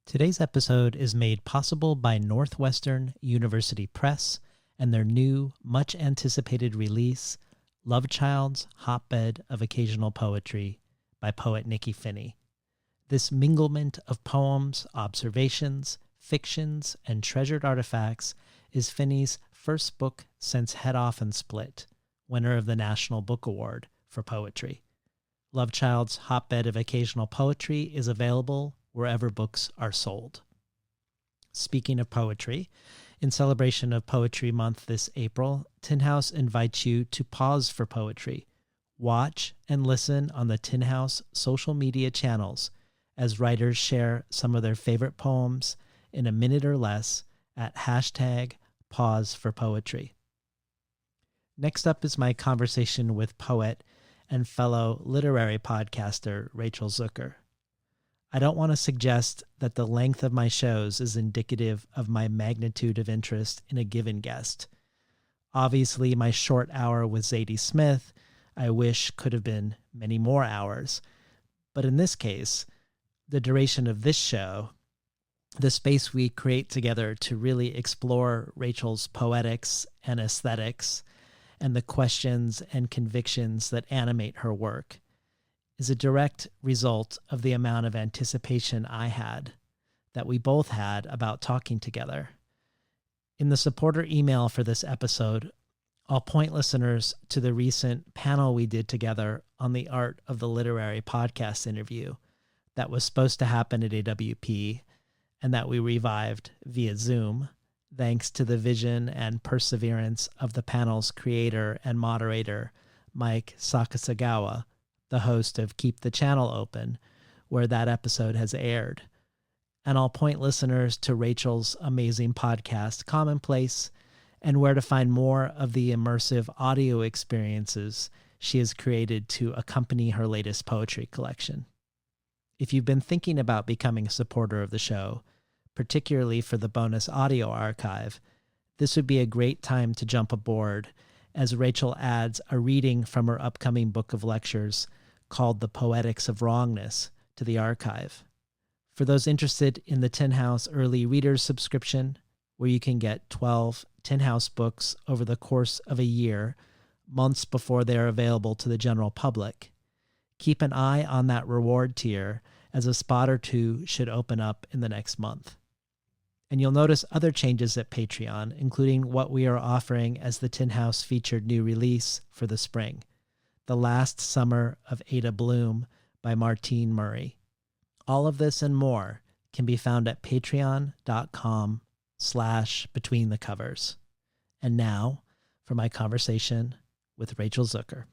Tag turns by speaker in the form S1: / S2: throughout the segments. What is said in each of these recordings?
S1: Today's episode is made possible by Northwestern University Press and their new, much-anticipated release, Love Child's Hotbed of Occasional Poetry by poet Nikki Finney. This minglement of poems, observations, fictions, and treasured artifacts is Finney's first book since Head Off and Split, winner of the National Book Award for Poetry. Love Child's Hotbed of Occasional Poetry is available wherever books are sold. Speaking of poetry, in celebration of Poetry Month this April, Tin House invites you to pause for poetry. Watch and listen on the Tin House social media channels as writers share some of their favorite poems in a minute or less at #pauseforpoetry. Next up is my conversation with poet and fellow literary podcaster Rachel Zucker. I don't want to suggest that the length of my shows is indicative of my magnitude of interest in a given guest. Obviously, my short hour with Zadie Smith, I wish could have been many more hours. But in this case, the duration of this show, the space we create together to really explore Rachel's poetics and aesthetics and the questions and convictions that animate her work, is a direct result of the amount of anticipation I had, that we both had, about talking together. In the supporter email for this episode, I'll point listeners to the recent panel we did together on the art of the literary podcast interview that was supposed to happen at AWP and that we revived via Zoom, thanks to the vision and perseverance of the panel's creator and moderator, Mike Sakasagawa, the host of Keep the Channel Open, where that episode has aired. And I'll point listeners to Rachel's amazing podcast, Commonplace, and where to find more of the immersive audio experiences she has created to accompany her latest poetry collection. If you've been thinking about becoming a supporter of the show, particularly for the bonus audio archive, this would be a great time to jump aboard, as Rachel adds a reading from her upcoming book of lectures called The Poetics of Wrongness to the archive. For those interested in the Tin House Early Readers subscription, where you can get 12 Tin House books over the course of a year, months before they are available to the general public, keep an eye on that reward tier, as a spot or two should open up in the next month. And you'll notice other changes at Patreon, including what we are offering as the Tin House featured new release for the spring, The Last Summer of Ada Bloom by Martine Murray. All of this and more can be found at patreon.com/betweenthecovers. And now for my conversation with Rachel Zucker.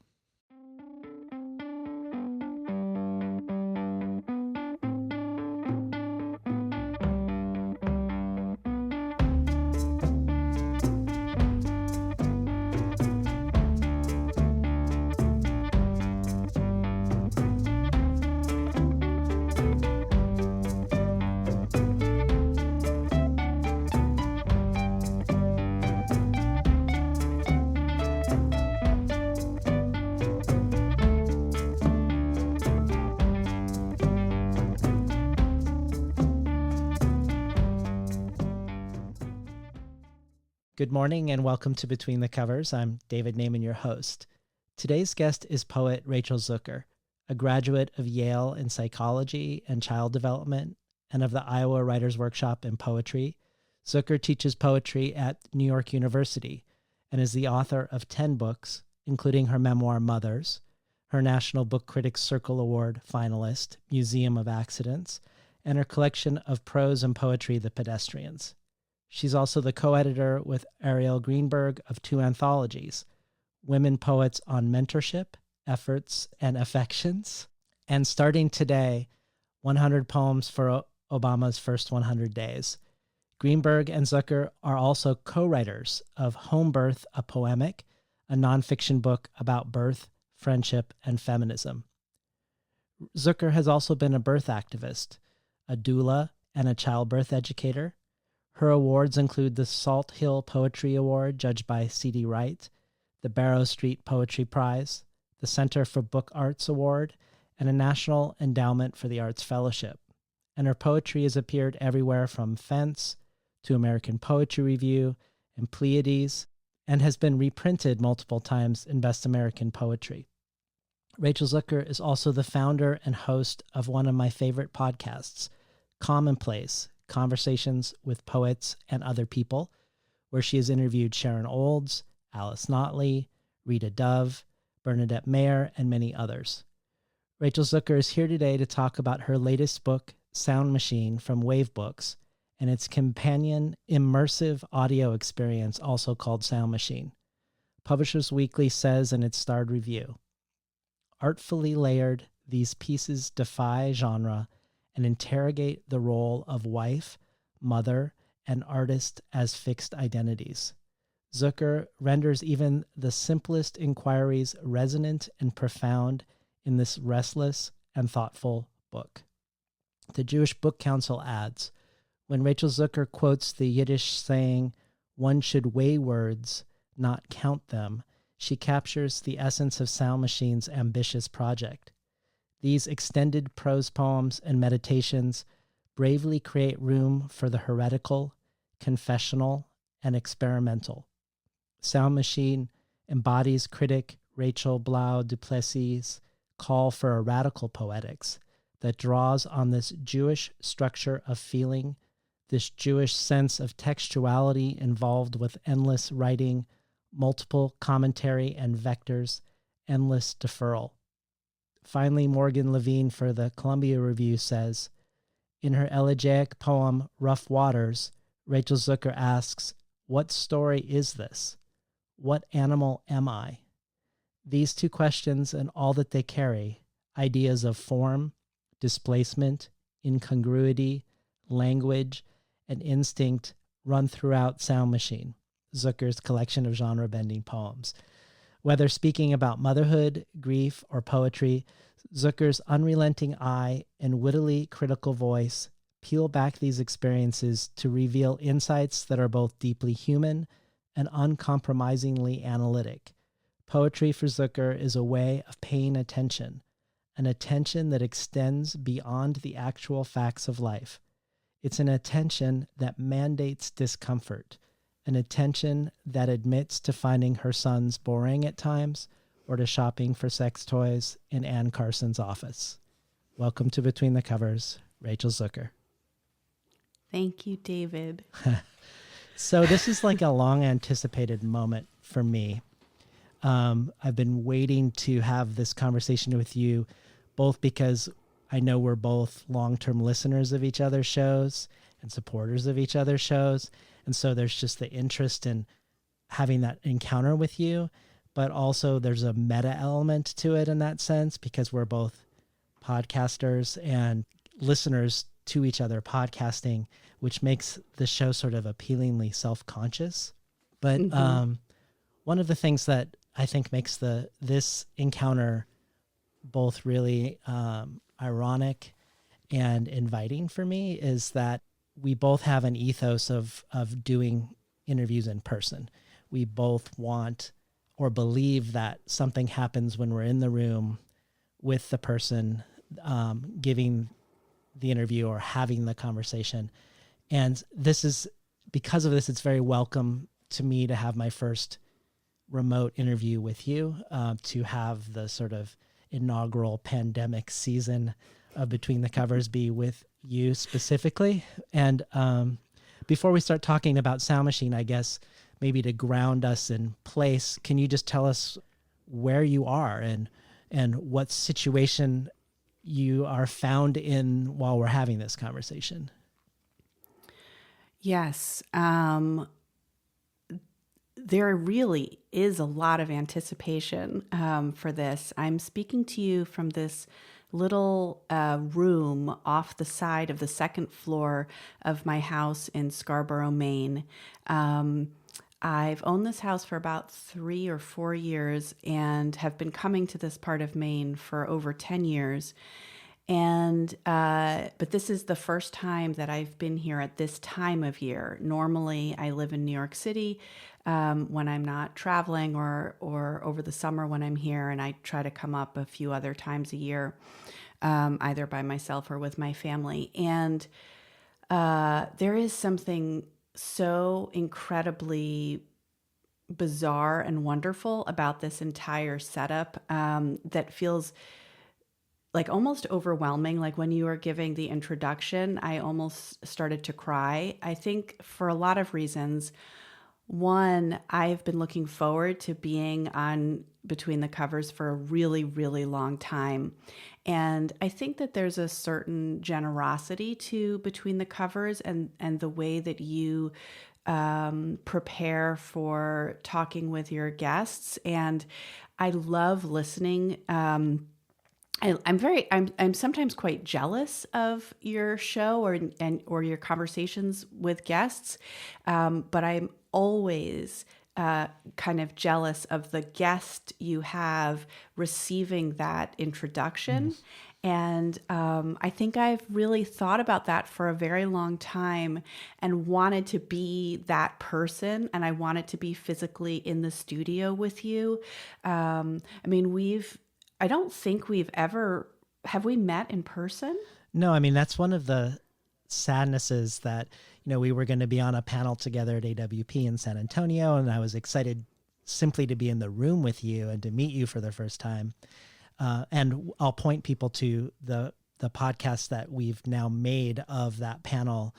S1: Good morning and welcome to Between the Covers. I'm David Naiman, your host. Today's guest is poet Rachel Zucker, a graduate of Yale in psychology and child development and of the Iowa Writers Workshop in poetry. Zucker teaches poetry at New York University and is the author of 10 books, including her memoir Mothers, her National Book Critics Circle Award finalist, Museum of Accidents, and her collection of prose and poetry, The Pedestrians. She's also the co-editor with Ariel Greenberg of 2 anthologies, Women Poets on Mentorship, Efforts, and Affections, and starting today, 100 Poems for Obama's First 100 Days. Greenberg and Zucker are also co-writers of Home Birth, a Poemic, a nonfiction book about birth, friendship, and feminism. Zucker has also been a birth activist, a doula, and a childbirth educator. Her awards include the Salt Hill Poetry Award, judged by C.D. Wright, the Barrow Street Poetry Prize, the Center for Book Arts Award, and a National Endowment for the Arts Fellowship. and her poetry has appeared everywhere from Fence to American Poetry Review and Pleiades, and has been reprinted multiple times in Best American Poetry. Rachel Zucker is also the founder and host of one of my favorite podcasts, Commonplace, Conversations with Poets and Other People, where she has interviewed Sharon Olds, Alice Notley, Rita Dove, Bernadette Mayer, and many others. Rachel Zucker is here today to talk about her latest book, SoundMachine, from Wave Books, and its companion immersive audio experience, also called SoundMachine. Publishers Weekly says in its starred review, "Artfully layered, these pieces defy genre and interrogate the role of wife, mother, and artist as fixed identities. Zucker renders even the simplest inquiries resonant and profound in this restless and thoughtful book." The Jewish Book Council adds, when Rachel Zucker quotes the Yiddish saying, "One should weigh words, not count them," she captures the essence of SoundMachine's ambitious project. These extended prose poems and meditations bravely create room for the heretical, confessional, and experimental. SoundMachine embodies critic Rachel Blau-Duplessis' call for a radical poetics that draws on this Jewish structure of feeling, this Jewish sense of textuality involved with endless writing, multiple commentary and vectors, endless deferral. Finally, Morgan Levine for the Columbia Review says, in her elegiac poem Rough Waters, Rachel Zucker asks, "What story is this? What animal am I?" These two questions and all that they carry, ideas of form, displacement, incongruity, language, and instinct, run throughout SoundMachine, Zucker's collection of genre-bending poems. Whether speaking about motherhood, grief, or poetry, Zucker's unrelenting eye and wittily critical voice peel back these experiences to reveal insights that are both deeply human and uncompromisingly analytic. Poetry for Zucker is a way of paying attention, an attention that extends beyond the actual facts of life. It's an attention that mandates discomfort, an attention that admits to finding her sons boring at times or to shopping for sex toys in Ann Carson's office. Welcome to Between the Covers, Rachel Zucker.
S2: Thank you, David.
S1: So this is like a long anticipated moment for me. I've been waiting to have this conversation with you, both because I know we're both long-term listeners of each other's shows and supporters of each other's shows. And so there's just the interest in having that encounter with you, but also there's a meta element to it in that sense, because we're both podcasters and listeners to each other podcasting, which makes the show sort of appealingly self-conscious. But one of the things that I think makes this encounter both really ironic and inviting for me is that we both have an ethos of doing interviews in person. We both want or believe that something happens when we're in the room with the person giving the interview or having the conversation. And because of this, it's very welcome to me to have my first remote interview with you, to have the sort of inaugural pandemic season of Between the Covers be with you specifically. And before we start talking about SoundMachine, I guess maybe to ground us in place, can you just tell us where you are and what situation you are found in while we're having this conversation?
S2: Yes. There really is a lot of anticipation for this. I'm speaking to you from this little room off the side of the second floor of my house in Scarborough, Maine. I've owned this house for about 3 or 4 years and have been coming to this part of Maine for over 10 years. And but this is the first time that I've been here at this time of year. Normally, I live in New York City when I'm not traveling, or over the summer when I'm here, and I try to come up a few other times a year. either by myself or with my family. And there is something so incredibly bizarre and wonderful about this entire setup that feels like almost overwhelming. Like when you were giving the introduction, I almost started to cry. I think for a lot of reasons. One, I've been looking forward to being on Between the Covers for a really, really long time. And I think that there's a certain generosity to Between the Covers and the way that you prepare for talking with your guests. And I love listening. I'm sometimes quite jealous of your show or your conversations with guests, but I'm always kind of jealous of the guest you have receiving that introduction. And I think I've really thought about that for a very long time and wanted to be that person. And I wanted to be physically in the studio with you. I don't think have we met in person?
S1: No, I mean, that's one of the sadnesses that, we were going to be on a panel together at AWP in San Antonio, and I was excited simply to be in the room with you and to meet you for the first time. And I'll point people to the podcast that we've now made of that panel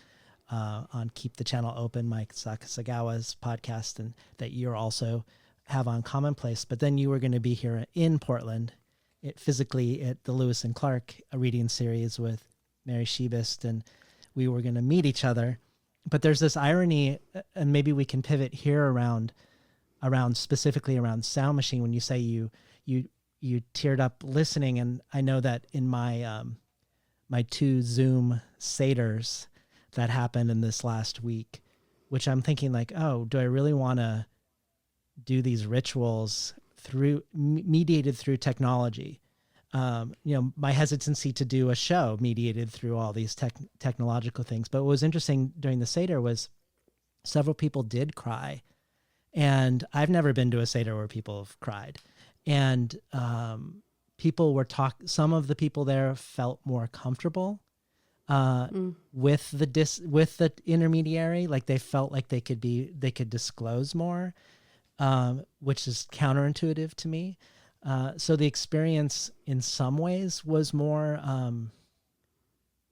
S1: on Keep the Channel Open, Mike Sakasagawa's podcast, and that you're also have on Commonplace. But then you were going to be here in Portland, physically at the Lewis and Clark reading series with Mary Shebist, and we were going to meet each other. But there's this irony, and maybe we can pivot here around specifically around SoundMachine when you say you teared up listening. And I know that in my my 2 Zoom seders that happened in this last week, which I'm thinking like, oh, do I really want to do these rituals mediated through technology? My hesitancy to do a show mediated through all these technological things. But what was interesting during the Seder was several people did cry. And I've never been to a Seder where people have cried. And people were some of the people there felt more comfortable with the intermediary. Like they felt like they could disclose more, which is counterintuitive to me. So the experience in some ways was more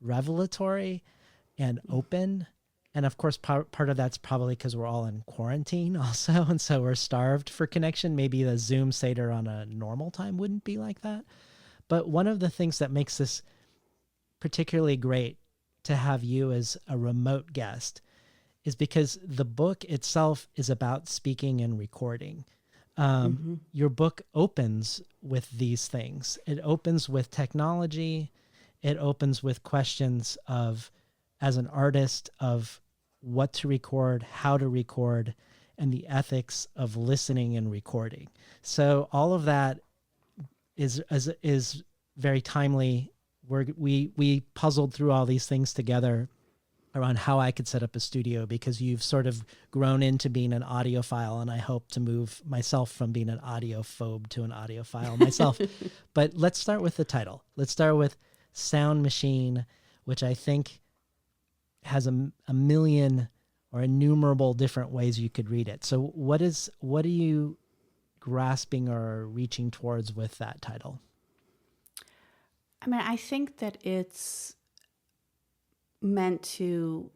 S1: revelatory and open. And of course, part of that's probably because we're all in quarantine also. And so we're starved for connection. Maybe the Zoom Seder on a normal time wouldn't be like that. But one of the things that makes this particularly great to have you as a remote guest is because the book itself is about speaking and recording. Your book opens with these things. It opens with technology. It opens with questions of, as an artist, of what to record, how to record, and the ethics of listening and recording. So all of that is very timely. We puzzled through all these things together around how I could set up a studio, because you've sort of grown into being an audiophile, and I hope to move myself from being an audiophobe to an audiophile myself. But let's start with the title. Let's start with SoundMachine, which I think has a million or innumerable different ways you could read it. So what are you grasping or reaching towards with that title?
S2: I mean, I think that it's meant to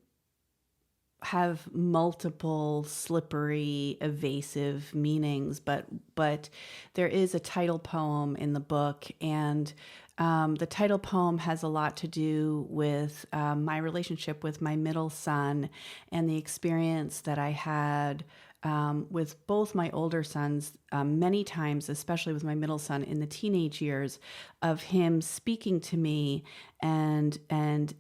S2: have multiple slippery, evasive meanings, but there is a title poem in the book, and the title poem has a lot to do with my relationship with my middle son and the experience that I had with both my older sons, many times, especially with my middle son in the teenage years, of him speaking to me and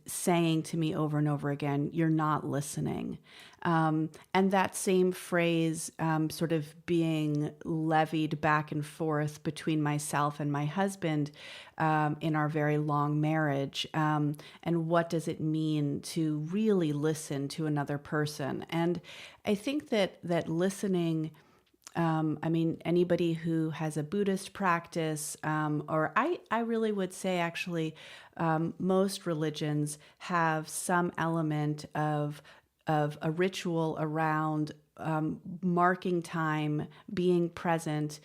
S2: saying to me over and over again, "You're not listening." And that same phrase sort of being levied back and forth between myself and my husband in our very long marriage. And what does it mean to really listen to another person? And I think that listening I mean, anybody who has a Buddhist practice, or I really would say actually, most religions have some element of a ritual around marking time, being present,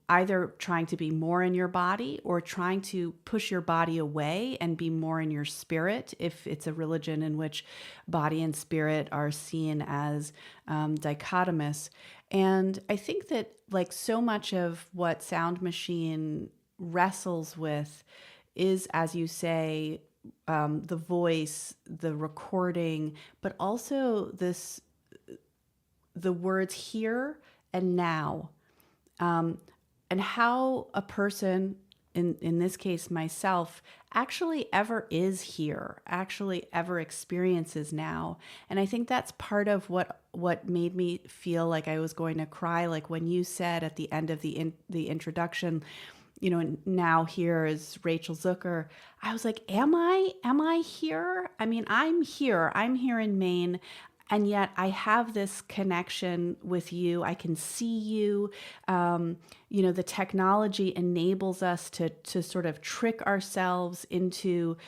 S2: either trying to be more in your body or trying to push your body away and be more in your spirit, if it's a religion in which body and spirit are seen as dichotomous. And I think that, like, so much of what SoundMachine wrestles with is, as you say, the voice, the recording, but also the words here and now, and how a person, in this case myself, actually ever is here, actually ever experiences now. And I think that's part of what made me feel like I was going to cry. Like when you said at the end of the introduction, now here is Rachel Zucker. I was like, am I here? I mean, I'm here in Maine. And yet I have this connection with you. I can see you. The technology enables us to sort of trick ourselves into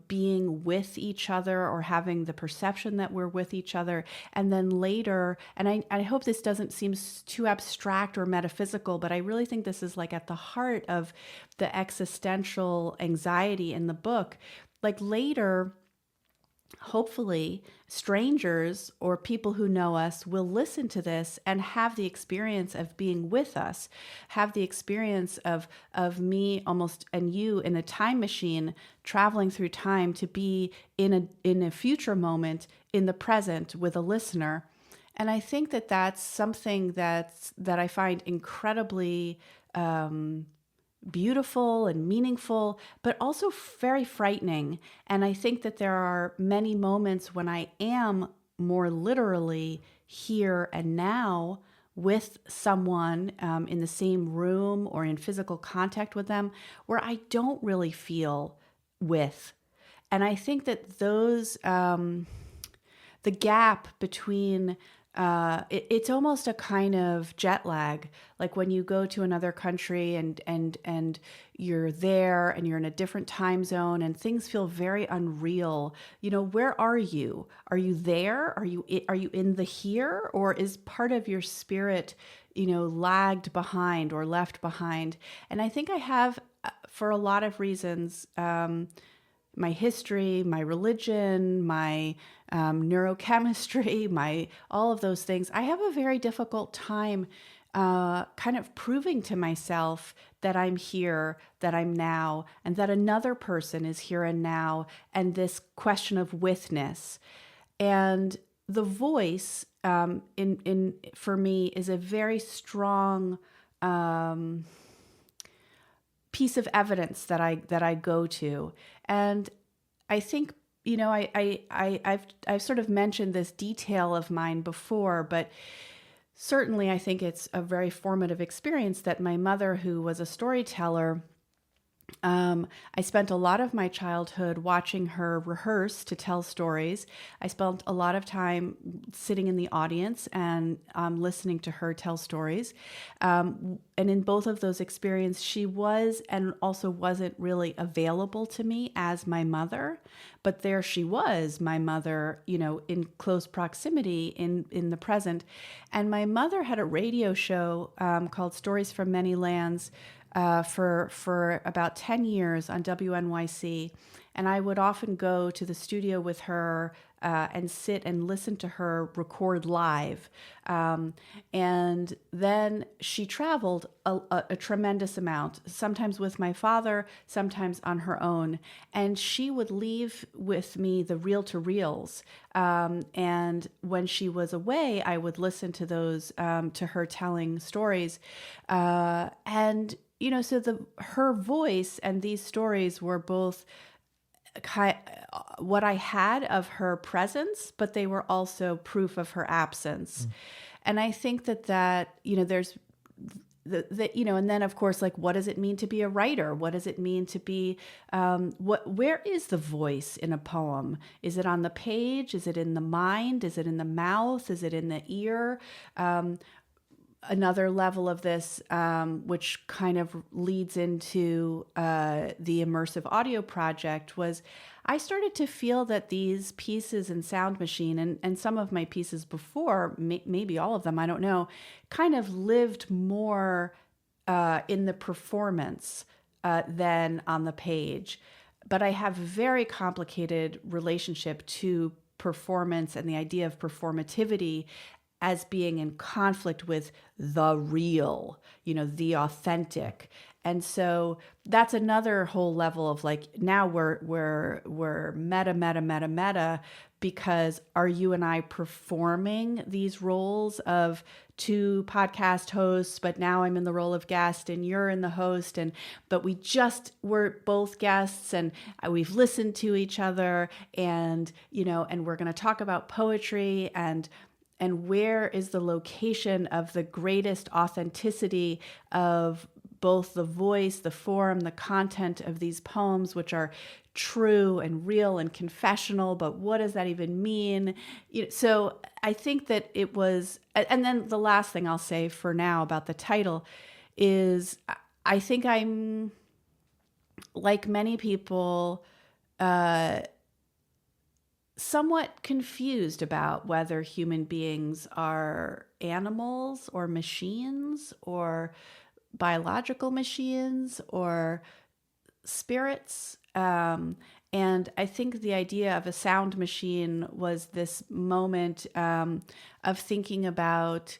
S2: being with each other, or having the perception that we're with each other. And then later, and I hope this doesn't seem too abstract or metaphysical, but I really think this is like at the heart of the existential anxiety in the book. Like later, hopefully, strangers or people who know us will listen to this and have the experience of being with us, have the experience of me almost and you in a time machine, traveling through time to be in a future moment in the present with a listener. And I think that that's something that I find incredibly beautiful and meaningful, but also very frightening. And I think that there are many moments when I am more literally here and now with someone, in the same room or in physical contact with them, where I don't really feel with. And I think that those, the gap between it's almost a kind of jet lag, like when you go to another country and you're there and you're in a different time zone and things feel very unreal. Where are you? Are you there? Are you in the here, or is part of your spirit, lagged behind or left behind? And I think I have, for a lot of reasons, my history, my religion, my neurochemistry, all of those things. I have a very difficult time kind of proving to myself that I'm here, that I'm now, and that another person is here and now, and this question of withness. And the voice, for me, is a very strong piece of evidence that I go to. And I think, I've sort of mentioned this detail of mine before, but certainly I think it's a very formative experience that my mother, who was a storyteller, I spent a lot of my childhood watching her rehearse to tell stories. I spent a lot of time sitting in the audience and listening to her tell stories. And in both of those experiences, she was and also wasn't really available to me as my mother. But there she was, my mother, in close proximity in the present. And my mother had a radio show called Stories from Many Lands, for about 10 years on WNYC. And I would often go to the studio with her and sit and listen to her record live. And then she traveled a tremendous amount, sometimes with my father, sometimes on her own. And she would leave with me the reel-to-reels. And when she was away, I would listen to those, to her telling stories. And so her voice and these stories were both what I had of her presence, but they were also proof of her absence. And I think that there's and then of course, like, what does it mean to be a writer? What does it mean to be, where is the voice in a poem? Is it on the page? Is it in the mind? Is it in the mouth? Is it in the ear? another level of this, which kind of leads into the immersive audio project, was I started to feel that these pieces in SoundMachine and some of my pieces before, maybe all of them, I don't know, kind of lived more in the performance than on the page. But I have a very complicated relationship to performance and the idea of performativity as being in conflict with the real, the authentic. And so that's another whole level of like, now we're meta, because are you and I performing these roles of two podcast hosts, but now I'm in the role of guest and you're in the host, but we're both guests and we've listened to each other, and and we're going to talk about poetry, and where is the location of the greatest authenticity of both the voice, the form, the content of these poems, which are true and real and confessional, but what does that even mean? So I think that it was, and then the last thing I'll say for now about the title is I think I'm, like many people, somewhat confused about whether human beings are animals or machines or biological machines or spirits. And I think the idea of a sound machine was this moment of thinking about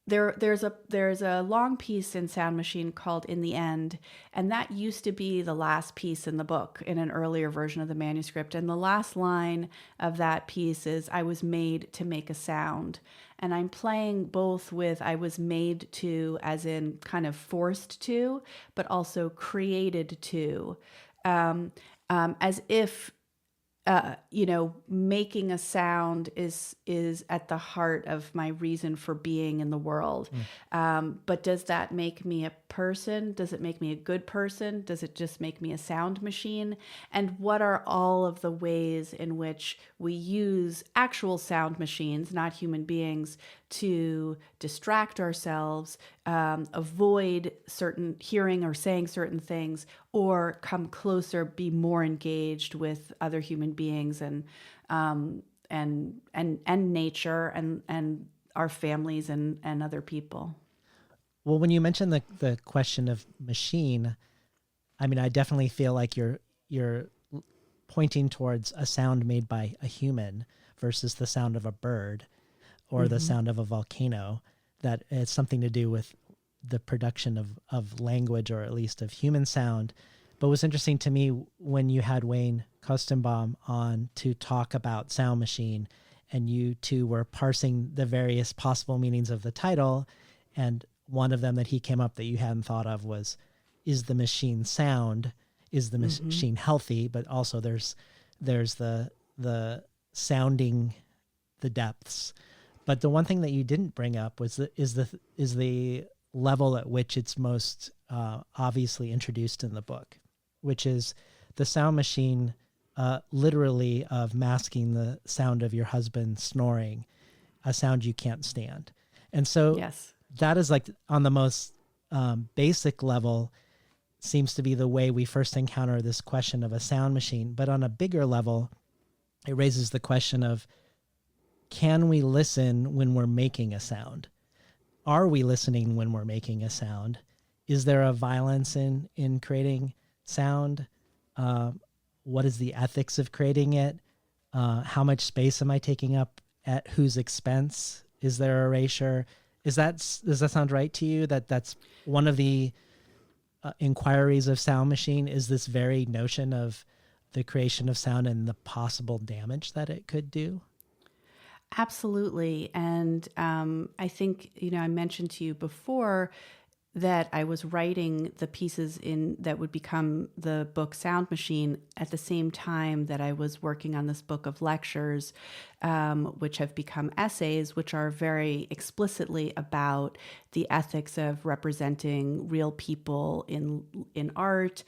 S2: there's a long piece in SoundMachine called "In the End," and that used to be the last piece in the book in an earlier version of the manuscript. And the last line of that piece is, "I was made to make a sound." And I'm playing both with "I was made to," as in kind of forced to, but also created to, as if making a sound is at the heart of my reason for being in the world. But does that make me a person? Does it make me a good person? Does it just make me a sound machine? And what are all of the ways in which we use actual sound machines, not human beings, to distract ourselves, avoid certain hearing or saying certain things, or come closer, be more engaged with other human beings and nature and our families and other people?
S1: Well, when you mentioned the question of machine, I mean, I definitely feel like you're pointing towards a sound made by a human versus the sound of a bird or the sound of a volcano, that it's something to do with the production of language, or at least of human sound. But what's interesting to me, when you had Wayne Kostenbaum on to talk about SoundMachine, and you two were parsing the various possible meanings of the title, and one of them that he came up that you hadn't thought of was, is the machine sound? Is the machine healthy? But also there's the sounding the depths. But the one thing that you didn't bring up was is the level at which it's most obviously introduced in the book, which is the sound machine, literally, of masking the sound of your husband snoring, a sound you can't stand. And so
S2: yes,
S1: that is like on the most basic level seems to be the way we first encounter this question of a sound machine. But on a bigger level, it raises the question of, can we listen when we're making a sound? Are we listening when we're making a sound? Is there a violence in creating sound? What is the ethics of creating it? How much space am I taking up at whose expense? Is there erasure? Does that sound right to you? That's one of the inquiries of SoundMachine, is this very notion of the creation of sound and the possible damage that it could do?
S2: Absolutely. And I think, I mentioned to you before that I was writing the pieces that would become the book SoundMachine at the same time that I was working on this book of lectures, which have become essays, which are very explicitly about the ethics of representing real people in art,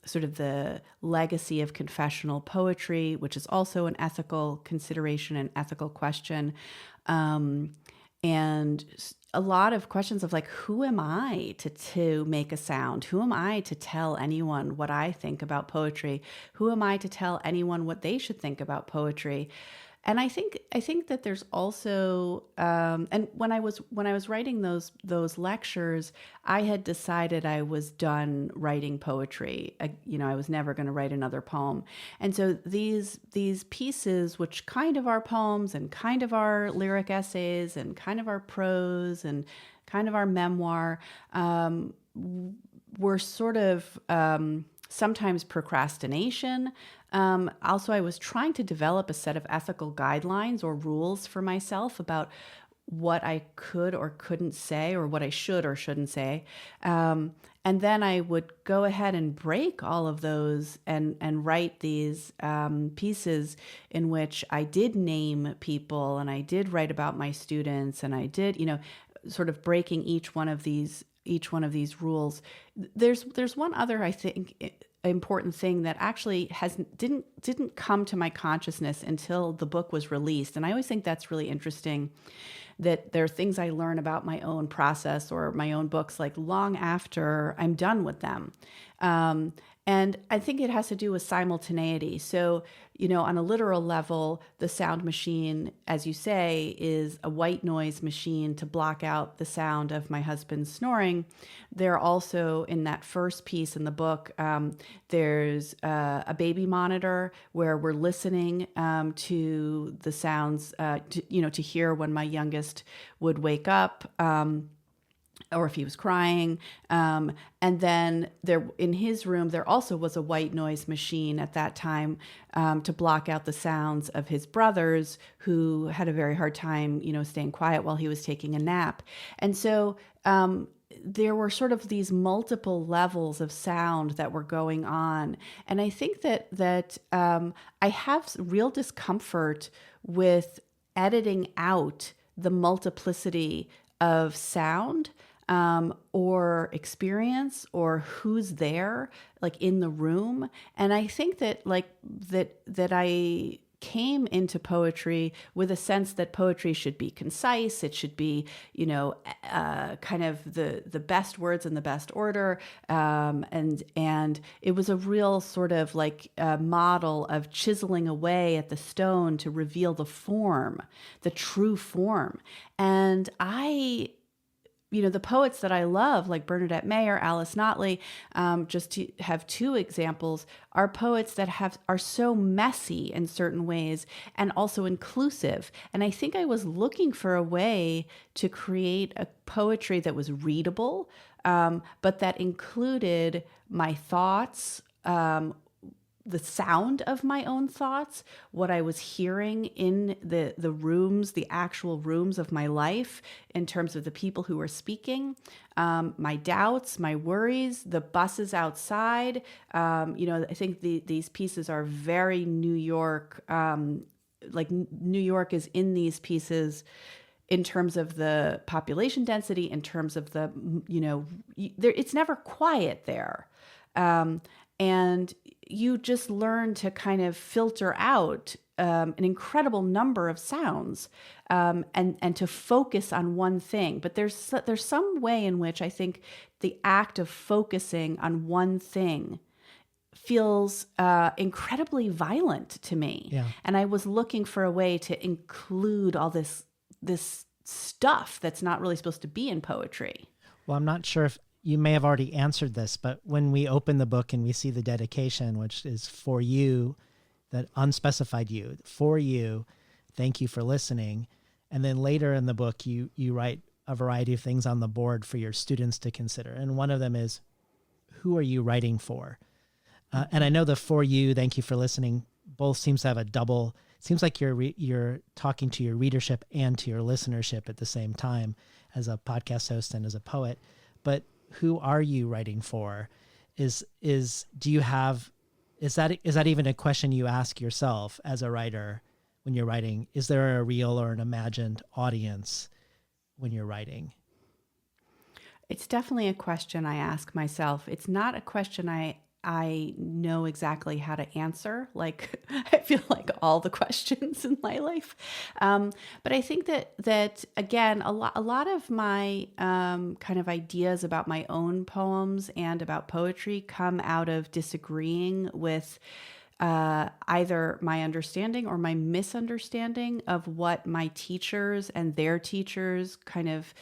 S2: sort of the legacy of confessional poetry, which is also an ethical consideration and ethical question. and a lot of questions of like, who am I to make a sound? Who am I to tell anyone what I think about poetry? Who am I to tell anyone what they should think about poetry? And I think that there's also, and when I was writing those lectures, I had decided I was done writing poetry. I was never going to write another poem. And so these pieces, which kind of are poems and kind of are lyric essays and kind of are prose and kind of are memoir, were sort of sometimes procrastination. Also, I was trying to develop a set of ethical guidelines or rules for myself about what I could or couldn't say, or what I should or shouldn't say. And then I would go ahead and break all of those and write these pieces in which I did name people, and I did write about my students, and I did, sort of breaking each one of these rules. There's one other, I think, important thing that actually didn't come to my consciousness until the book was released. And I always think that's really interesting, that there are things I learn about my own process or my own books like long after I'm done with them. And I think it has to do with simultaneity. So, on a literal level, the sound machine, as you say, is a white noise machine to block out the sound of my husband's snoring. There also, in that first piece in the book, there's a baby monitor where we're listening to the sounds, to hear when my youngest would wake up. Or if he was crying. And then there, in his room, there also was a white noise machine at that time to block out the sounds of his brothers, who had a very hard time, staying quiet while he was taking a nap. And so there were sort of these multiple levels of sound that were going on. And I think that I have real discomfort with editing out the multiplicity of sound or experience, or who's there, like in the room. And I think that that I came into poetry with a sense that poetry should be concise. It should be, kind of the best words in the best order. And it was a real sort of like a model of chiseling away at the stone to reveal the form, the true form. And the poets that I love, like Bernadette Mayer, Alice Notley, just to have two examples, are poets that are so messy in certain ways and also inclusive. And I think I was looking for a way to create a poetry that was readable, but that included my thoughts, the sound of my own thoughts, what I was hearing in the rooms, the actual rooms of my life, in terms of the people who were speaking, my doubts, my worries, the buses outside. I think these pieces are very New York, like New York is in these pieces in terms of the population density, in terms of the, it's never quiet there. And you just learn to kind of filter out an incredible number of sounds and to focus on one thing. But there's some way in which I think the act of focusing on one thing feels incredibly violent to me.
S1: Yeah.
S2: And I was looking for a way to include all this stuff that's not really supposed to be in poetry.
S1: Well, I'm not sure if you may have already answered this, but when we open the book and we see the dedication, which is for you, that unspecified you, for you, thank you for listening. And then later in the book, you write a variety of things on the board for your students to consider. And one of them is, who are you writing for? And I know the for you, thank you for listening, both seems to have a double, seems like you're talking to your readership and to your listenership at the same time, as a podcast host and as a poet. But who are you writing for? Is that even a question you ask yourself as a writer when you're writing? Is there a real or an imagined audience when you're writing?
S2: It's definitely a question I ask myself. It's not a question I I know exactly how to answer. Like I feel like all the questions in my life. But I think that again, a lot of my kind of ideas about my own poems and about poetry come out of disagreeing with either my understanding or my misunderstanding of what my teachers and their teachers kind of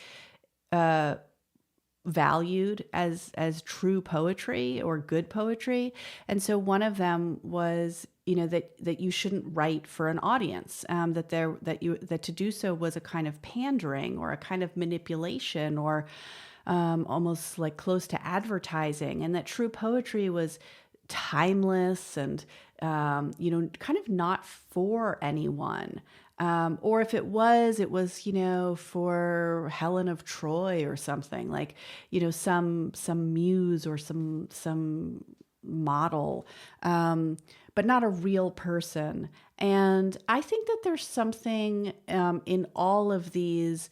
S2: valued as true poetry or good poetry. And so one of them was, that you shouldn't write for an audience, that to do so was a kind of pandering or a kind of manipulation or almost like close to advertising, and that true poetry was timeless and kind of not for anyone. Or if it was, for Helen of Troy or something, like, some muse or some model, but not a real person. And I think that there's something in all of these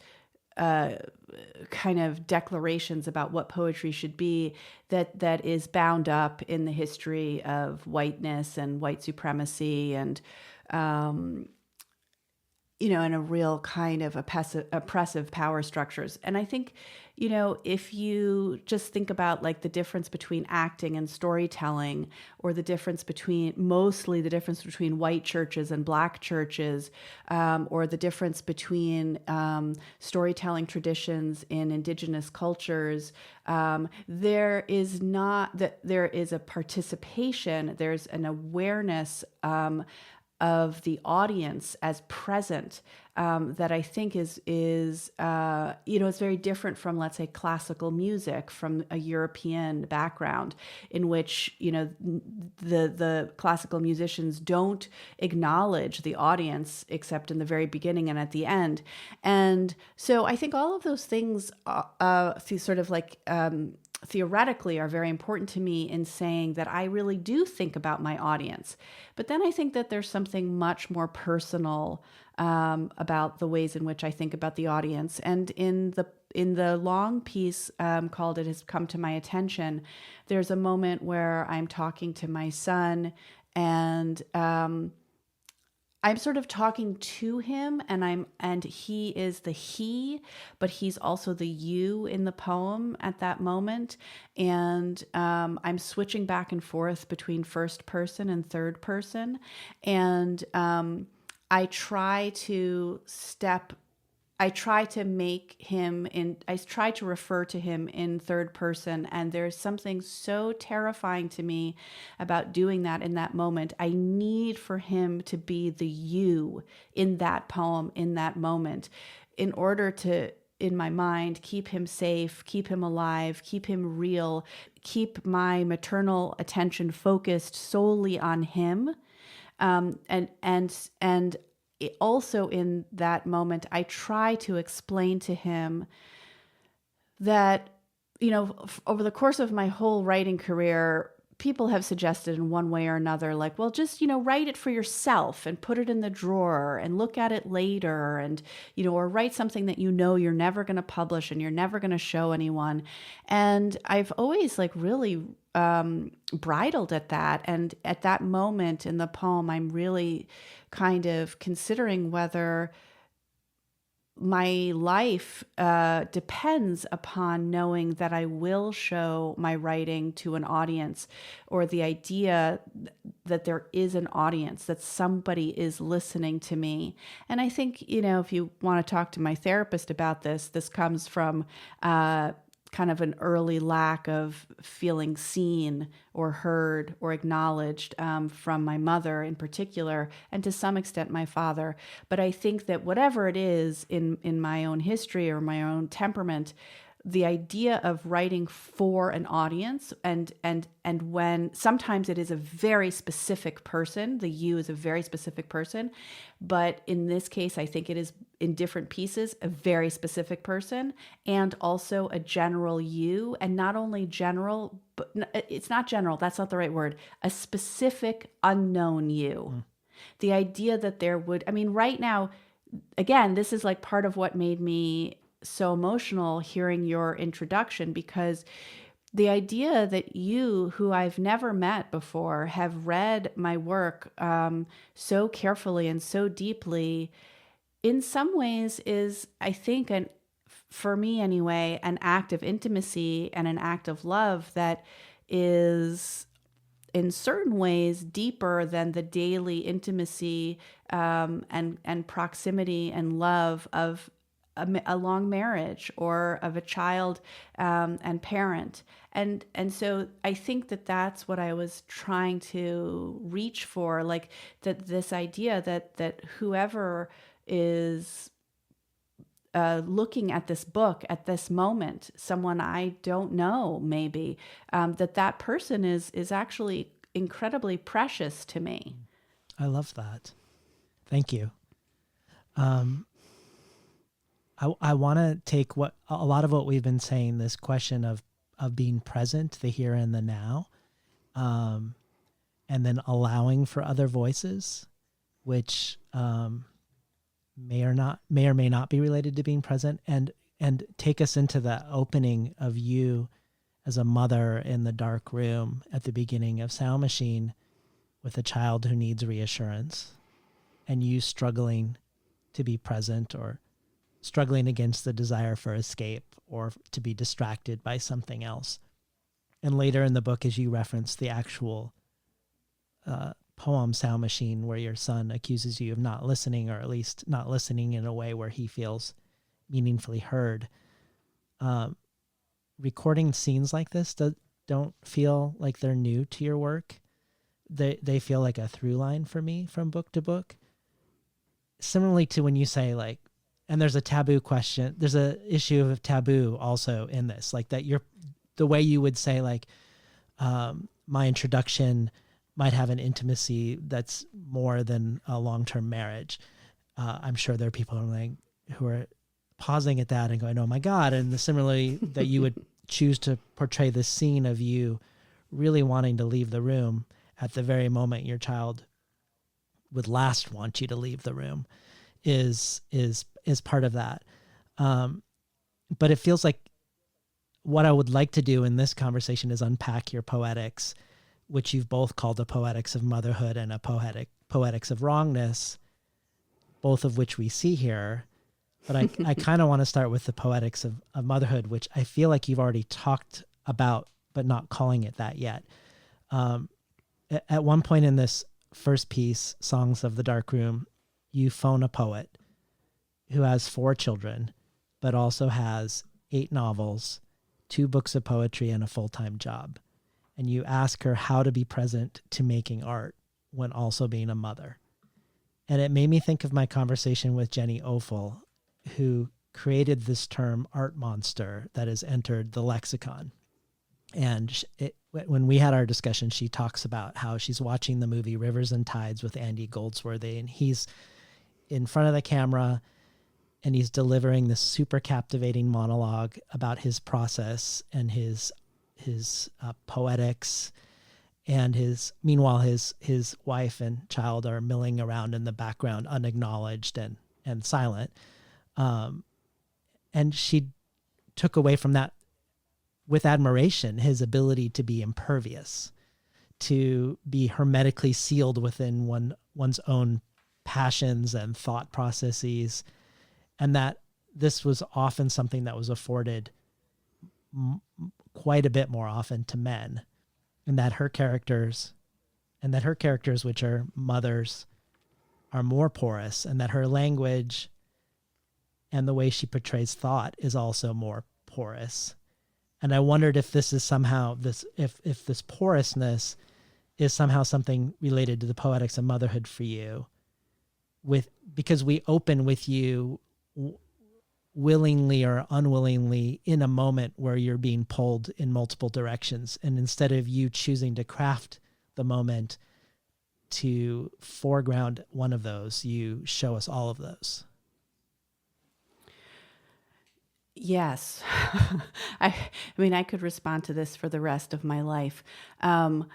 S2: kind of declarations about what poetry should be that is bound up in the history of whiteness and white supremacy and in a real kind of oppressive power structures. And I think, if you just think about like the difference between acting and storytelling, or mostly the difference between white churches and black churches, or the difference between storytelling traditions in indigenous cultures, there is a participation, there's an awareness of the audience as present, that I think is it's very different from, let's say, classical music from a European background, in which the classical musicians don't acknowledge the audience except in the very beginning and at the end. And so I think all of those things sort of like theoretically are very important to me in saying that I really do think about my audience. But then I think that there's something much more personal about the ways in which I think about the audience. And in the long piece called "It Has Come to My Attention," there's a moment where I'm talking to my son, and I'm sort of talking to him, and he is the he, but he's also the you in the poem at that moment. And I'm switching back and forth between first person and third person. And I try to refer to him in third person. And there's something so terrifying to me about doing that in that moment. I need for him to be the you in that poem, in that moment, in order to, in my mind, keep him safe, keep him alive, keep him real, keep my maternal attention focused solely on him. And also in that moment, I try to explain to him that, over the course of my whole writing career, people have suggested in one way or another, like, well, just, write it for yourself and put it in the drawer and look at it later, and, or write something that you're never going to publish and you're never going to show anyone. And I've always really bridled at that. And at that moment in the poem, I'm really kind of considering whether my life depends upon knowing that I will show my writing to an audience, or the idea that there is an audience, that somebody is listening to me. And I think, if you want to talk to my therapist about this comes from kind of an early lack of feeling seen or heard or acknowledged from my mother in particular, and to some extent my father. But I think that whatever it is in my own history or my own temperament, the idea of writing for an audience, and when sometimes it is a very specific person, the you is a very specific person, but in this case, I think it is in different pieces, a very specific person, and also a general you, and not only general, but it's not general, that's not the right word, a specific unknown you. The idea that there would, right now, again, this is like part of what made me so emotional hearing your introduction, because the idea that you, who I've never met before, have read my work so carefully and so deeply, in some ways is, I think, for me anyway, an act of intimacy and an act of love that is in certain ways deeper than the daily intimacy and proximity and love of a long marriage or of a child and parent. And so I think that that's what I was trying to reach for, like that this idea that whoever is looking at this book at this moment, someone I don't know, maybe, that person is actually incredibly precious to me.
S1: I love that. Thank you. I want to take what a lot of what we've been saying, this question of being present, the here and the now, and then allowing for other voices, which may or may not be related to being present, and take us into the opening of you as a mother in the dark room at the beginning of SoundMachine with a child who needs reassurance, and you struggling to be present or struggling against the desire for escape or to be distracted by something else. And later in the book, as you reference the actual poem SoundMachine, where your son accuses you of not listening, or at least not listening in a way where he feels meaningfully heard. Recording scenes like this don't feel like they're new to your work. They feel like a through line for me from book to book. Similarly to when you say, like, and there's a taboo question, there's a issue of taboo also in this, like that the way you would say, like, my introduction might have an intimacy that's more than a long-term marriage. I'm sure there are people who are pausing at that and going, oh my God. And similarly that you would choose to portray this scene of you really wanting to leave the room at the very moment your child would last want you to leave the room is part of that. But it feels like what I would like to do in this conversation is unpack your poetics, which you've both called a poetics of motherhood and a poetics of wrongness, both of which we see here. But I kind of want to start with the poetics of motherhood, which I feel like you've already talked about, but not calling it that yet. At one point in this first piece, Songs of the Dark Room, you phone a poet who has 4 children, but also has 8 novels, 2 books of poetry, and a full-time job. And you ask her how to be present to making art when also being a mother. And it made me think of my conversation with Jenny Offel, who created this term art monster that has entered the lexicon. And when we had our discussion, she talks about how she's watching the movie Rivers and Tides with Andy Goldsworthy, and he's in front of the camera and he's delivering this super captivating monologue about his process and his poetics, and meanwhile his wife and child are milling around in the background, unacknowledged and silent. And she took away from that with admiration his ability to be impervious, to be hermetically sealed within one's own passions and thought processes, and that this was often something that was afforded quite a bit more often to men, and that her characters, which are mothers, are more porous, and that her language and the way she portrays thought is also more porous. And I wondered if this is somehow if this porousness is somehow something related to the poetics of motherhood for you, because we open with you willingly or unwillingly in a moment where you're being pulled in multiple directions. And instead of you choosing to craft the moment to foreground one of those, you show us all of those.
S2: Yes. I mean, I could respond to this for the rest of my life. I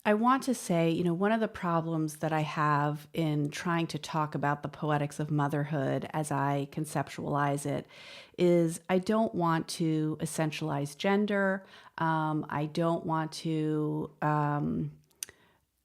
S2: I want to say, one of the problems that I have in trying to talk about the poetics of motherhood as I conceptualize it is I don't want to essentialize gender. I don't want to. I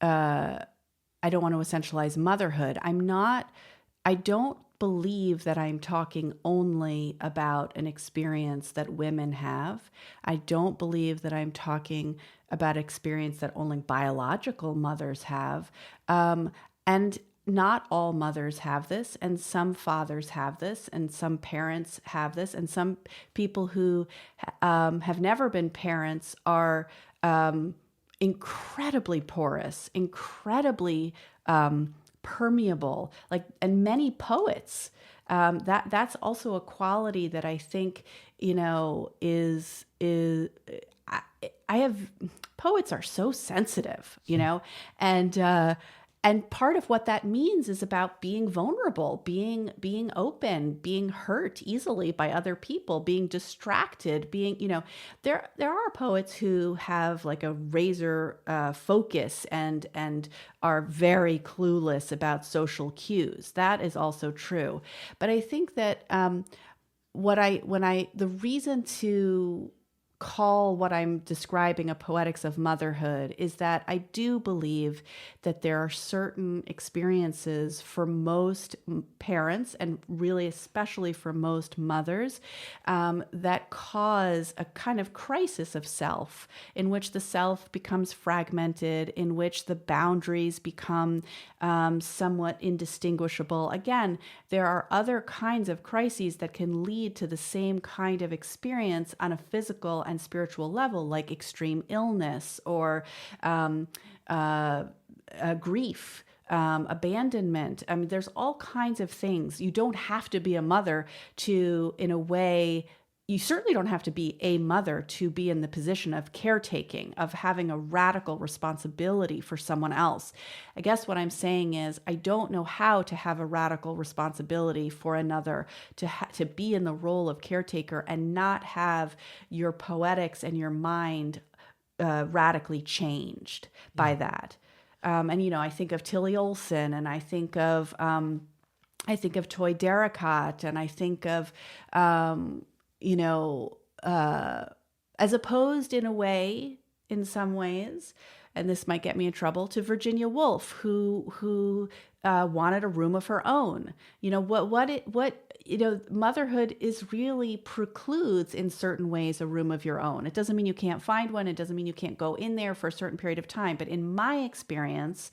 S2: don't want to essentialize motherhood. I don't believe that I'm talking only about an experience that women have. I don't believe that I'm talking about experience that only biological mothers have. And not all mothers have this, and some fathers have this, and some parents have this, and some people who have never been parents are incredibly porous, incredibly permeable, and many poets. That's also a quality that I think is I have poets are so sensitive, and part of what that means is about being vulnerable, being open, being hurt easily by other people, being distracted, there are poets who have like a razor focus and are very clueless about social cues. That is also true. But I think that the reason to call what I'm describing a poetics of motherhood is that I do believe that there are certain experiences for most parents, and really especially for most mothers, that cause a kind of crisis of self, in which the self becomes fragmented, in which the boundaries become somewhat indistinguishable. Again, there are other kinds of crises that can lead to the same kind of experience on a physical and spiritual level, like extreme illness or grief, abandonment. I mean, there's all kinds of things. You don't have to be a mother to, in a way, you certainly don't have to be a mother to be in the position of caretaking, of having a radical responsibility for someone else. I guess what I'm saying is I don't know how to have a radical responsibility for another, to be in the role of caretaker and not have your poetics and your mind radically changed by that. And I think of Tilly Olson, and I think of Toy Derricott, and I think of as opposed in a way, in some ways, and this might get me in trouble, to Virginia Woolf, who wanted a room of her own. Motherhood is really precludes in certain ways a room of your own. It doesn't mean you can't find one. It doesn't mean you can't go in there for a certain period of time. But in my experience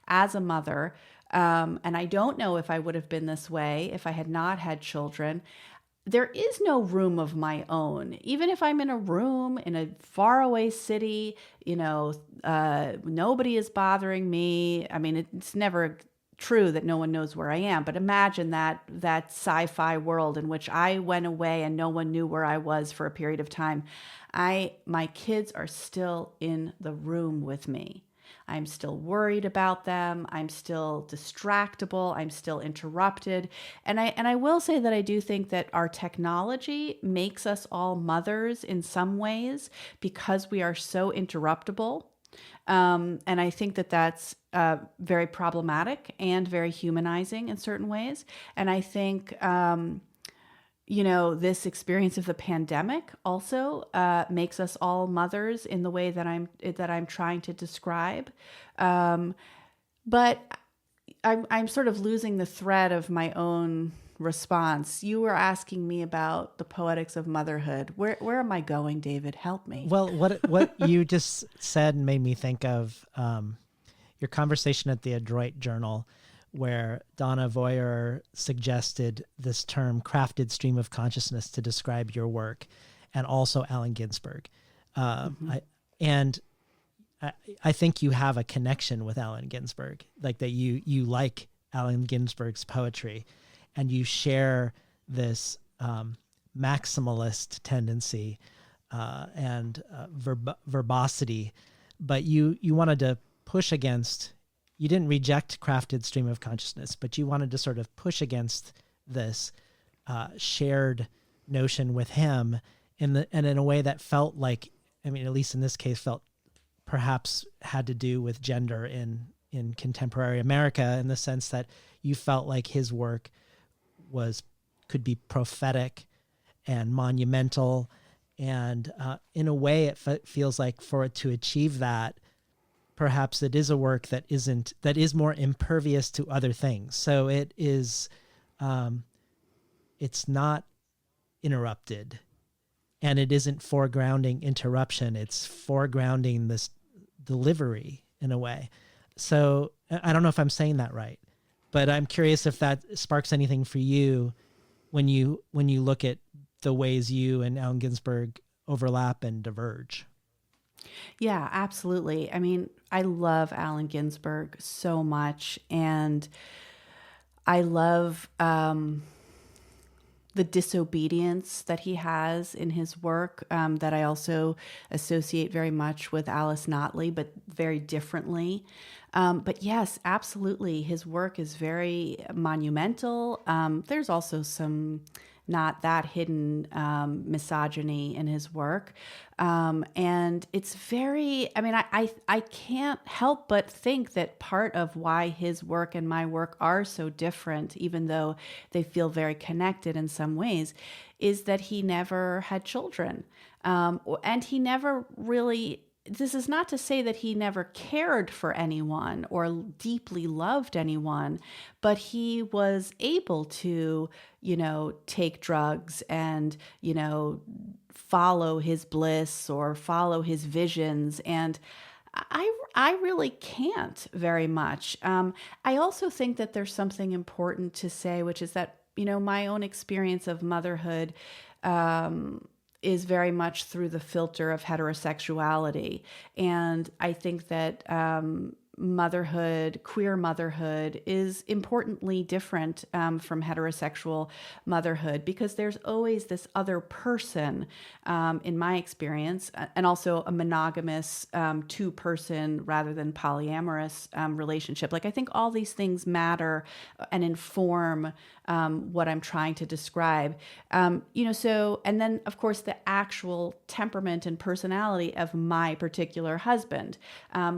S2: as a mother, and I don't know if I would have been this way if I had not had children, there is no room of my own. Even if I'm in a room in a faraway city, nobody is bothering me. I mean, it's never true that no one knows where I am, but imagine that sci-fi world in which I went away and no one knew where I was for a period of time. My kids are still in the room with me. I'm still worried about them. I'm still distractible. I'm still interrupted. And I will say that I do think that our technology makes us all mothers in some ways because we are so interruptible. And I think that that's very problematic and very humanizing in certain ways. And I think this experience of the pandemic also makes us all mothers in the way that I'm trying to describe. But I'm sort of losing the thread of my own response. You were asking me about the poetics of motherhood. Where am I going, David? Help me.
S1: Well, what you just said made me think of your conversation at the Adroit Journal, where Donna Voyer suggested this term crafted stream of consciousness to describe your work, and also Allen Ginsberg. I think you have a connection with Allen Ginsberg, like that you like Allen Ginsberg's poetry, and you share this maximalist tendency and verbosity, but you wanted to push against. You didn't reject crafted stream of consciousness, but you wanted to sort of push against this shared notion with him in a way that felt like, I mean, at least in this case, felt perhaps had to do with gender in contemporary America, in the sense that you felt like his work could be prophetic and monumental. And in a way, it feels like for it to achieve that, perhaps it is a work that is more impervious to other things. So it is, it's not interrupted, and it isn't foregrounding interruption. It's foregrounding this delivery in a way. So I don't know if I'm saying that right, but I'm curious if that sparks anything for you when you look at the ways you and Allen Ginsberg overlap and diverge.
S2: Yeah, absolutely. I mean, I love Allen Ginsberg so much, and I love the disobedience that he has in his work, that I also associate very much with Alice Notley, but very differently. But yes, absolutely. His work is very monumental. There's also some not that hidden misogyny in his work. And it's very, I mean, I can't help but think that part of why his work and my work are so different, even though they feel very connected in some ways, is that he never had children. And he never really, this is not to say that he never cared for anyone or deeply loved anyone, but he was able to, take drugs and, follow his bliss or follow his visions. And I really can't very much. I also think that there's something important to say, which is that, my own experience of motherhood, is very much through the filter of heterosexuality. And I think that queer motherhood is importantly different from heterosexual motherhood, because there's always this other person, in my experience, and also a monogamous two-person rather than polyamorous relationship. Like, I think all these things matter and inform what I'm trying to describe. So, and then of course the actual temperament and personality of my particular husband,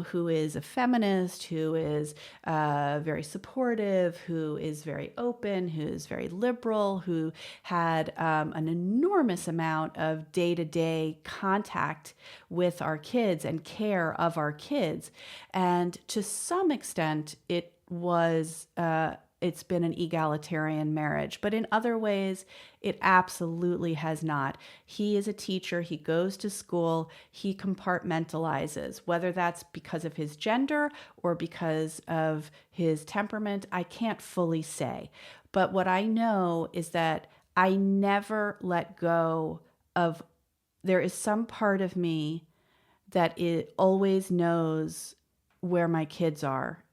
S2: who is a feminist, who is very supportive, who is very open, who is very liberal, who had an enormous amount of day-to-day contact with our kids and care of our kids. And to some extent, it's been an egalitarian marriage, but in other ways, it absolutely has not. He is a teacher. He goes to school. He compartmentalizes, whether that's because of his gender or because of his temperament. I can't fully say. But what I know is that I never let go of, there is some part of me that it always knows where my kids are,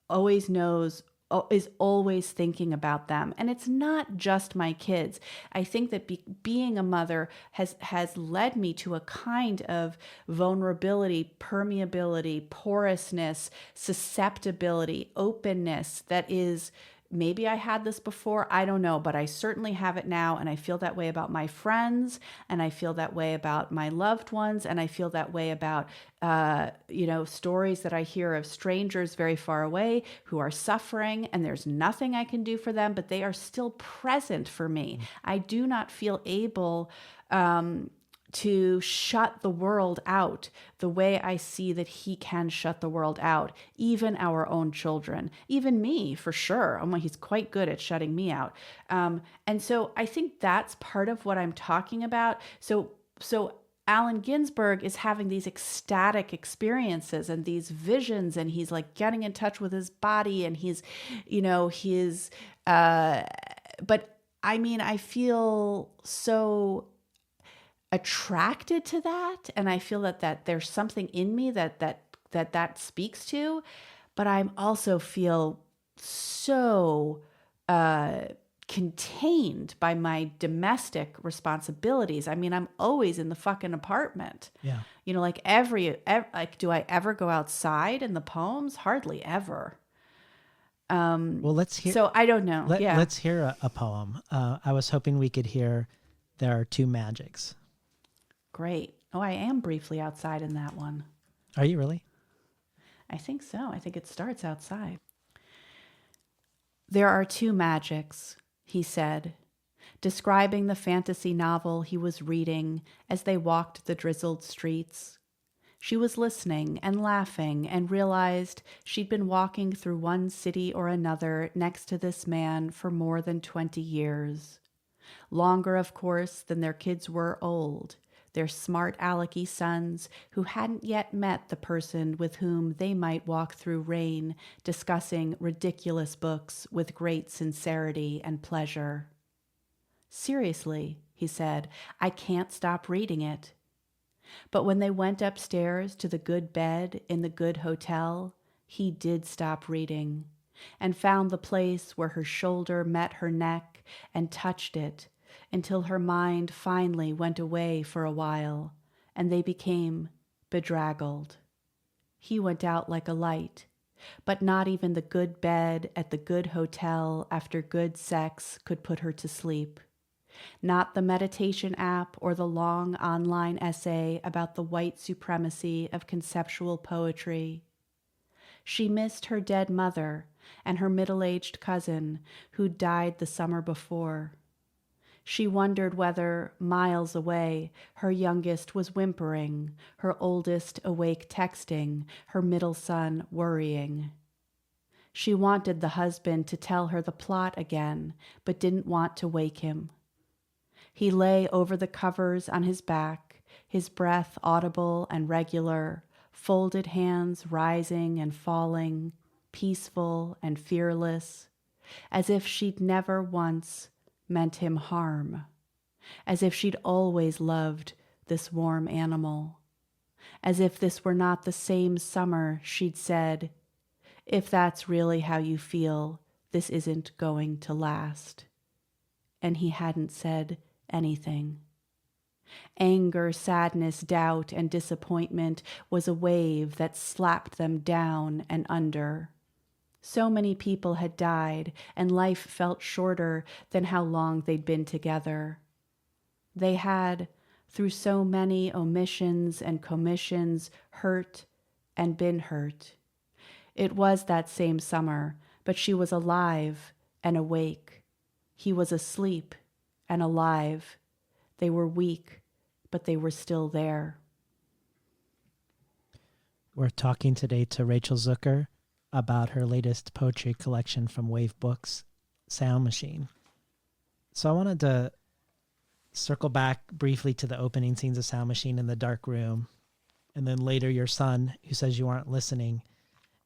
S2: always knows, is always thinking about them. And it's not just my kids. I think that being a mother has led me to a kind of vulnerability, permeability, porousness, susceptibility, openness that is, maybe I had this before, I don't know, but I certainly have it now. And I feel that way about my friends, and I feel that way about my loved ones, and I feel that way about, stories that I hear of strangers very far away who are suffering, and there's nothing I can do for them, but they are still present for me. I do not feel able to shut the world out the way I see that he can shut the world out, even our own children, even me, for sure. He's quite good at shutting me out. And so I think that's part of what I'm talking about. So Allen Ginsberg is having these ecstatic experiences and these visions, and he's like getting in touch with his body, and but I mean, I feel so attracted to that, and I feel that there's something in me that speaks to, but I also feel so contained by my domestic responsibilities. I mean, I'm always in the fucking apartment.
S1: Yeah.
S2: Like do I ever go outside in the poems? Hardly ever.
S1: Well, let's hear.
S2: So I don't know.
S1: Let's hear a poem. I was hoping we could hear "There Are Two Magics."
S2: Great. Oh, I am briefly outside in that one.
S1: Are you really?
S2: I think so. I think it starts outside. There are two magics, he said, describing the fantasy novel he was reading as they walked the drizzled streets. She was listening and laughing and realized she'd been walking through one city or another next to this man for more than 20 years. Longer, of course, than their kids were old, their smart alecky sons who hadn't yet met the person with whom they might walk through rain discussing ridiculous books with great sincerity and pleasure. Seriously, he said, I can't stop reading it. But when they went upstairs to the good bed in the good hotel, he did stop reading and found the place where her shoulder met her neck and touched it until her mind finally went away for a while and they became bedraggled. He went out like a light, but not even the good bed at the good hotel after good sex could put her to sleep. Not the meditation app or the long online essay about the white supremacy of conceptual poetry. She missed her dead mother and her middle-aged cousin who'd died the summer before. She wondered whether, miles away, her youngest was whimpering, her oldest awake texting, her middle son worrying. She wanted the husband to tell her the plot again, but didn't want to wake him. He lay over the covers on his back, his breath audible and regular, folded hands rising and falling, peaceful and fearless, as if she'd never once meant him harm, as if she'd always loved this warm animal, as if this were not the same summer she'd said, if that's really how you feel, this isn't going to last. And he hadn't said anything. Anger, sadness, doubt, and disappointment was a wave that slapped them down and under. So many people had died, and life felt shorter than how long they'd been together. They had, through so many omissions and commissions, hurt and been hurt. It was that same summer, but she was alive and awake. He was asleep and alive. They were weak, but they were still there.
S1: We're talking today to Rachel Zucker about her latest poetry collection from Wave Books, SoundMachine. So I wanted to circle back briefly to the opening scenes of SoundMachine in the dark room, and then later your son who says you aren't listening,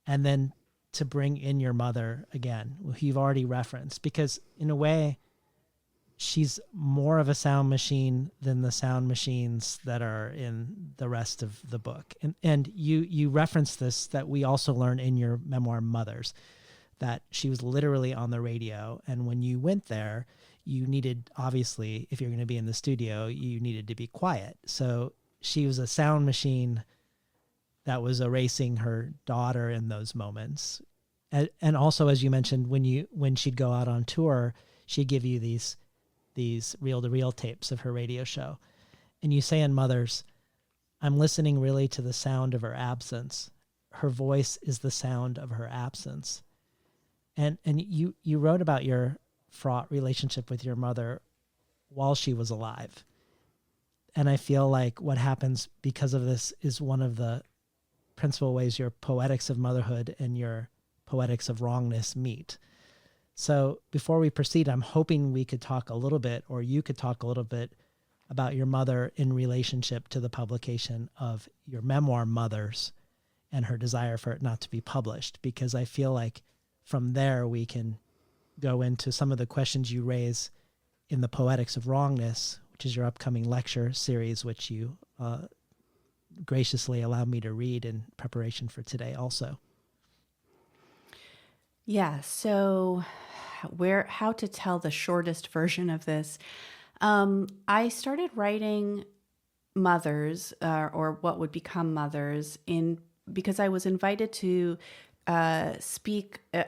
S1: and then to bring in your mother again, who you've already referenced, because in a way, she's more of a sound machine than the sound machines that are in the rest of the book. And you reference this, that we also learn in your memoir, Mothers, that she was literally on the radio. And when you went there, you needed, obviously, if you're going to be in the studio, you needed to be quiet. So she was a sound machine that was erasing her daughter in those moments. And also, as you mentioned, when she'd go out on tour, she'd give you these reel-to-reel tapes of her radio show. And you say in Mothers, I'm listening really to the sound of her absence. Her voice is the sound of her absence. And you wrote about your fraught relationship with your mother while she was alive. And I feel like what happens because of this is one of the principal ways your poetics of motherhood and your poetics of wrongness meet. So before we proceed, I'm hoping we could talk a little bit, or you could talk a little bit about your mother in relationship to the publication of your memoir, Mothers, and her desire for it not to be published, because I feel like from there we can go into some of the questions you raise in the Poetics of Wrongness, which is your upcoming lecture series, which you graciously allowed me to read in preparation for today also.
S2: Yeah, so how to tell the shortest version of this. I started writing Mothers, or what would become Mothers, because I was invited to I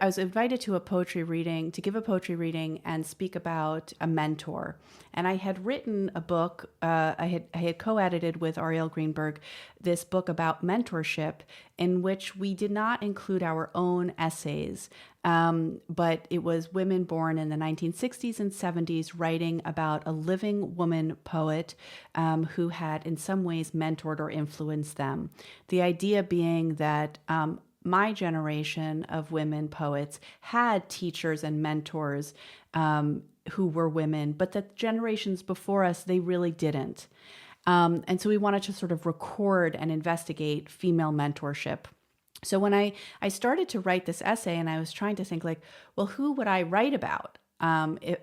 S2: was invited to a poetry reading, to give a poetry reading and speak about a mentor. And I had written a book, I had co-edited with Ariel Greenberg this book about mentorship, in which we did not include our own essays, but it was women born in the 1960s and 70s writing about a living woman poet who had in some ways mentored or influenced them. The idea being that my generation of women poets had teachers and mentors who were women, but the generations before us, they really didn't. And so we wanted to sort of record and investigate female mentorship. So when I started to write this essay, and I was trying to think like, well, who would I write about?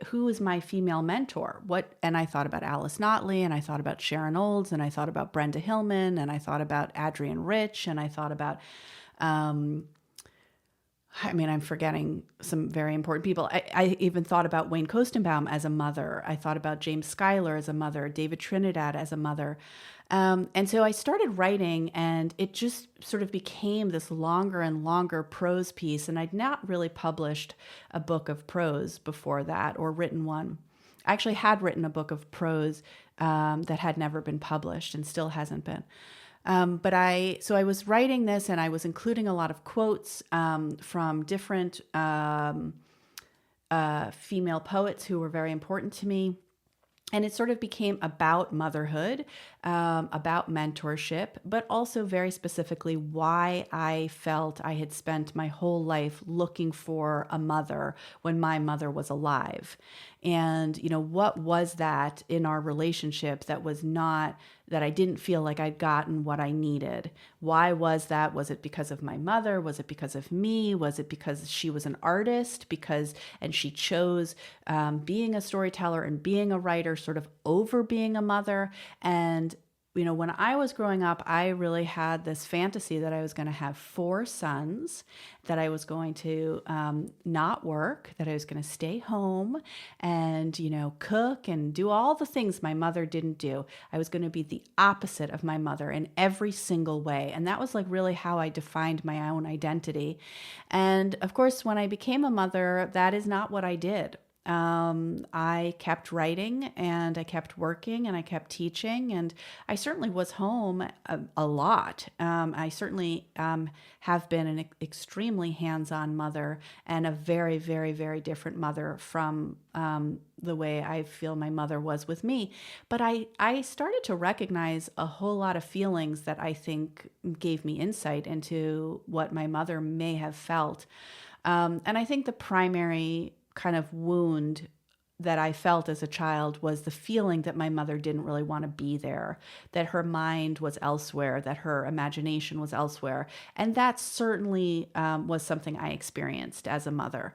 S2: Who is my female mentor? And I thought about Alice Notley, and I thought about Sharon Olds, and I thought about Brenda Hillman, and I thought about Adrienne Rich, and I thought about I'm forgetting some very important people. I even thought about Wayne Kostenbaum as a mother. I thought about James Schuyler as a mother, David Trinidad as a mother. And so I started writing, and it just sort of became this longer and longer prose piece. And I'd not really published a book of prose before that, or written one. I actually had written a book of prose that had never been published and still hasn't been. So I was writing this, and I was including a lot of quotes from different female poets who were very important to me. And it sort of became about motherhood, about mentorship, but also very specifically why I felt I had spent my whole life looking for a mother when my mother was alive. And, what was that in our relationship that I didn't feel like I'd gotten what I needed? Why was that? Was it because of my mother? Was it because of me? Was it because she was an artist? And she chose being a storyteller and being a writer sort of over being a mother. And when I was growing up, I really had this fantasy that I was going to have 4 sons, that I was going to not work, that I was going to stay home and, cook and do all the things my mother didn't do. I was going to be the opposite of my mother in every single way. And that was like really how I defined my own identity. And of course, when I became a mother, that is not what I did. I kept writing, and I kept working, and I kept teaching, and I certainly was home a lot. I certainly have been an extremely hands-on mother, and a very, very, very different mother from the way I feel my mother was with me. But I started to recognize a whole lot of feelings that I think gave me insight into what my mother may have felt. And I think the primary kind of wound that I felt as a child was the feeling that my mother didn't really want to be there, that her mind was elsewhere, that her imagination was elsewhere. And that certainly was something I experienced as a mother,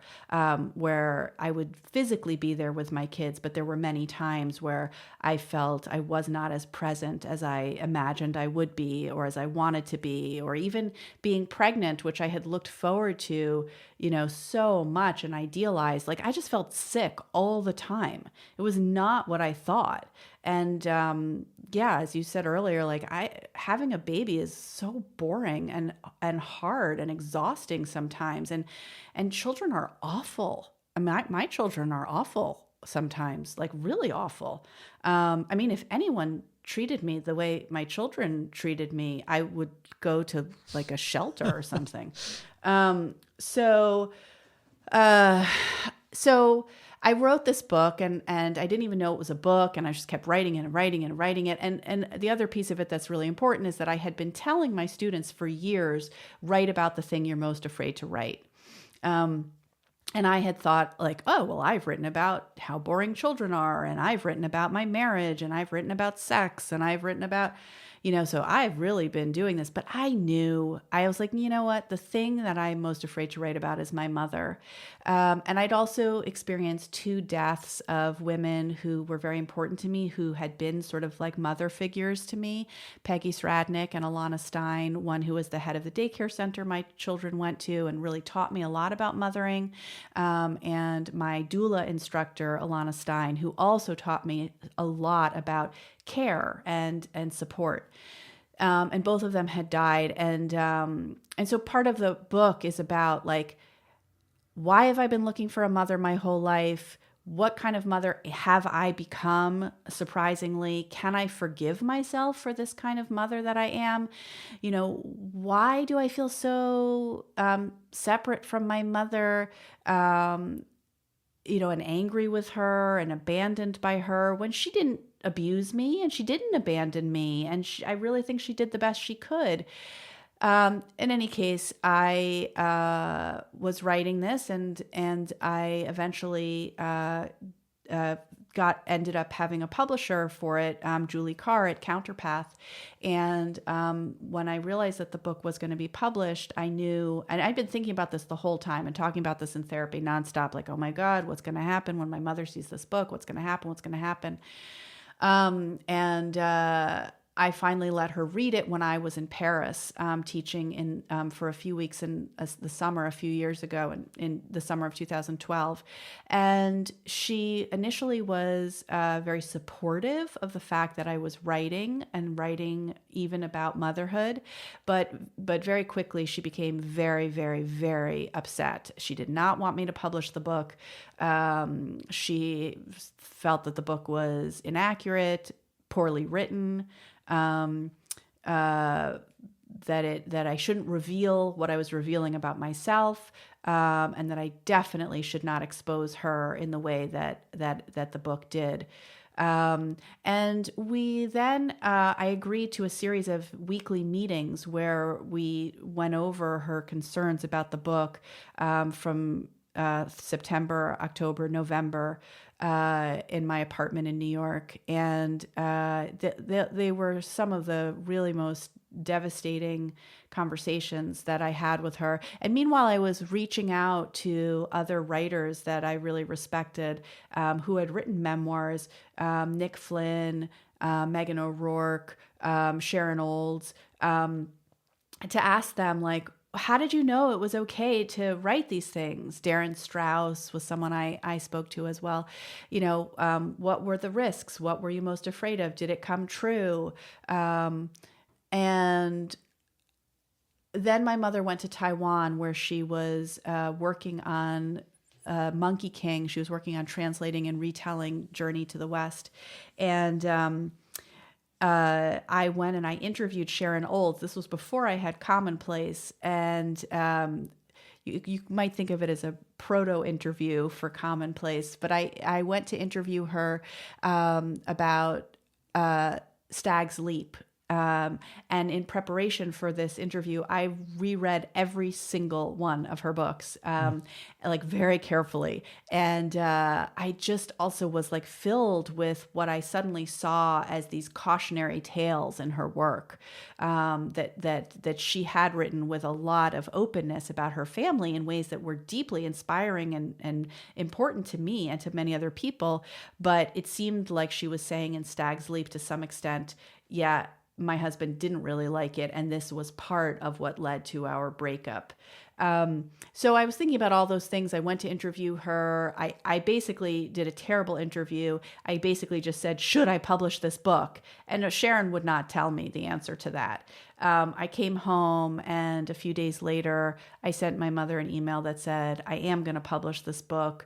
S2: where I would physically be there with my kids, but there were many times where I felt I was not as present as I imagined I would be, or as I wanted to be, or even being pregnant, which I had looked forward to, so much and idealized. Like, I just felt sick all the time. It was not what I thought. And as you said earlier, like having a baby is so boring and hard and exhausting sometimes. And children are awful. I mean, my children are awful sometimes, like really awful. If anyone treated me the way my children treated me, I would go to like a shelter or something. So I wrote this book, and I didn't even know it was a book, and I just kept writing it and writing it and writing it. And the other piece of it that's really important is that I had been telling my students for years, write about the thing you're most afraid to write. And I had thought like, oh, well, I've written about how boring children are, and I've written about my marriage, and I've written about sex, and I've written about, so I've really been doing this. But I was like, you know what? The thing that I'm most afraid to write about is my mother. And I'd also experienced 2 deaths of women who were very important to me, who had been sort of like mother figures to me, Peggy Sradnick and Alana Stein, one who was the head of the daycare center my children went to and really taught me a lot about mothering, and my doula instructor, Alana Stein, who also taught me a lot about care and support. And both of them had died. And so part of the book is about like, why have I been looking for a mother my whole life? What kind of mother have I become, surprisingly? Can I forgive myself for this kind of mother that I am? Why do I feel so separate from my mother, and angry with her and abandoned by her when she didn't abuse me and she didn't abandon me? And I really think she did the best she could. In any case, I was writing this, and I eventually ended up having a publisher for it, Julie Carr at Counterpath. And when I realized that the book was going to be published, I knew, and I'd been thinking about this the whole time and talking about this in therapy nonstop, like, oh my God, what's going to happen when my mother sees this book? What's going to happen? What's going to happen? I finally let her read it when I was in Paris, teaching for a few weeks in the summer a few years ago, in the summer of 2012. And she initially was very supportive of the fact that I was writing even about motherhood, but very quickly she became very, very, very upset. She did not want me to publish the book. She felt that the book was inaccurate, poorly written, that I shouldn't reveal what I was revealing about myself, and that I definitely should not expose her in the way that the book did. And we then, I agreed to a series of weekly meetings where we went over her concerns about the book, from September, October, November, in my apartment in New York. And they were some of the really most devastating conversations that I had with her. And meanwhile, I was reaching out to other writers that I really respected, who had written memoirs, Nick Flynn, Megan O'Rourke, Sharon Olds, to ask them, like, how did you know it was okay to write these things? Darren Strauss was someone I spoke to as well. What were the risks? What were you most afraid of? Did it come true? And then my mother went to Taiwan, where she was working on Monkey King. She was working on translating and retelling Journey to the West. And I went and I interviewed Sharon Olds. This was before I had Commonplace. And you might think of it as a proto interview for Commonplace, but I went to interview her about Stag's Leap. And in preparation for this interview, I reread every single one of her books, like very carefully. And I just also was like filled with what I suddenly saw as these cautionary tales in her work, that she had written with a lot of openness about her family in ways that were deeply inspiring and important to me and to many other people. But it seemed like she was saying in Stag's Leap, to some extent, yeah, my husband didn't really like it, and this was part of what led to our breakup. So I was thinking about all those things. I went to interview her. I basically did a terrible interview. I basically just said, should I publish this book? And Sharon would not tell me the answer to that. I came home, and a few days later, I sent my mother an email that said, I am going to publish this book.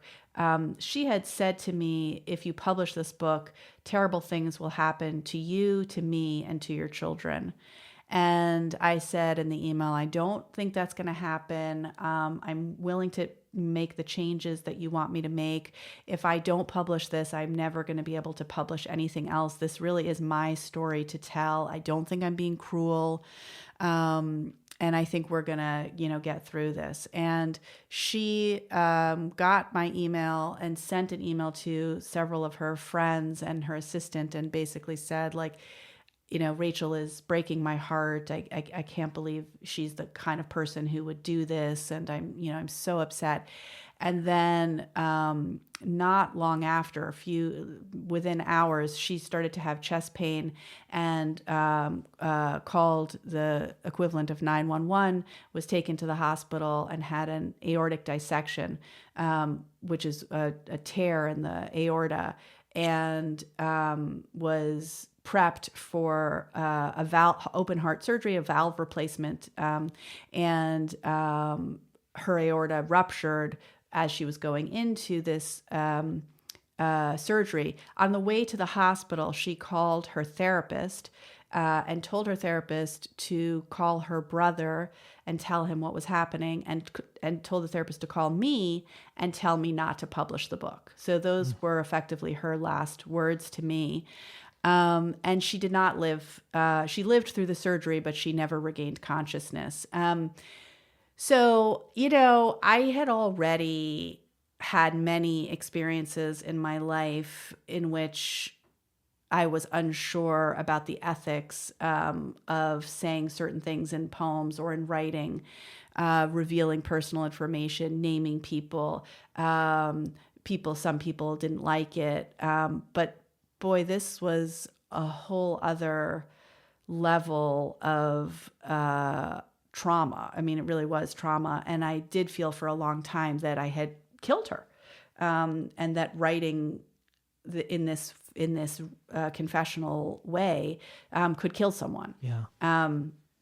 S2: She had said to me, if you publish this book, terrible things will happen to you, to me, and to your children. And I said in the email, I don't think that's going to happen. I'm willing to make the changes that you want me to make. If I don't publish this, I'm never going to be able to publish anything else. This really is my story to tell. I don't think I'm being cruel. And I think we're going to, get through this. And she got my email and sent an email to several of her friends and her assistant, and basically said, like, Rachel is breaking my heart. I can't believe she's the kind of person who would do this. And I'm so upset. And then not long after, within hours, she started to have chest pain and called the equivalent of 911, was taken to the hospital and had an aortic dissection, which is a tear in the aorta, and was prepped for open heart surgery, a valve replacement, and her aorta ruptured as she was going into this surgery. On the way to the hospital, she called her therapist and told her therapist to call her brother and tell him what was happening, and told the therapist to call me and tell me not to publish the book. So those were effectively her last words to me. And she did not live. She lived through the surgery, but she never regained consciousness. So, I had already had many experiences in my life in which I was unsure about the ethics of saying certain things in poems or in writing, revealing personal information, naming people. Some people didn't like it. But boy, this was a whole other level of trauma. I mean, it really was trauma. And I did feel for a long time that I had killed her, and that writing in this confessional way could kill someone.
S1: Yeah.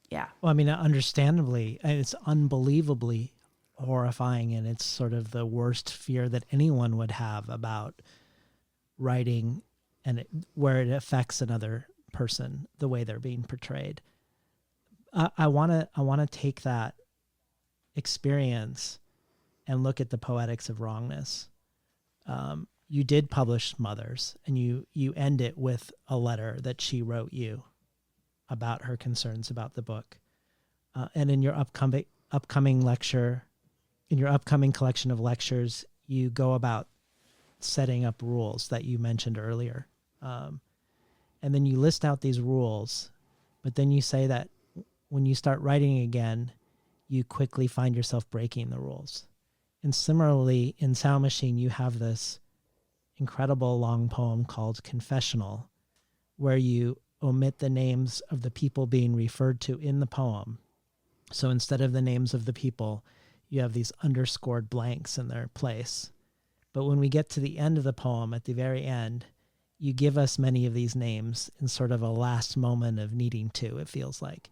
S2: Yeah.
S1: Well, I mean, understandably, it's unbelievably horrifying, and it's sort of the worst fear that anyone would have about writing, and where it affects another person, the way they're being portrayed. I want to take that experience and look at the poetics of wrongness. You did publish Mothers, and you end it with a letter that she wrote you about her concerns about the book. And in your upcoming lecture, in your upcoming collection of lectures, you go about setting up rules that you mentioned earlier. And then you list out these rules, but then you say that when you start writing again, you quickly find yourself breaking the rules. And similarly, in SoundMachine, you have this incredible long poem called Confessional, where you omit the names of the people being referred to in the poem. So instead of the names of the people, you have these underscored blanks in their place. But when we get to the end of the poem, at the very end, you give us many of these names in sort of a last moment of needing to, it feels like.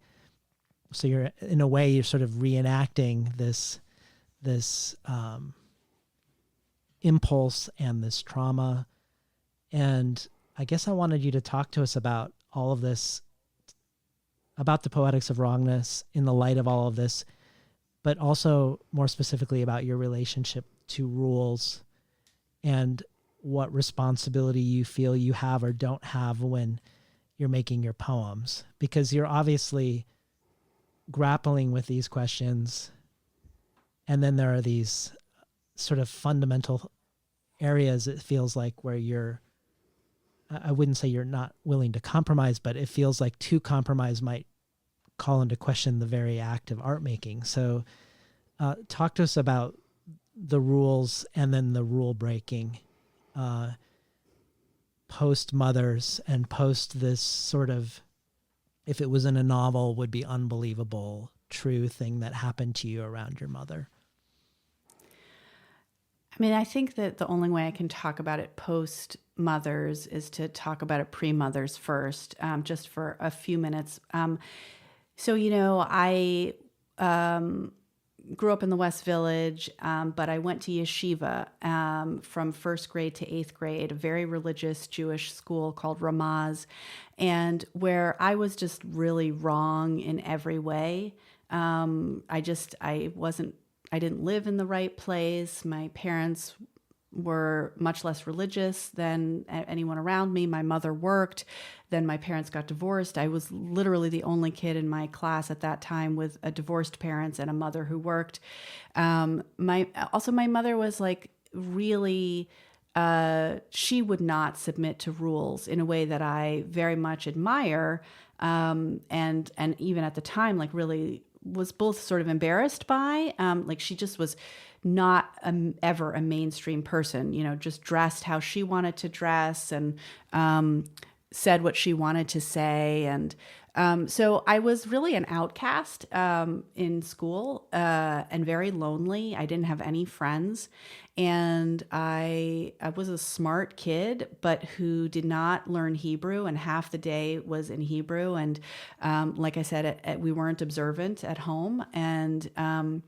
S1: So you're, in a way, you're sort of reenacting this impulse and this trauma. And I guess I wanted you to talk to us about all of this, about the poetics of wrongness in the light of all of this, but also more specifically about your relationship to rules and what responsibility you feel you have or don't have when you're making your poems, because you're obviously grappling with these questions. And then there are these sort of fundamental areas, it feels like, where I wouldn't say you're not willing to compromise, but it feels like to compromise might call into question the very act of art making. So talk to us about the rules and then the rule breaking post Mothers and post this sort of, if it was in a novel, would be unbelievable true thing that happened to you around your mother.
S2: I mean, I think that the only way I can talk about it post Mothers is to talk about it pre-Mothers first, just for a few minutes. So, I grew up in the West Village, but I went to yeshiva from first grade to eighth grade, a very religious Jewish school called Ramaz, and where I was just really wrong in every way. I didn't live in the right place. My parents were much less religious than anyone around me. My mother worked. Then my parents got divorced. I was literally the only kid in my class at that time with a divorced parents and a mother who worked. My mother was like really, she would not submit to rules in a way that I very much admire. And even at the time, like really was both sort of embarrassed by, like she just was not ever a mainstream person, just dressed how she wanted to dress and said what she wanted to say. And so I was really an outcast in school and very lonely. I didn't have any friends. And I was a smart kid, but who did not learn Hebrew, and half the day was in Hebrew. And like I said, we weren't observant at home. And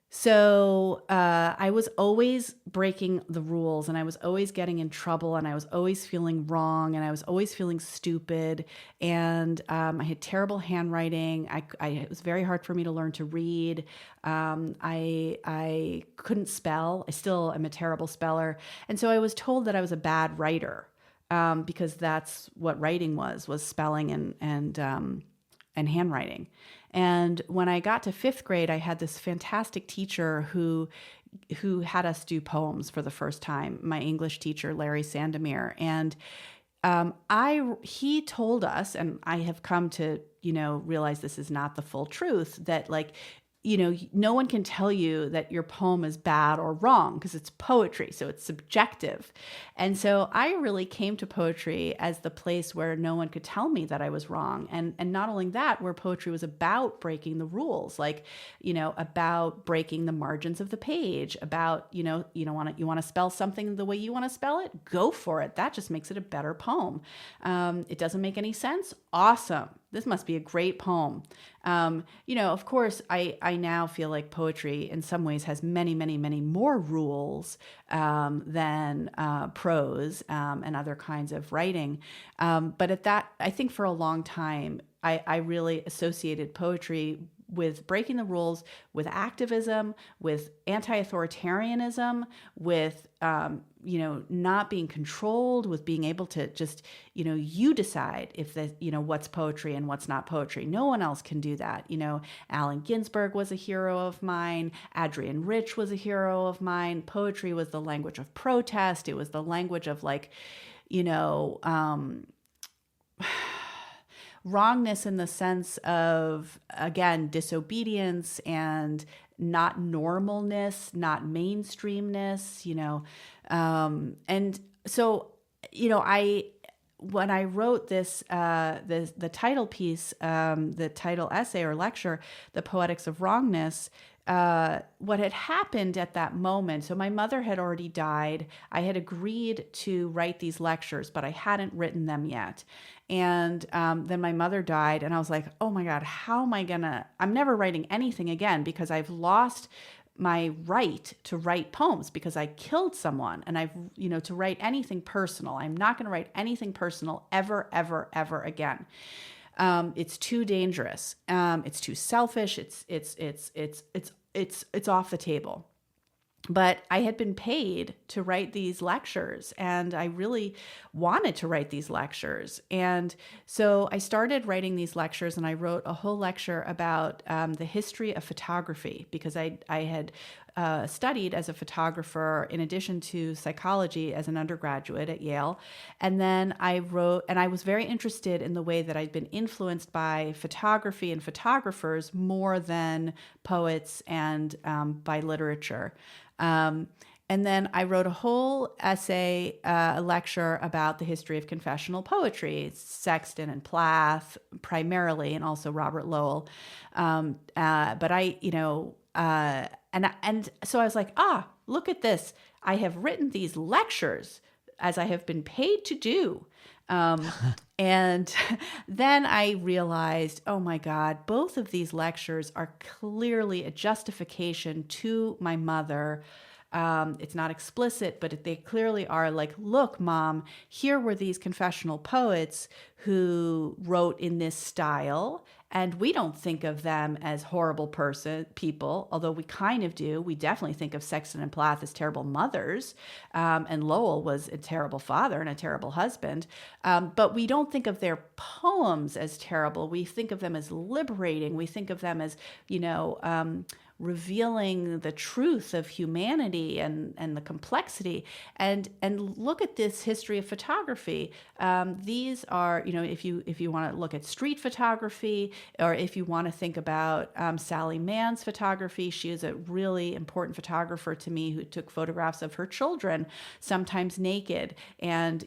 S2: so I was always breaking the rules, and I was always getting in trouble, and I was always feeling wrong, and I was always feeling stupid. And I had terrible handwriting. It was very hard for me to learn to read. I couldn't spell. I still am a terrible speller. And so I was told that I was a bad writer because that's what writing was spelling and handwriting. And when I got to fifth grade, I had this fantastic teacher who had us do poems for the first time, my English teacher, Larry Sandomir. And he told us, and I have come to, realize this is not the full truth, that no one can tell you that your poem is bad or wrong because it's poetry, so it's subjective. And so I really came to poetry as the place where no one could tell me that I was wrong. And not only that, where poetry was about breaking the rules, about breaking the margins of the page, about, you want to spell something the way you want to spell it, go for it. That just makes it a better poem. It doesn't make any sense. Awesome. This must be a great poem. Of course, I now feel like poetry in some ways has many, many, many more rules than prose and other kinds of writing. But I think for a long time, I really associated poetry with breaking the rules, with activism, with anti-authoritarianism, with, not being controlled, with being able to just, you decide if what's poetry and what's not poetry. No one else can do that. Allen Ginsberg was a hero of mine. Adrienne Rich was a hero of mine. Poetry was the language of protest. It was the language of wrongness in the sense of, again, disobedience and not normalness, not mainstreamness, and so, when I wrote this, the title piece, the title essay or lecture, The Poetics of Wrongness, what had happened at that moment, so my mother had already died. I had agreed to write these lectures, but I hadn't written them yet. And then my mother died, and I was like, oh my God, how am I I'm never writing anything again because I've lost my right to write poems because I killed someone, and to write anything personal. I'm not going to write anything personal ever, ever, ever again. It's too dangerous. It's too selfish. It's off the table. But I had been paid to write these lectures, and I really wanted to write these lectures. And so I started writing these lectures, and I wrote a whole lecture about the history of photography because I had studied as a photographer in addition to psychology as an undergraduate at Yale. And then I wrote, and I was very interested in the way that I'd been influenced by photography and photographers more than poets and by literature. And then I wrote a whole essay, a lecture about the history of confessional poetry, Sexton and Plath primarily, and also Robert Lowell. But and so I was like, look at this. I have written these lectures as I have been paid to do. And then I realized, oh my God, both of these lectures are clearly a justification to my mother. It's not explicit, but they clearly are like, look, Mom, here were these confessional poets who wrote in this style, and we don't think of them as horrible people, although we kind of do. We definitely think of Sexton and Plath as terrible mothers, and Lowell was a terrible father and a terrible husband, but we don't think of their poems as terrible. We think of them as liberating. We think of them as, revealing the truth of humanity and the complexity. And look at this history of photography. These are, if you want to look at street photography, or if you want to think about Sally Mann's photography, she is a really important photographer to me who took photographs of her children, sometimes naked, and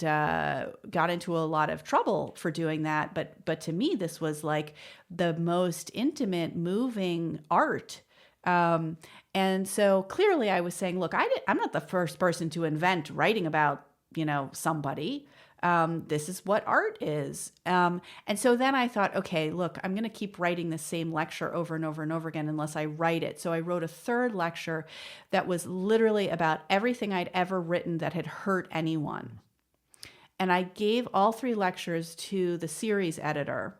S2: got into a lot of trouble for doing that. But to me, this was like the most intimate, moving art. And so clearly I was saying, look, I'm not the first person to invent writing about, somebody. This is what art is. And so then I thought, okay, look, I'm going to keep writing the same lecture over and over and over again unless I write it. So I wrote a third lecture that was literally about everything I'd ever written that had hurt anyone. And I gave all 3 lectures to the series editor.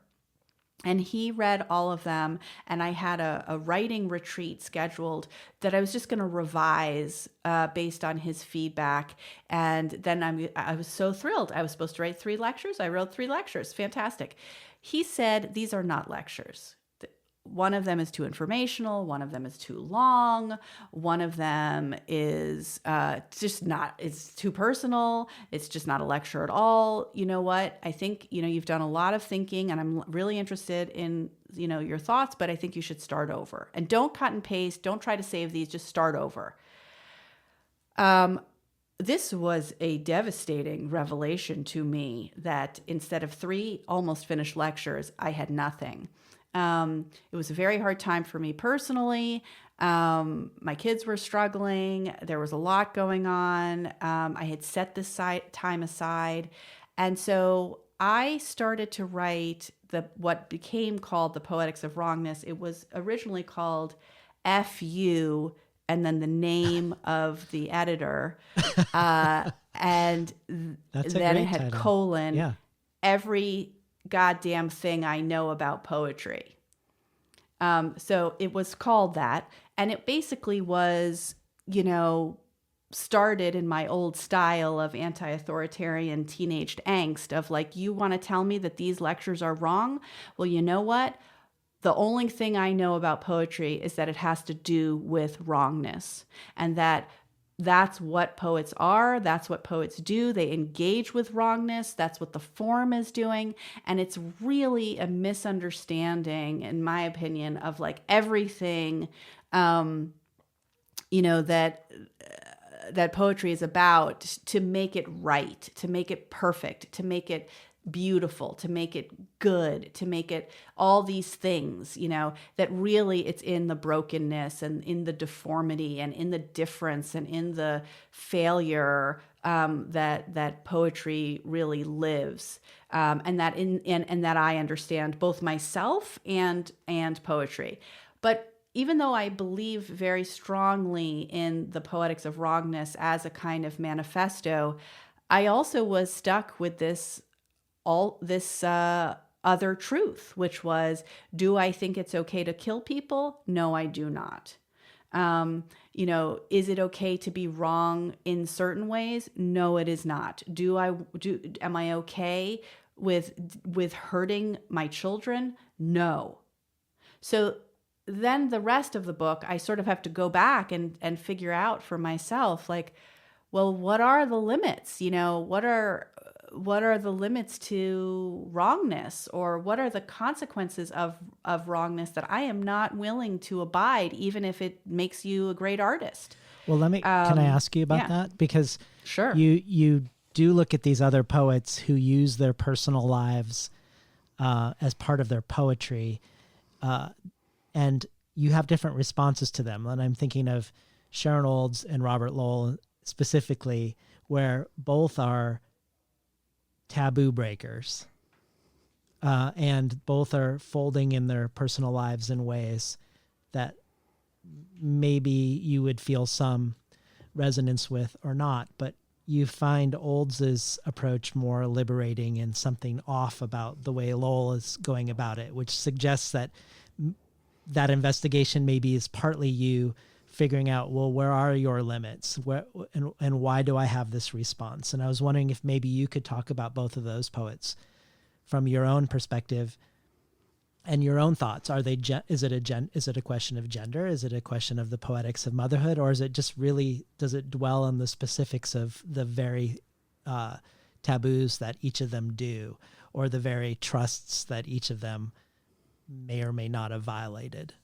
S2: And he read all of them, and I had a writing retreat scheduled that I was just going to revise based on his feedback. And then I was so thrilled. I was supposed to write 3 lectures. I wrote 3 lectures. Fantastic. He said, these are not lectures. One of them is too informational. One of them is too long. One of them is just not, it's too personal. It's just not a lecture at all. You know what? I think, you've done a lot of thinking, and I'm really interested in, your thoughts, but I think you should start over. And don't cut and paste. Don't try to save these. Just start over. This was a devastating revelation to me that instead of 3 almost finished lectures, I had nothing. It was a very hard time for me personally. My kids were struggling. There was a lot going on. I had set this time aside. And so I started to write what became called The Poetics of Wrongness. It was originally called F.U. and then the name of the editor. And then it had : every goddamn thing I know about poetry. So it was called that. And it basically was, started in my old style of anti-authoritarian teenage angst of like, you want to tell me that these lectures are wrong? Well, you know what? The only thing I know about poetry is that it has to do with wrongness, and that's what poets are. That's what poets do. They engage with wrongness. That's what the form is doing. And it's really a misunderstanding, in my opinion, of like everything, that poetry is about, to make it right, to make it perfect, to make it beautiful, to make it good, to make it all these things, that really it's in the brokenness and in the deformity and in the difference and in the failure that poetry really lives, and that I understand both myself and poetry. But even though I believe very strongly in the Poetics of Wrongness as a kind of manifesto, I also was stuck with this other truth, which was, do I think it's okay to kill people? No, I do not. Is it okay to be wrong in certain ways? No, it is not. Am I okay with hurting my children? No. So then the rest of the book, I sort of have to go back and figure out for myself, like, well, what are the limits? What are the limits to wrongness, or what are the consequences of wrongness that I am not willing to abide, even if it makes you a great artist?
S1: Well, can I ask you about that? Because
S2: sure,
S1: you do look at these other poets who use their personal lives as part of their poetry, and you have different responses to them. And I'm thinking of Sharon Olds and Robert Lowell specifically, where both are taboo breakers, and both are folding in their personal lives in ways that maybe you would feel some resonance with or not, but you find Olds's approach more liberating and something off about the way Lowell is going about it, which suggests that that investigation maybe is partly you figuring out, well, where are your limits? And why do I have this response? And I was wondering if maybe you could talk about both of those poets from your own perspective, And your own thoughts, are they, is it a question of gender? Is it a question of the poetics of motherhood? Or is it just really, does it dwell on the specifics of the very taboos that each of them do, or the very trusts that each of them may or may not have violated?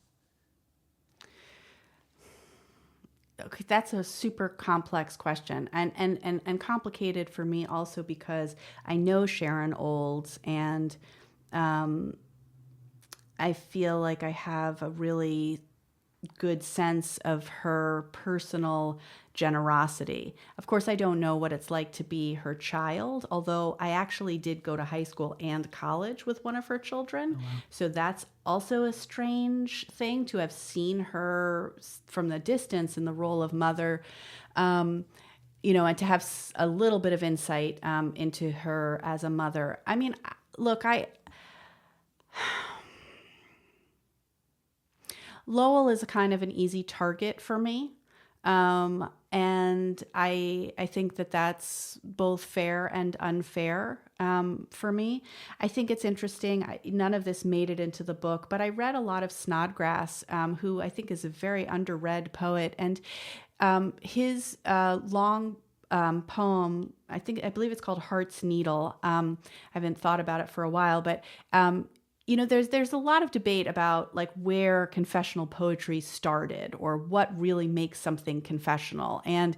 S2: Okay, that's a super complex question, and complicated for me also because I know Sharon Olds, and I feel like I have a really good sense of her personal generosity. Of course, I don't know what it's like to be her child, although I actually did go to high school and college with one of her children.
S1: Oh, wow.
S2: So that's also a strange thing to have seen her from the distance in the role of mother. And to have a little bit of insight into her as a mother. I mean, look, Lowell is a kind of an easy target for me. And I think that that's both fair and unfair for me. I think it's interesting. None of this made it into the book, but I read a lot of Snodgrass, who I think is a very underread poet. And his long poem, I believe it's called Heart's Needle. I haven't thought about it for a while, but there's a lot of debate about like where confessional poetry started or what really makes something confessional. And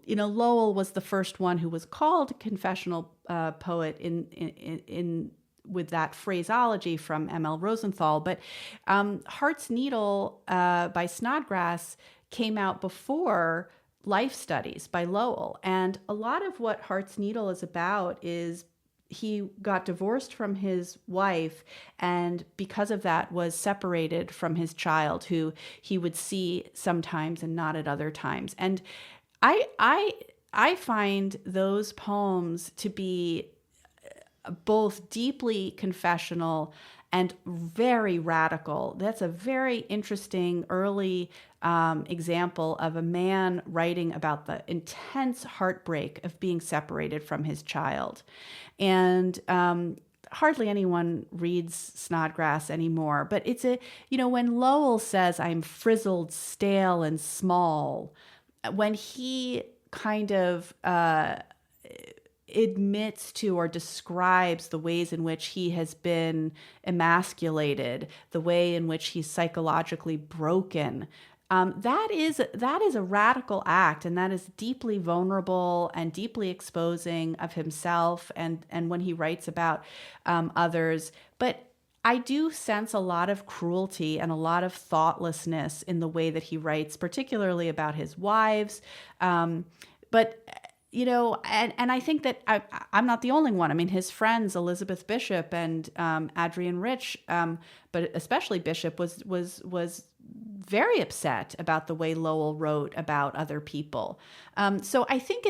S2: Lowell was the first one who was called confessional poet in with that phraseology from M.L. Rosenthal. But Heart's Needle by Snodgrass came out before Life Studies by Lowell. And a lot of what Heart's Needle is about is he got divorced from his wife, and because of that was separated from his child, who he would see sometimes and not at other times. And I find those poems to be both deeply confessional and very radical. That's a very interesting early example of a man writing about the intense heartbreak of being separated from his child. And hardly anyone reads Snodgrass anymore, but it's when Lowell says, "I'm frizzled, stale, and small," when he kind of admits to or describes the ways in which he has been emasculated, the way in which he's psychologically broken, that is a radical act, and that is deeply vulnerable and deeply exposing of himself and when he writes about others. But I do sense a lot of cruelty and a lot of thoughtlessness in the way that he writes, particularly about his wives. But and I think that I'm not the only one. I mean, his friends, Elizabeth Bishop and Adrienne Rich, but especially Bishop, was very upset about the way Lowell wrote about other people. So I think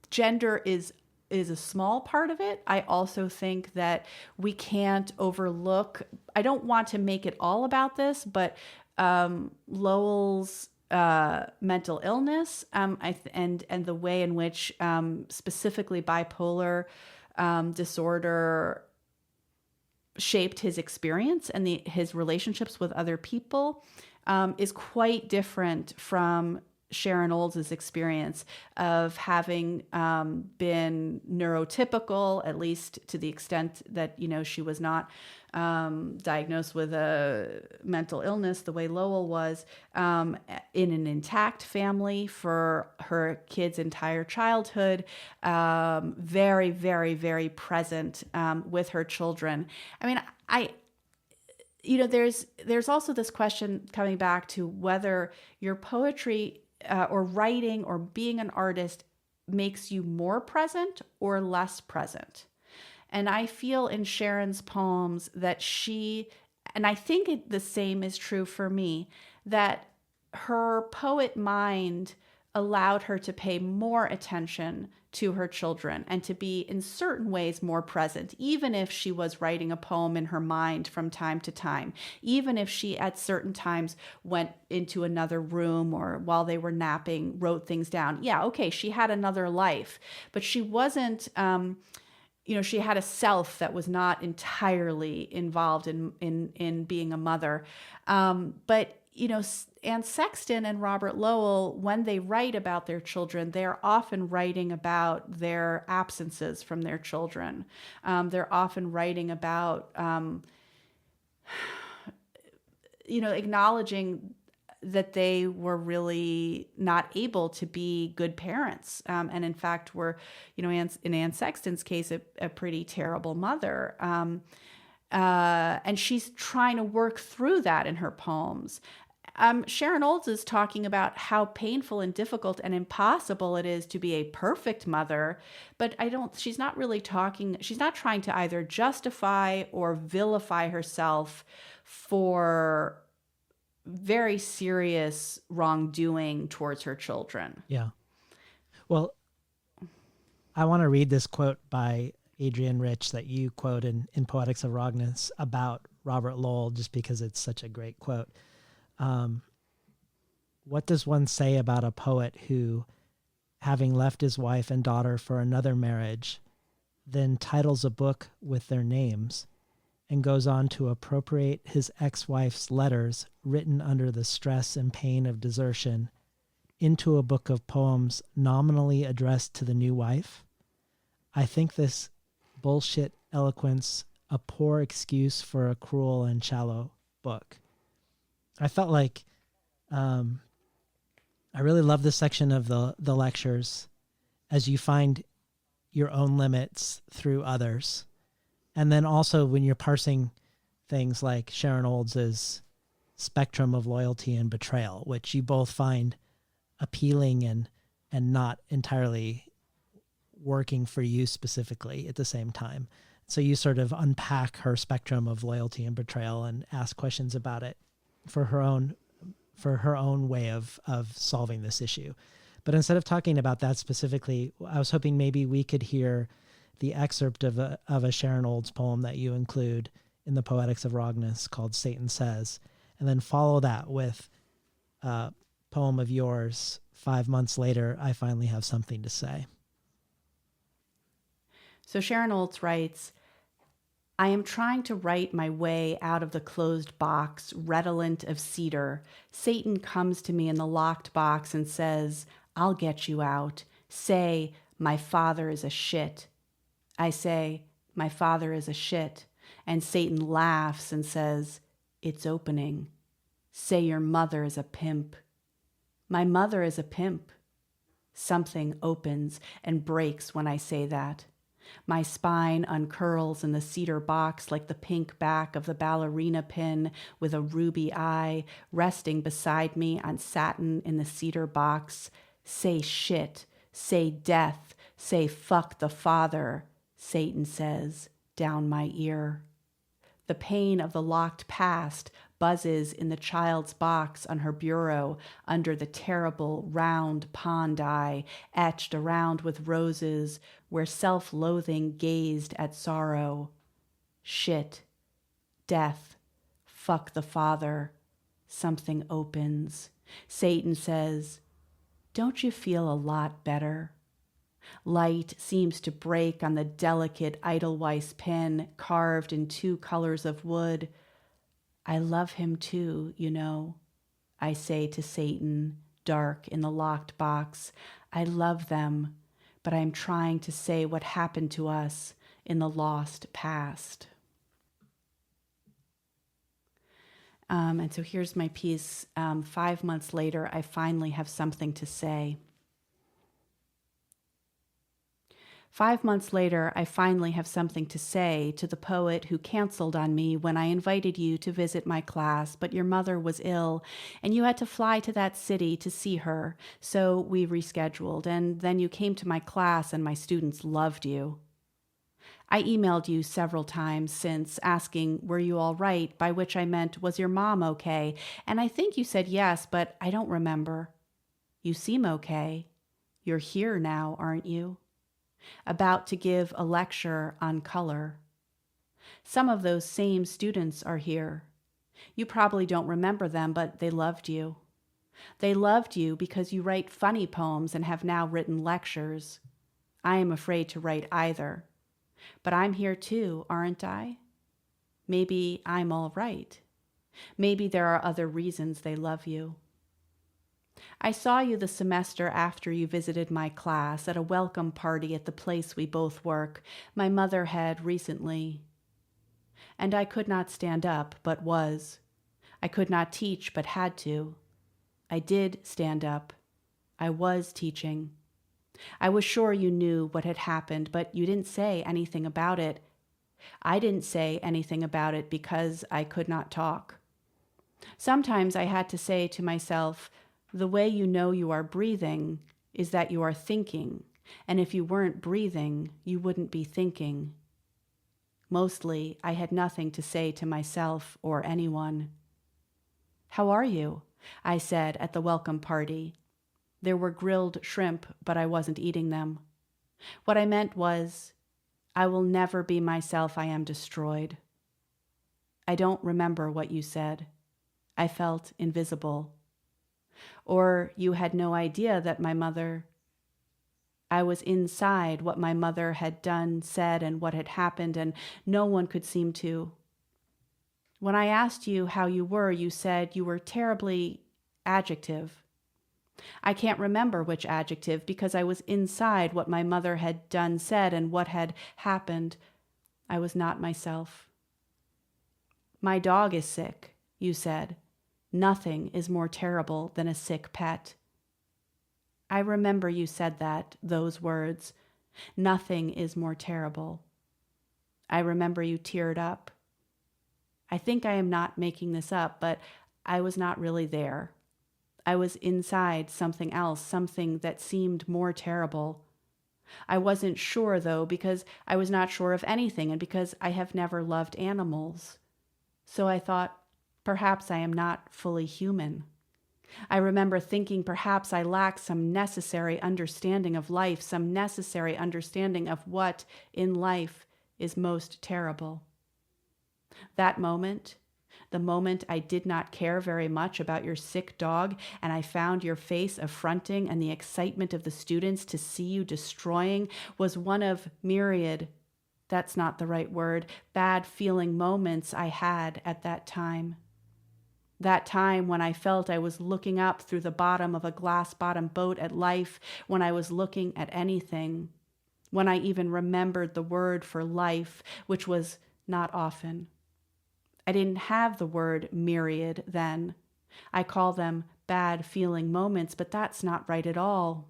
S2: gender is a small part of it. I also think that we can't overlook. I don't want to make it all about this, but Lowell's mental illness, and the way in which specifically bipolar disorder shaped his experience and his relationships with other people is quite different from Sharon Olds' experience of having been neurotypical, at least to the extent that she was not diagnosed with a mental illness the way Lowell was, in an intact family for her kid's entire childhood, very, very, very present with her children. I mean, there's also this question coming back to whether your poetry or writing or being an artist makes you more present or less present. And I feel in Sharon's poems that and I think the same is true for me, that her poet mind allowed her to pay more attention to her children and to be in certain ways more present, even if she was writing a poem in her mind from time to time, even if she at certain times went into another room or while they were napping, wrote things down. Yeah, okay, she had another life, but she wasn't, she had a self that was not entirely involved in being a mother. But Anne Sexton and Robert Lowell, when they write about their children, they're often writing about their absences from their children. They're often writing about, acknowledging that they were really not able to be good parents. And in fact, were, in Anne Sexton's case, a pretty terrible mother. And she's trying to work through that in her poems. Sharon Olds is talking about how painful and difficult and impossible it is to be a perfect mother, but she's not trying to either justify or vilify herself for very serious wrongdoing towards her children.
S1: Yeah. Well, I want to read this quote by Adrienne Rich that you quote in Poetics of Rogness about Robert Lowell, just because it's such a great quote. What does one say about a poet who, having left his wife and daughter for another marriage, then titles a book with their names and goes on to appropriate his ex-wife's letters written under the stress and pain of desertion into a book of poems nominally addressed to the new wife? I think this bullshit eloquence a poor excuse for a cruel and shallow book. I felt like I really love this section of the lectures as you find your own limits through others. And then also when you're parsing things like Sharon Olds' spectrum of loyalty and betrayal, which you both find appealing and not entirely working for you specifically at the same time. So you sort of unpack her spectrum of loyalty and betrayal and ask questions about it for her own way of solving this issue. But instead of talking about that specifically, I was hoping maybe we could hear the excerpt of a Sharon Olds poem that you include in the Poetics of Rogness called Satan Says, and then follow that with a poem of yours, 5 months later, I finally have something to say.
S2: So Sharon Olds writes, I am trying to write my way out of the closed box, redolent of cedar. Satan comes to me in the locked box and says, I'll get you out. Say, my father is a shit. I say, my father is a shit. And Satan laughs and says, it's opening. Say your mother is a pimp. My mother is a pimp. Something opens and breaks when I say that. My spine uncurls in the cedar box like the pink back of the ballerina pin with a ruby eye resting beside me on satin in the cedar box. Say shit, say death, say fuck the father, Satan says, down my ear. The pain of the locked past buzzes in the child's box on her bureau under the terrible round pond eye etched around with roses where self-loathing gazed at sorrow. Shit. Death. Fuck the father. Something opens. Satan says, don't you feel a lot better? Light seems to break on the delicate Edelweiss pen carved in 2 colors of wood. I love him too, you know, I say to Satan, dark in the locked box. I love them, but I'm trying to say what happened to us in the lost past. And so here's my piece. 5 months later, I finally have something to say. 5 months later, I finally have something to say to the poet who canceled on me when I invited you to visit my class, but your mother was ill, and you had to fly to that city to see her, so we rescheduled, and then you came to my class and my students loved you. I emailed you several times since asking, were you all right, by which I meant, was your mom okay? And I think you said yes, but I don't remember. You seem okay. You're here now, aren't you? About to give a lecture on color. Some of those same students are here. You probably don't remember them, but they loved you. They loved you because you write funny poems and have now written lectures. I am afraid to write either. But I'm here too, aren't I? Maybe I'm all right. Maybe there are other reasons they love you. I saw you the semester after you visited my class at a welcome party at the place we both work. My mother had recently. And I could not stand up, but was. I could not teach, but had to. I did stand up. I was teaching. I was sure you knew what had happened, but you didn't say anything about it. I didn't say anything about it because I could not talk. Sometimes I had to say to myself, the way you know you are breathing is that you are thinking, and if you weren't breathing, you wouldn't be thinking. Mostly, I had nothing to say to myself or anyone. How are you? I said at the welcome party. There were grilled shrimp, but I wasn't eating them. What I meant was, I will never be myself. I am destroyed. I don't remember what you said. I felt invisible. Or you had no idea that my mother... I was inside what my mother had done, said, and what had happened, and no one could seem to. When I asked you how you were, you said you were terribly adjective. I can't remember which adjective because I was inside what my mother had done, said, and what had happened. I was not myself. My dog is sick, you said. Nothing is more terrible than a sick pet. I remember you said that, those words. Nothing is more terrible. I remember you teared up. I think I am not making this up, but I was not really there. I was inside something else, something that seemed more terrible. I wasn't sure, though, because I was not sure of anything and because I have never loved animals. So I thought, perhaps I am not fully human. I remember thinking perhaps I lack some necessary understanding of life, some necessary understanding of what in life is most terrible. That moment, the moment I did not care very much about your sick dog, and I found your face affronting and the excitement of the students to see you destroying, was one of myriad, that's not the right word, bad feeling moments I had at that time. That time when I felt I was looking up through the bottom of a glass-bottom boat at life, when I was looking at anything, when I even remembered the word for life, which was not often. I didn't have the word myriad then. I call them bad feeling moments, but that's not right at all.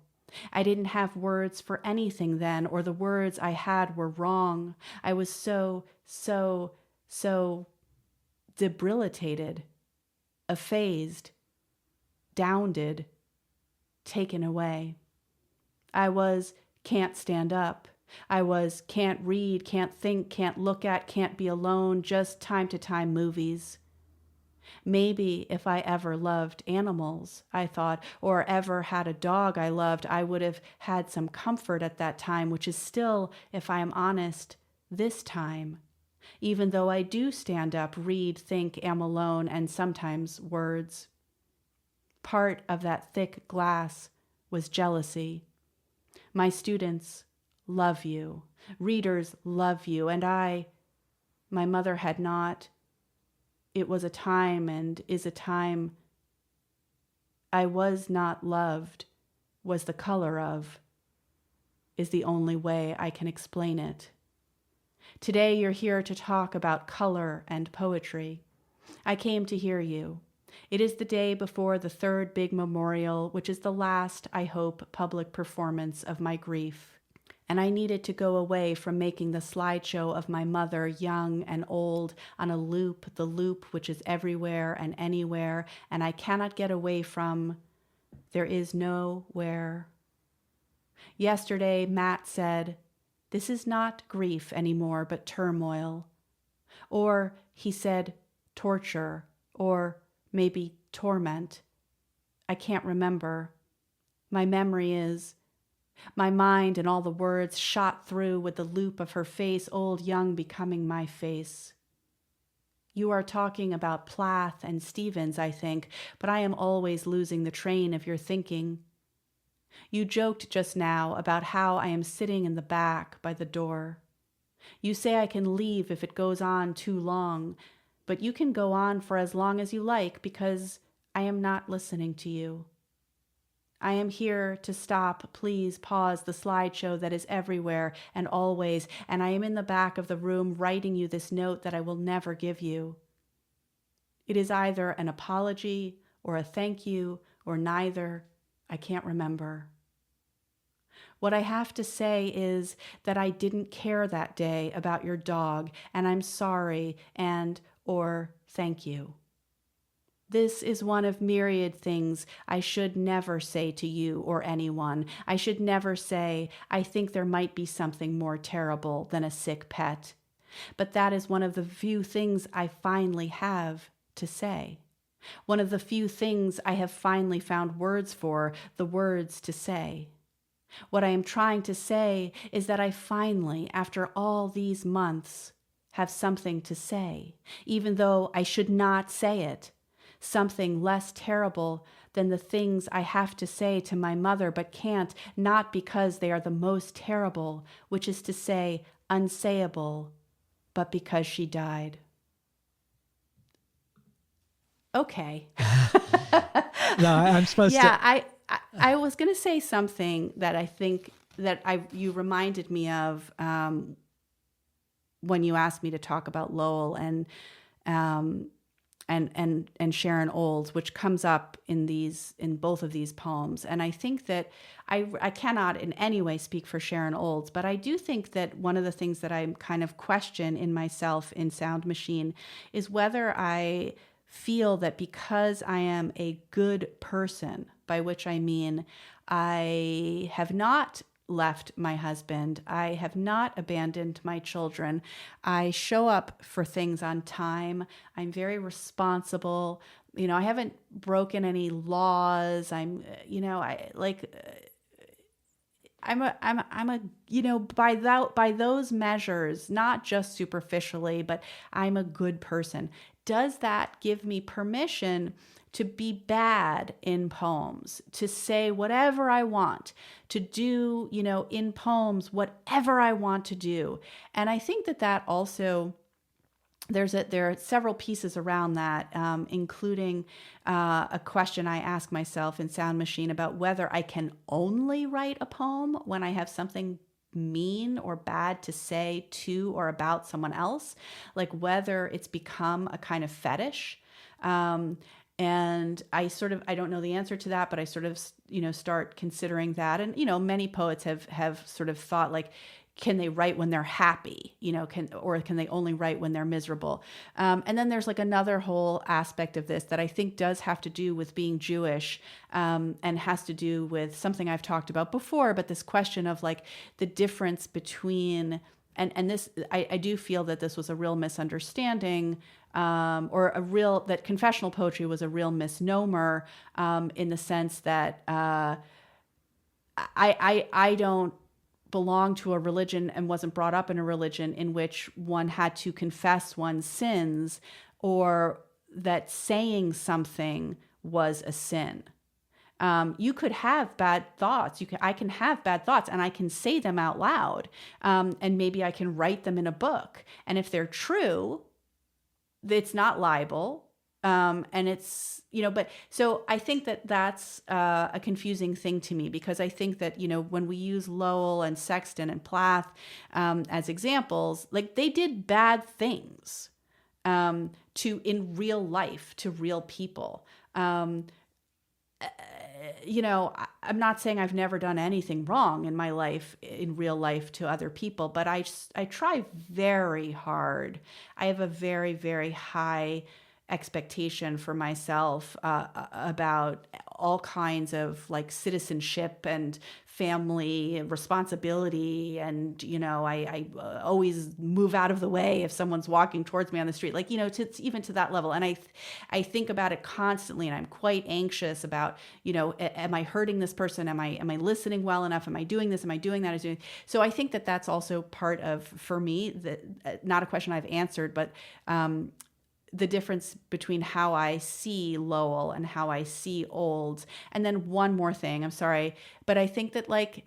S2: I didn't have words for anything then, or the words I had were wrong. I was so debilitated, effaced, downed, taken away. I was can't stand up. I was can't read, can't think, can't look at, can't be alone, just time to time movies. Maybe if I ever loved animals, I thought, or ever had a dog I loved, I would have had some comfort at that time, which is still, if I am honest, this time. Even though I do stand up, read, think, am alone, and sometimes words. Part of that thick glass was jealousy. My students love you. Readers love you. And my mother had not. It was a time and is a time I was not loved, was the color of, is the only way I can explain it. Today you're here to talk about color and poetry. I came to hear you. It is the day before the third big memorial, which is the last, I hope, public performance of my grief. And I needed to go away from making the slideshow of my mother, young and old, on a loop, the loop which is everywhere and anywhere, and I cannot get away from, there is nowhere. Yesterday, Matt said, this is not grief anymore, but turmoil. Or he said, torture, or maybe torment. I can't remember. My memory is, my mind and all the words shot through with the loop of her face, old, young, becoming my face. You are talking about Plath and Stevens, I think, but I am always losing the train of your thinking. You joked just now about how I am sitting in the back by the door. You say I can leave if it goes on too long, but you can go on for as long as you like because I am not listening to you. I am here to stop, please pause the slideshow that is everywhere and always, and I am in the back of the room writing you this note that I will never give you. It is either an apology or a thank you or neither. I can't remember. What I have to say is that I didn't care that day about your dog, and I'm sorry, and or thank you. This is one of myriad things I should never say to you or anyone. I should never say, I think there might be something more terrible than a sick pet. But that is one of the few things I finally have to say. One of the few things I have finally found words for, the words to say. What I am trying to say is that I finally, after all these months, have something to say, even though I should not say it. Something less terrible than the things I have to say to my mother but can't, not because they are the most terrible, which is to say, unsayable, but because she died. Okay.
S1: No, I'm supposed to.
S2: Yeah, I was going to say something that I think that you reminded me of when you asked me to talk about Lowell and Sharon Olds, which comes up in both of these poems. And I think that I cannot in any way speak for Sharon Olds, but I do think that one of the things that I kind of question in myself in SoundMachine is whether I feel that because I am a good person, by which I mean I have not left my husband, I have not abandoned my children, I show up for things on time, I'm very responsible, I haven't broken any laws, I'm by those measures, not just superficially, but I'm a good person. Does that give me permission to be bad in poems, to say whatever I want, to do, in poems, whatever I want to do? And I think that also, there are several pieces around that, including a question I ask myself in SoundMachine about whether I can only write a poem when I have something mean or bad to say to or about someone else, like whether it's become a kind of fetish. And I don't know the answer to that, but I sort of, start considering that. And, many poets have sort of thought like, can they write when they're happy, can they only write when they're miserable? And then there's like another whole aspect of this that I think does have to do with being Jewish, and has to do with something I've talked about before, but this question of like the difference between, and this, I do feel that this was a real misunderstanding, that confessional poetry was a real misnomer, in the sense that I don't belong to a religion and wasn't brought up in a religion in which one had to confess one's sins, or that saying something was a sin. You could have bad thoughts. I can have bad thoughts and I can say them out loud. And maybe I can write them in a book. And if they're true, it's not libel. And it's, but so I think that's a confusing thing to me, because I think that, when we use Lowell and Sexton and Plath as examples, like they did bad things in real life to real people. I'm not saying I've never done anything wrong in my life, in real life to other people, but I try very hard. I have a very, very high expectation for myself about all kinds of like citizenship and family responsibility, and I always move out of the way if someone's walking towards me on the street, like even to that level. And I think about it constantly, and I'm quite anxious about am I hurting this person? Am I listening well enough? Am I doing this? Am I doing that? So I think that's also part of, for me, that not a question I've answered, but the difference between how I see Lowell and how I see Olds. And then one more thing, I'm sorry, but I think that like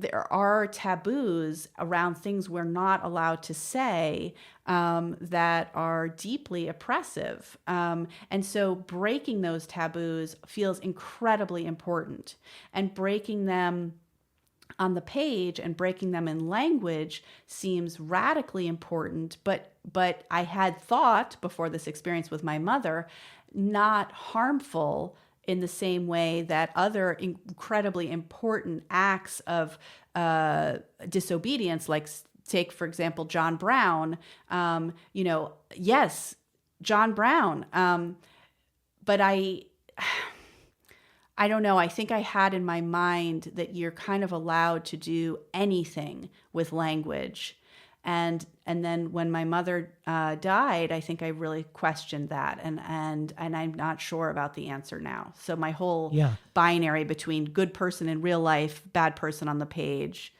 S2: there are taboos around things we're not allowed to say that are deeply oppressive. And so breaking those taboos feels incredibly important. And breaking them on the page and breaking them in language seems radically important. But I had thought before this experience with my mother, not harmful in the same way that other incredibly important acts of disobedience, like take, for example, John Brown, yes, John Brown. But I don't know. I think I had in my mind that you're kind of allowed to do anything with language. And then when my mother died, I think I really questioned that, and I'm not sure about the answer now. So my whole binary between good person in real life, bad person on the page,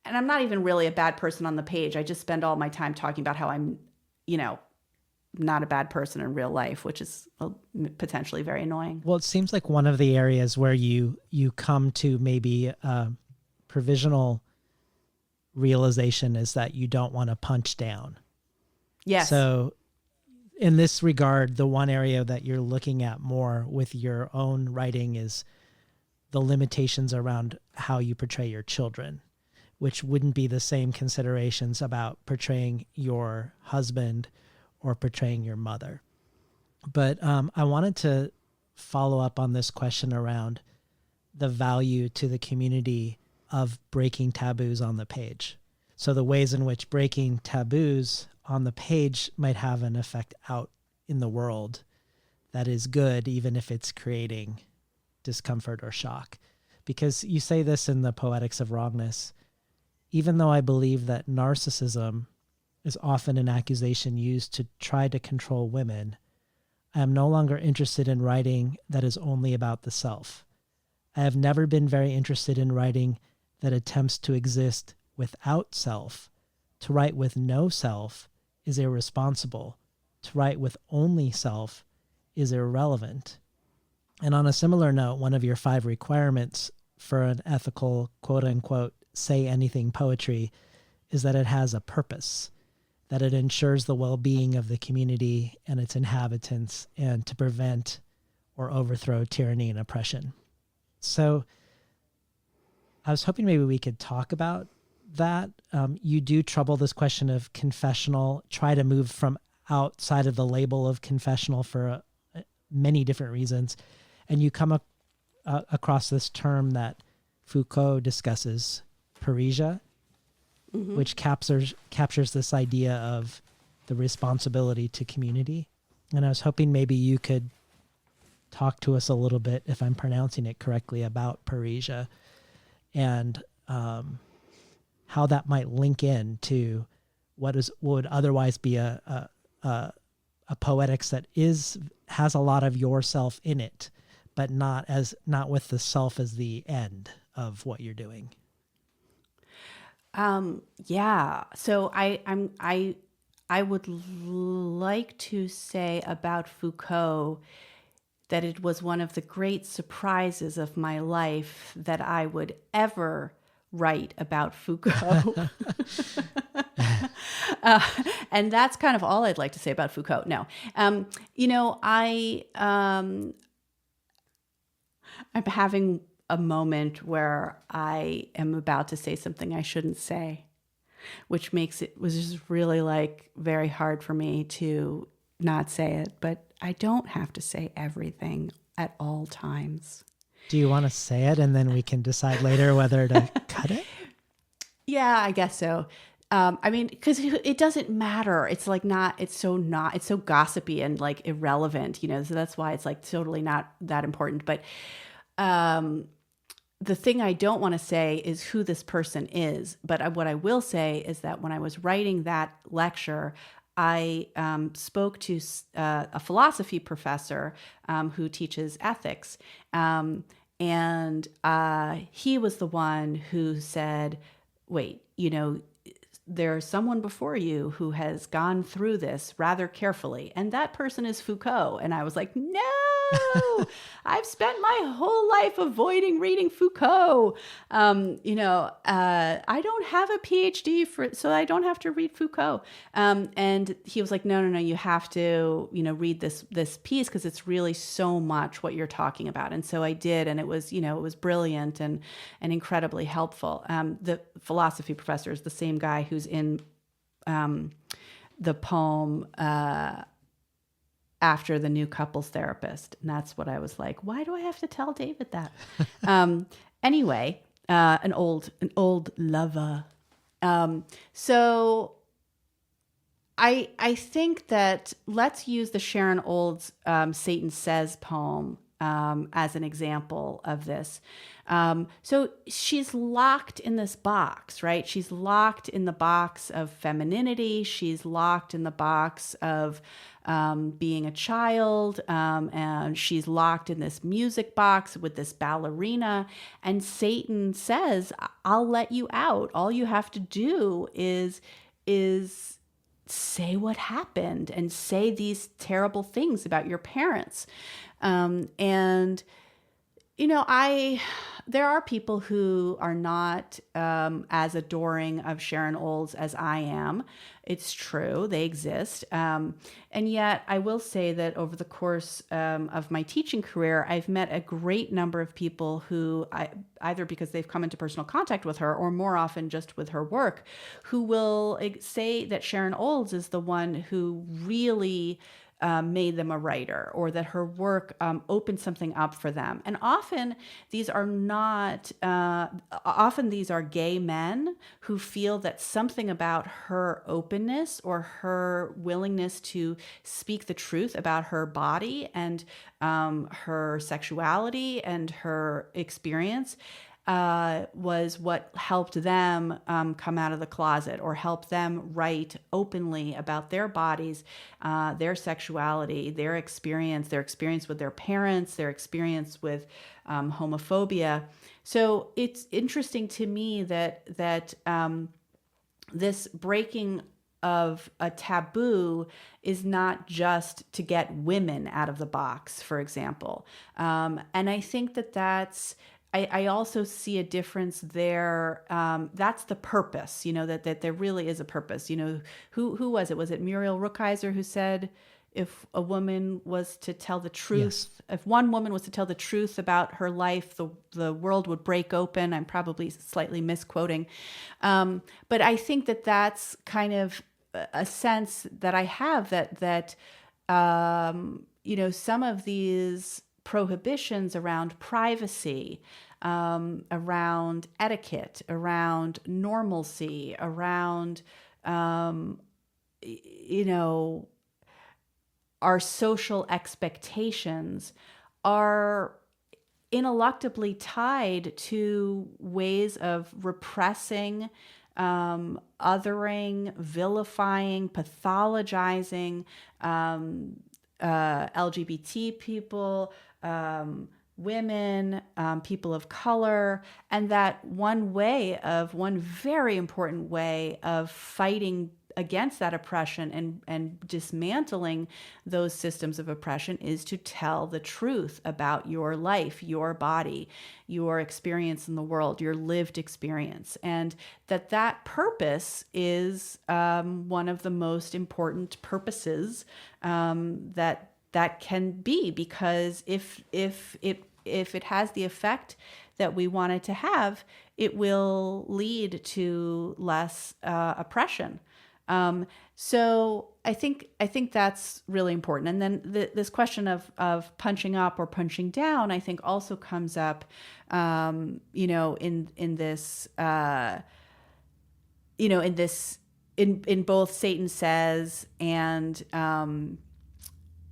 S2: and I'm not even really a bad person on the page. I just spend all my time talking about how I'm, not a bad person in real life, which is potentially very annoying.
S1: Well, it seems like one of the areas where you come to maybe provisional realization is that you don't want to punch down.
S2: Yes.
S1: So in this regard, the one area that you're looking at more with your own writing is the limitations around how you portray your children, which wouldn't be the same considerations about portraying your husband or portraying your mother. But I wanted to follow up on this question around the value to the community of breaking taboos on the page. So the ways in which breaking taboos on the page might have an effect out in the world that is good, even if it's creating discomfort or shock. Because you say this in the Poetics of Wrongness, even though I believe that narcissism is often an accusation used to try to control women, I am no longer interested in writing that is only about the self. I have never been very interested in writing that attempts to exist without self. To write with no self is irresponsible. To write with only self is irrelevant. And on a similar note, one of your 5 requirements for an ethical, quote unquote, say anything poetry is that it has a purpose, that it ensures the well-being of the community and its inhabitants, and to prevent or overthrow tyranny and oppression. So I was hoping maybe we could talk about that. You do trouble this question of confessional, try to move from outside of the label of confessional for many different reasons. And you come across this term that Foucault discusses, parrhesia, which captures this idea of the responsibility to community. And I was hoping maybe you could talk to us a little bit, if I'm pronouncing it correctly, about parrhesia and how that might link in to what would otherwise be a poetics that has a lot of yourself in it, but not with the self as the end of what you're doing.
S2: Yeah. So I would like to say about Foucault that it was one of the great surprises of my life that I would ever write about Foucault. And that's kind of all I'd like to say about Foucault. No, I'm having a moment where I am about to say something I shouldn't say, which was just really very hard for me to not say it, but I don't have to say everything at all times.
S1: Do you want to say it and then we can decide later whether to cut it?
S2: Yeah, I guess so. Because it doesn't matter. It's so gossipy and irrelevant, so that's why it's totally not that important. But the thing I don't want to say is who this person is. But what I will say is that when I was writing that lecture, I spoke to a philosophy professor who teaches ethics. And he was the one who said, wait, there's someone before you who has gone through this rather carefully, and that person is Foucault. And I was like, no, I've spent my whole life avoiding reading Foucault. I don't have a PhD so I don't have to read Foucault. And he was like, no, you have to, read this piece because it's really so much what you're talking about. And so I did, and it was brilliant and incredibly helpful. The philosophy professor is the same guy who's in the poem After the New Couples Therapist. And that's what I was like, why do I have to tell David that? Anyway, an old lover. So I think that let's use the Sharon Olds Satan Says poem as an example of this. So she's locked in this box, right? She's locked in the box of femininity. She's locked in the box of being a child. And she's locked in this music box with this ballerina. And Satan says, I'll let you out. All you have to do is say what happened and say these terrible things about your parents. There are people who are not as adoring of Sharon Olds as I am. It's true, they exist. And yet I will say that over the course of my teaching career, I've met a great number of people who, either because they've come into personal contact with her or more often just with her work, who will say that Sharon Olds is the one who really made them a writer, or that her work opened something up for them. And often these are gay men who feel that something about her openness or her willingness to speak the truth about her body and her sexuality and her experience was what helped them come out of the closet, or help them write openly about their bodies, their sexuality, their experience with their parents, their experience with homophobia. So it's interesting to me that this breaking of a taboo is not just to get women out of the box, for example. And I think that's I also see a difference there. That's the purpose, that there really is a purpose. Who was it? Was it Muriel Rukeyser who said, if a woman was to tell the truth, yes. If one woman was to tell the truth about her life, the world would break open. I'm probably slightly misquoting. But I think that's kind of a sense that I have that some of these prohibitions around privacy, around etiquette, around normalcy, around, our social expectations are ineluctably tied to ways of repressing, othering, vilifying, pathologizing LGBT people, women, people of color, and that one very important way of fighting against that oppression and dismantling those systems of oppression is to tell the truth about your life, your body, your experience in the world, your lived experience. And that purpose is one of the most important purposes that can be, because if it has the effect that we want it to have, it will lead to less oppression. So I think that's really important. And then this question of punching up or punching down, I think also comes up, in both Satan Says and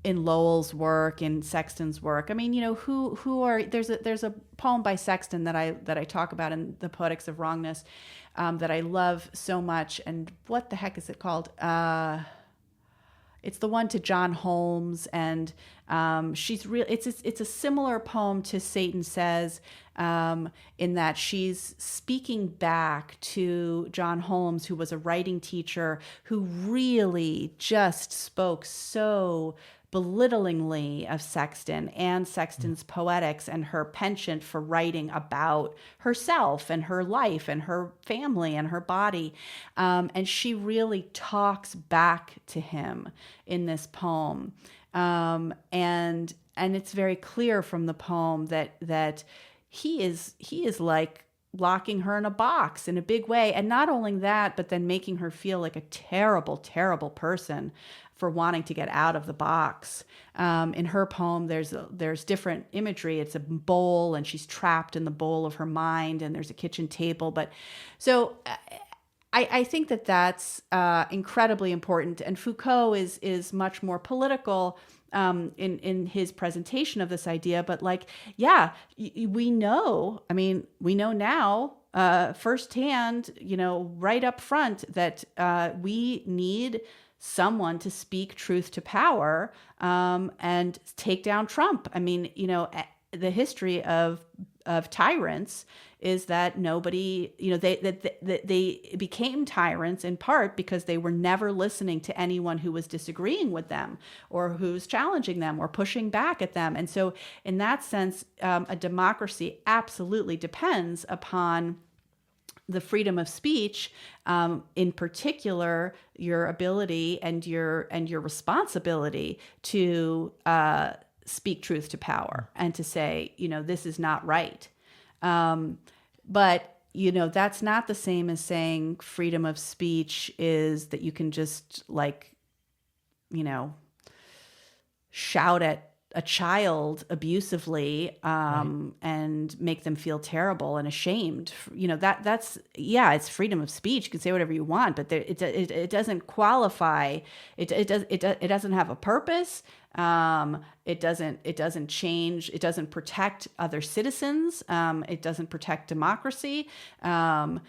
S2: in Lowell's work, in Sexton's work. I mean, there's a poem by Sexton that I talk about in The Poetics of Wrongness, that I love so much. And what the heck is it called? It's the one to John Holmes, and she's real. It's a similar poem to Satan Says, in that she's speaking back to John Holmes, who was a writing teacher who really just spoke so belittlingly of Sexton and Sexton's poetics and her penchant for writing about herself and her life and her family and her body. And she really talks back to him in this poem. And it's very clear from the poem that he is like locking her in a box in a big way. And not only that, but then making her feel like a terrible, terrible person for wanting to get out of the box. In her poem, there's different imagery. It's a bowl, and she's trapped in the bowl of her mind, and there's a kitchen table. But so I think that's incredibly important. And Foucault is much more political in his presentation of this idea. But we know now firsthand, right up front, that we need someone to speak truth to power and take down Trump. The history of tyrants is that nobody, they became tyrants in part because they were never listening to anyone who was disagreeing with them or who's challenging them or pushing back at them. And so in that sense, a democracy absolutely depends upon the freedom of speech, in particular, your ability and your responsibility to speak truth to power and to say, this is not right. But that's not the same as saying freedom of speech is that you can just shout at a child abusively right. And make them feel terrible and ashamed. It's freedom of speech. You can say whatever you want, but it doesn't qualify. It doesn't have a purpose. It doesn't change. It doesn't protect other citizens. It doesn't protect democracy. And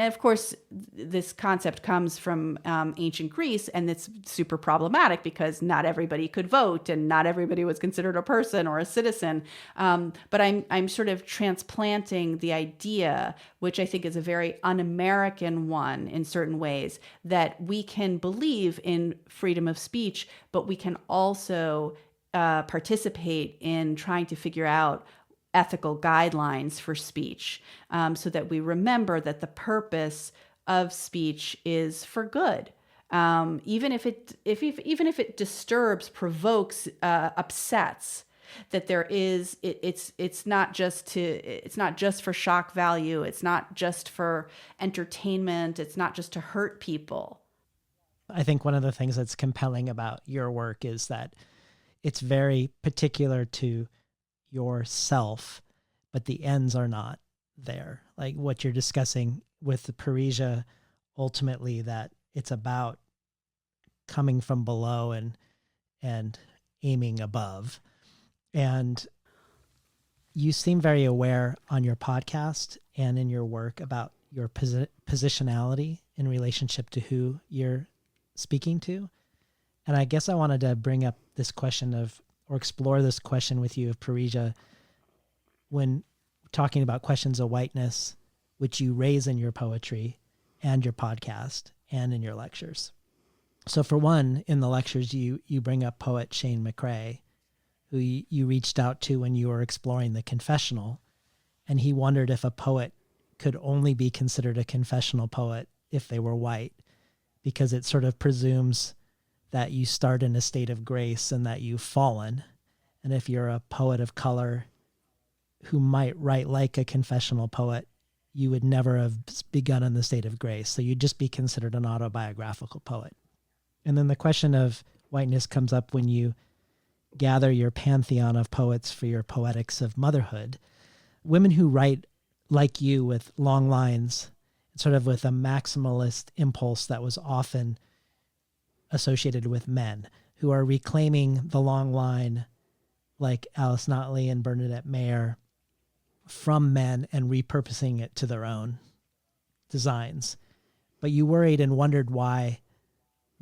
S2: of course, this concept comes from ancient Greece, and it's super problematic because not everybody could vote, and not everybody was considered a person or a citizen. But I'm sort of transplanting the idea, which I think is a very un-American one in certain ways, that we can believe in freedom of speech, but we can also participate in trying to figure out ethical guidelines for speech, so that we remember that the purpose of speech is for good, even if it disturbs, provokes, upsets. That there is it's not just for shock value. It's not just for entertainment. It's not just to hurt people.
S1: I think one of the things that's compelling about your work is that it's very particular to yourself, but the ends are not there. Like what you're discussing with the Parisia, ultimately that it's about coming from below and aiming above. And you seem very aware on your podcast and in your work about your positionality in relationship to who you're speaking to. And I guess I wanted to bring up this question or explore this question with you of Parisia when talking about questions of whiteness, which you raise in your poetry and your podcast and in your lectures. So for one, in the lectures, you bring up poet Shane McRae, who you reached out to when you were exploring the confessional, and he wondered if a poet could only be considered a confessional poet if they were white, because it sort of presumes that you start in a state of grace and that you've fallen. And if you're a poet of color who might write like a confessional poet, you would never have begun in the state of grace. So you'd just be considered an autobiographical poet. And then the question of whiteness comes up when you gather your pantheon of poets for your poetics of motherhood. Women who write like you with long lines, sort of with a maximalist impulse that was often associated with men, who are reclaiming the long line like Alice Notley and Bernadette Mayer from men and repurposing it to their own designs. But you worried and wondered why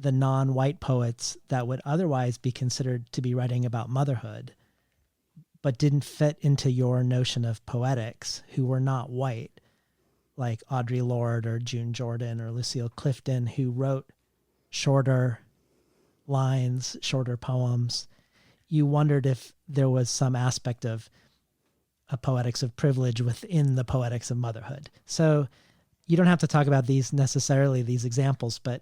S1: the non-white poets that would otherwise be considered to be writing about motherhood, but didn't fit into your notion of poetics, who were not white, like Audre Lorde or June Jordan or Lucille Clifton, who wrote shorter lines, shorter poems. You wondered if there was some aspect of a poetics of privilege within the poetics of motherhood. So you don't have to talk about these necessarily, these examples, but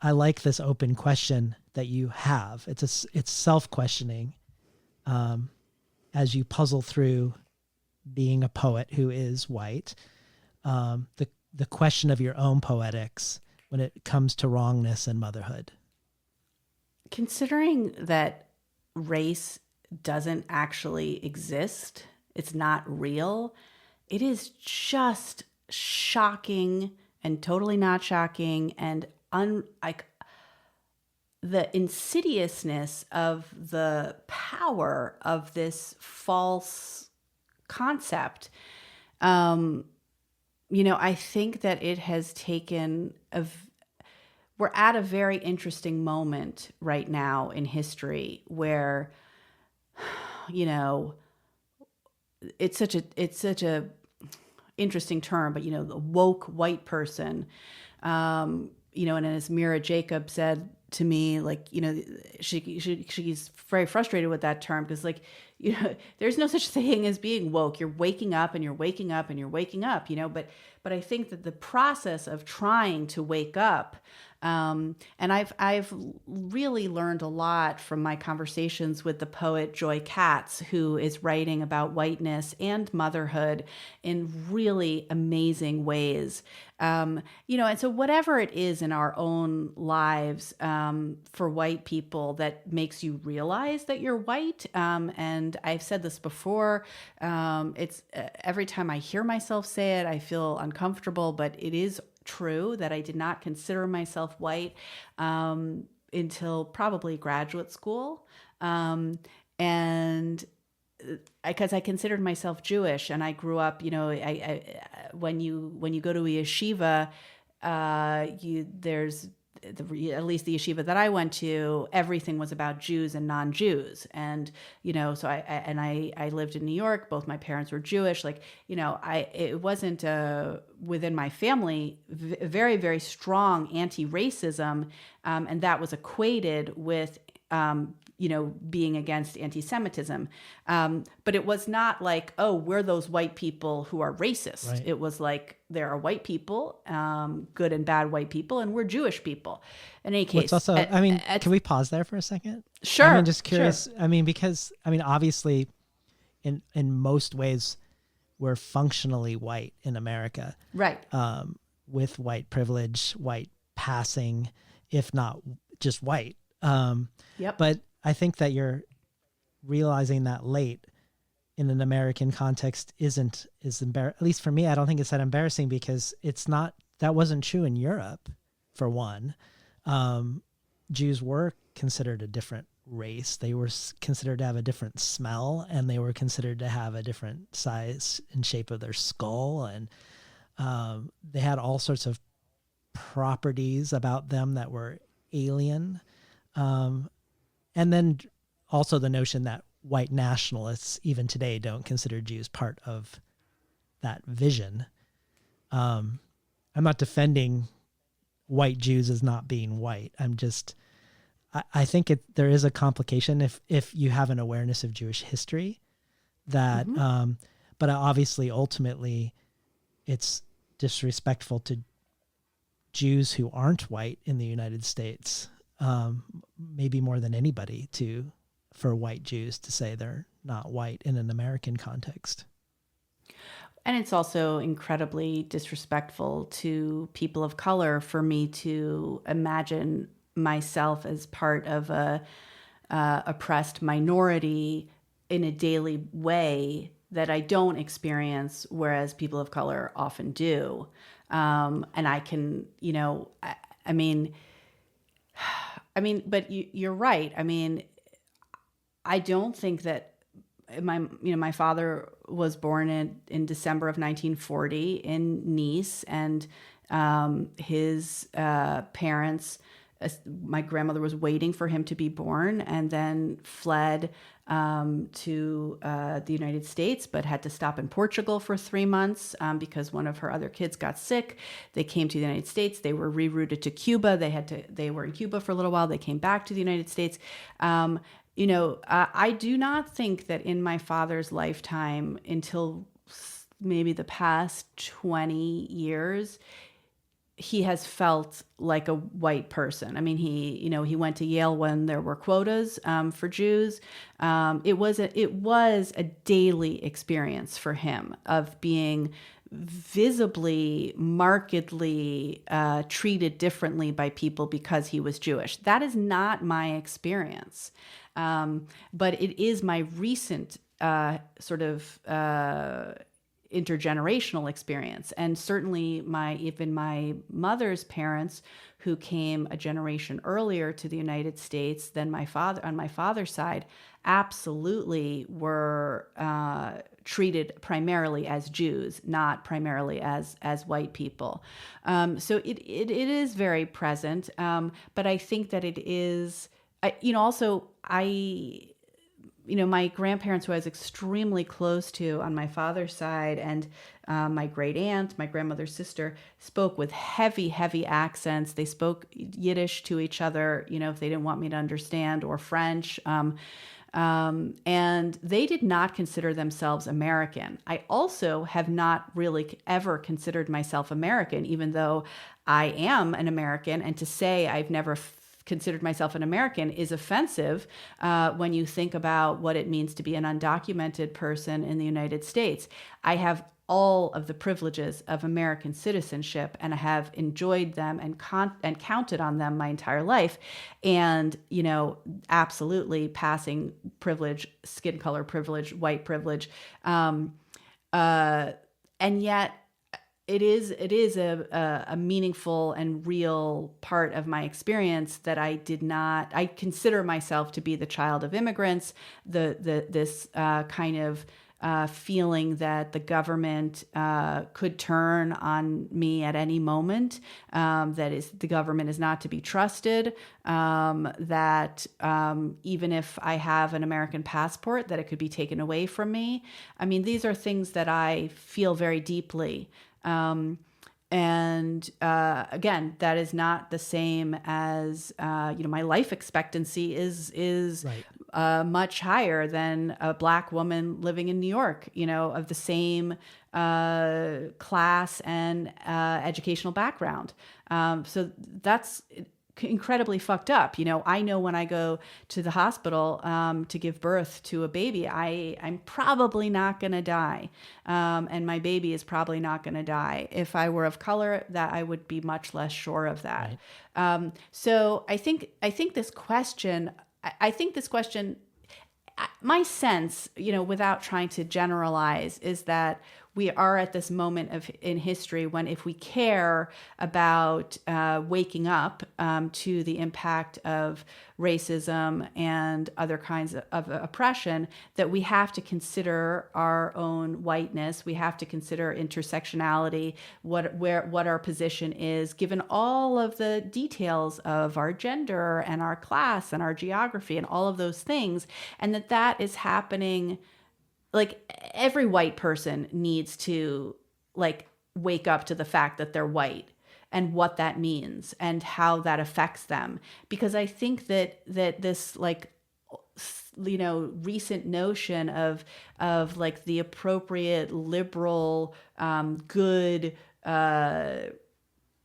S1: I like this open question that you have. It's self-questioning as you puzzle through being a poet who is white. The question of your own poetics when it comes to wrongness and motherhood.
S2: Considering that race doesn't actually exist, it's not real, it is just shocking and totally not shocking and like the insidiousness of the power of this false concept. I think that it has taken we're at a very interesting moment right now in history where, it's such a interesting term, but the woke white person, and as Mira Jacob said to me, like, she's very frustrated with that term because, like, there's no such thing as being woke. You're waking up and you're waking up and you're waking up, but I think that the process of trying to wake up, and I've really learned a lot from my conversations with the poet Joy Katz, who is writing about whiteness and motherhood in really amazing ways. And so whatever it is in our own lives for white people that makes you realize that you're white, and I've said this before, it's every time I hear myself say it, I feel uncomfortable, but it is true that I did not consider myself white until probably graduate school. And because I considered myself Jewish, and I grew up, when you go to a yeshiva, there's at least the yeshiva that I went to, everything was about Jews and non-Jews. And, so I lived in New York. Both my parents were Jewish. Like, it wasn't within my family, very, very strong anti-racism. And that was equated with, being against anti-Semitism. But it was not like, oh, we're those white people who are racist. Right. It was like, there are white people, good and bad white people, and we're Jewish people. In any case.
S1: Also, can we pause there for a second?
S2: Sure.
S1: Just curious. Sure. Because obviously in most ways we're functionally white in America.
S2: Right.
S1: With white privilege, white passing, if not just white.
S2: Yep.
S1: But I think that you're realizing that late in an American context is at least for me, I don't think it's that embarrassing because that wasn't true in Europe, for one. Jews were considered a different race. They were considered to have a different smell, and they were considered to have a different size and shape of their skull. And they had all sorts of properties about them that were alien. And then also the notion that white nationalists, even today, don't consider Jews part of that vision. I'm not defending white Jews as not being white. I think there is a complication if you have an awareness of Jewish history that, mm-hmm. But obviously, ultimately, it's disrespectful to Jews who aren't white in the United States. Maybe more than anybody for white Jews to say they're not white in an American context.
S2: And it's also incredibly disrespectful to people of color for me to imagine myself as part of a oppressed minority in a daily way that I don't experience, whereas people of color often do. And I can, but you're right. I don't think that my father was born in December of 1940 in Nice, and his parents my grandmother was waiting for him to be born and then fled to the United States, but had to stop in Portugal for 3 months because one of her other kids got sick. They came to the United States. They were rerouted to Cuba. They were in Cuba for a little while. They came back to the United States. I do not think that in my father's lifetime, until maybe the past 20 years, he has felt like a white person. I mean, he went to Yale when there were quotas for Jews. It was a daily experience for him of being visibly, markedly treated differently by people because he was Jewish. That is not my experience, but it is my recent sort of intergenerational experience. And certainly even my mother's parents, who came a generation earlier to the United States than my father, on my father's side, absolutely were treated primarily as Jews, not primarily as white people. So it is very present. But I think that it is, my grandparents, who I was extremely close to on my father's side, and my great aunt, my grandmother's sister, spoke with heavy, heavy accents. They spoke Yiddish to each other, if they didn't want me to understand, or French. And they did not consider themselves American. I also have not really ever considered myself American, even though I am an American. And to say I've never considered myself an American is offensive when you think about what it means to be an undocumented person in the United States. I have all of the privileges of American citizenship, and I have enjoyed them and counted on them my entire life. And, absolutely passing privilege, skin color privilege, white privilege. And yet it is a meaningful and real part of my experience that I consider myself to be the child of immigrants, this kind of feeling that the government could turn on me at any moment, the government is not to be trusted, that even if I have an American passport, that it could be taken away from me. I mean, these are things that I feel very deeply. And again, that is not the same as my life expectancy is right. Much higher than a Black woman living in New York, of the same class and educational background. So that's incredibly fucked up. I know when I go to the hospital to give birth to a baby, I'm probably not going to die. And my baby is probably not going to die. If I were of color, that I would be much less sure of that. Right. So I think this question, my sense, without trying to generalize, is that we are at this moment in history when, if we care about waking up to the impact of racism and other kinds of oppression, that we have to consider our own whiteness. We have to consider intersectionality, what our position is, given all of the details of our gender and our class and our geography and all of those things, and that is happening. Like, every white person needs to wake up to the fact that they're white and what that means and how that affects them. Because I think that this recent notion of the appropriate liberal, good,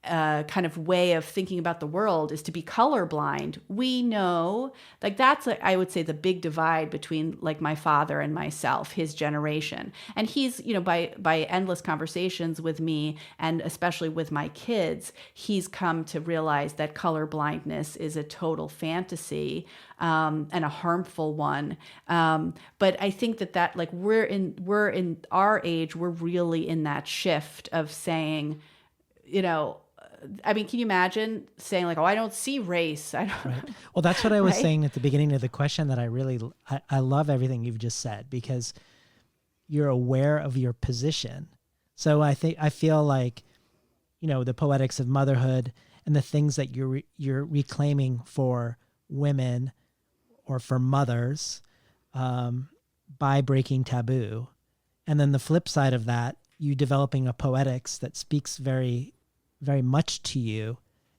S2: kind of way of thinking about the world is to be colorblind. We know, that's I would say the big divide between my father and myself, his generation. And he's, by endless conversations with me, and especially with my kids, he's come to realize that colorblindness is a total fantasy, and a harmful one. But I think that we're in our age, we're really in that shift of saying, I mean, can you imagine saying I don't see race? I don't.
S1: Right. Well, that's what I was
S2: right?
S1: saying at the beginning of the question, that I love everything you've just said, because you're aware of your position. So I feel like, the poetics of motherhood and the things that you're reclaiming for women or for mothers by breaking taboo. And then the flip side of that, you developing a poetics that speaks very, very much to you,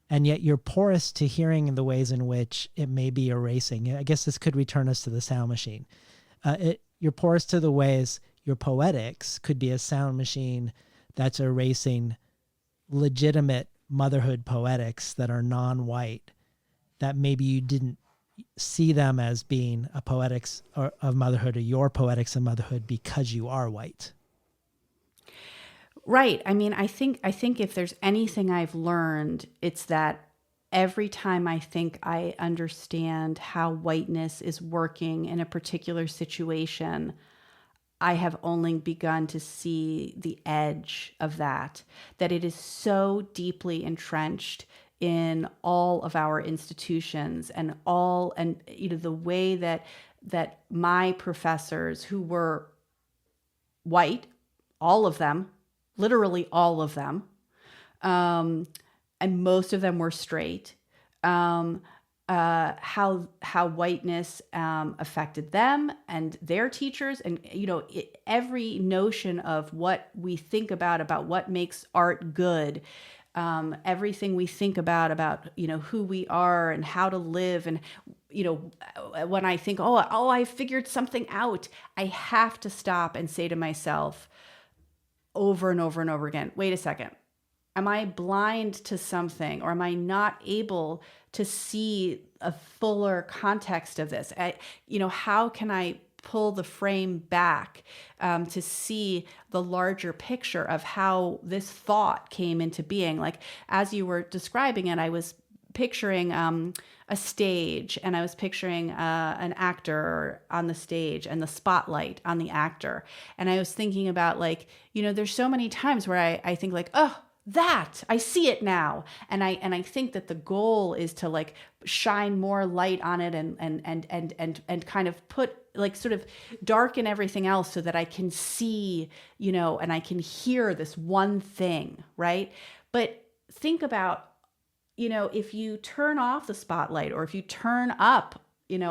S1: and yet you're porous to hearing the ways in which it may be erasing. I guess this could return us to the sound machine. You're porous to the ways your poetics could be a sound machine that's erasing legitimate motherhood poetics that are non-white, that maybe you didn't see them as being a poetics of motherhood or your poetics of motherhood because you are white.
S2: Right. I mean, I think if there's anything I've learned, it's that every time I think I understand how whiteness is working in a particular situation, I have only begun to see the edge of that it is so deeply entrenched in all of our institutions and the way that my professors, who were white, all of them, literally all of them, and most of them were straight, how whiteness affected them and their teachers, and every notion of what we think about what makes art good, everything we think about who we are and how to live, and when I think I figured something out, I have to stop and say to myself over and over and over again, wait a second. Am I blind to something, or am I not able to see a fuller context of this? How can I pull the frame back to see the larger picture of how this thought came into being? Like, as you were describing it, I was picturing a stage, and I was picturing an actor on the stage and the spotlight on the actor. And I was thinking about, there's so many times where I think that I see it now. And I think that the goal is to shine more light on it and kind of put sort of darken everything else so that I can see, and I can hear this one thing, right? But think about, if you turn off the spotlight, or if you turn up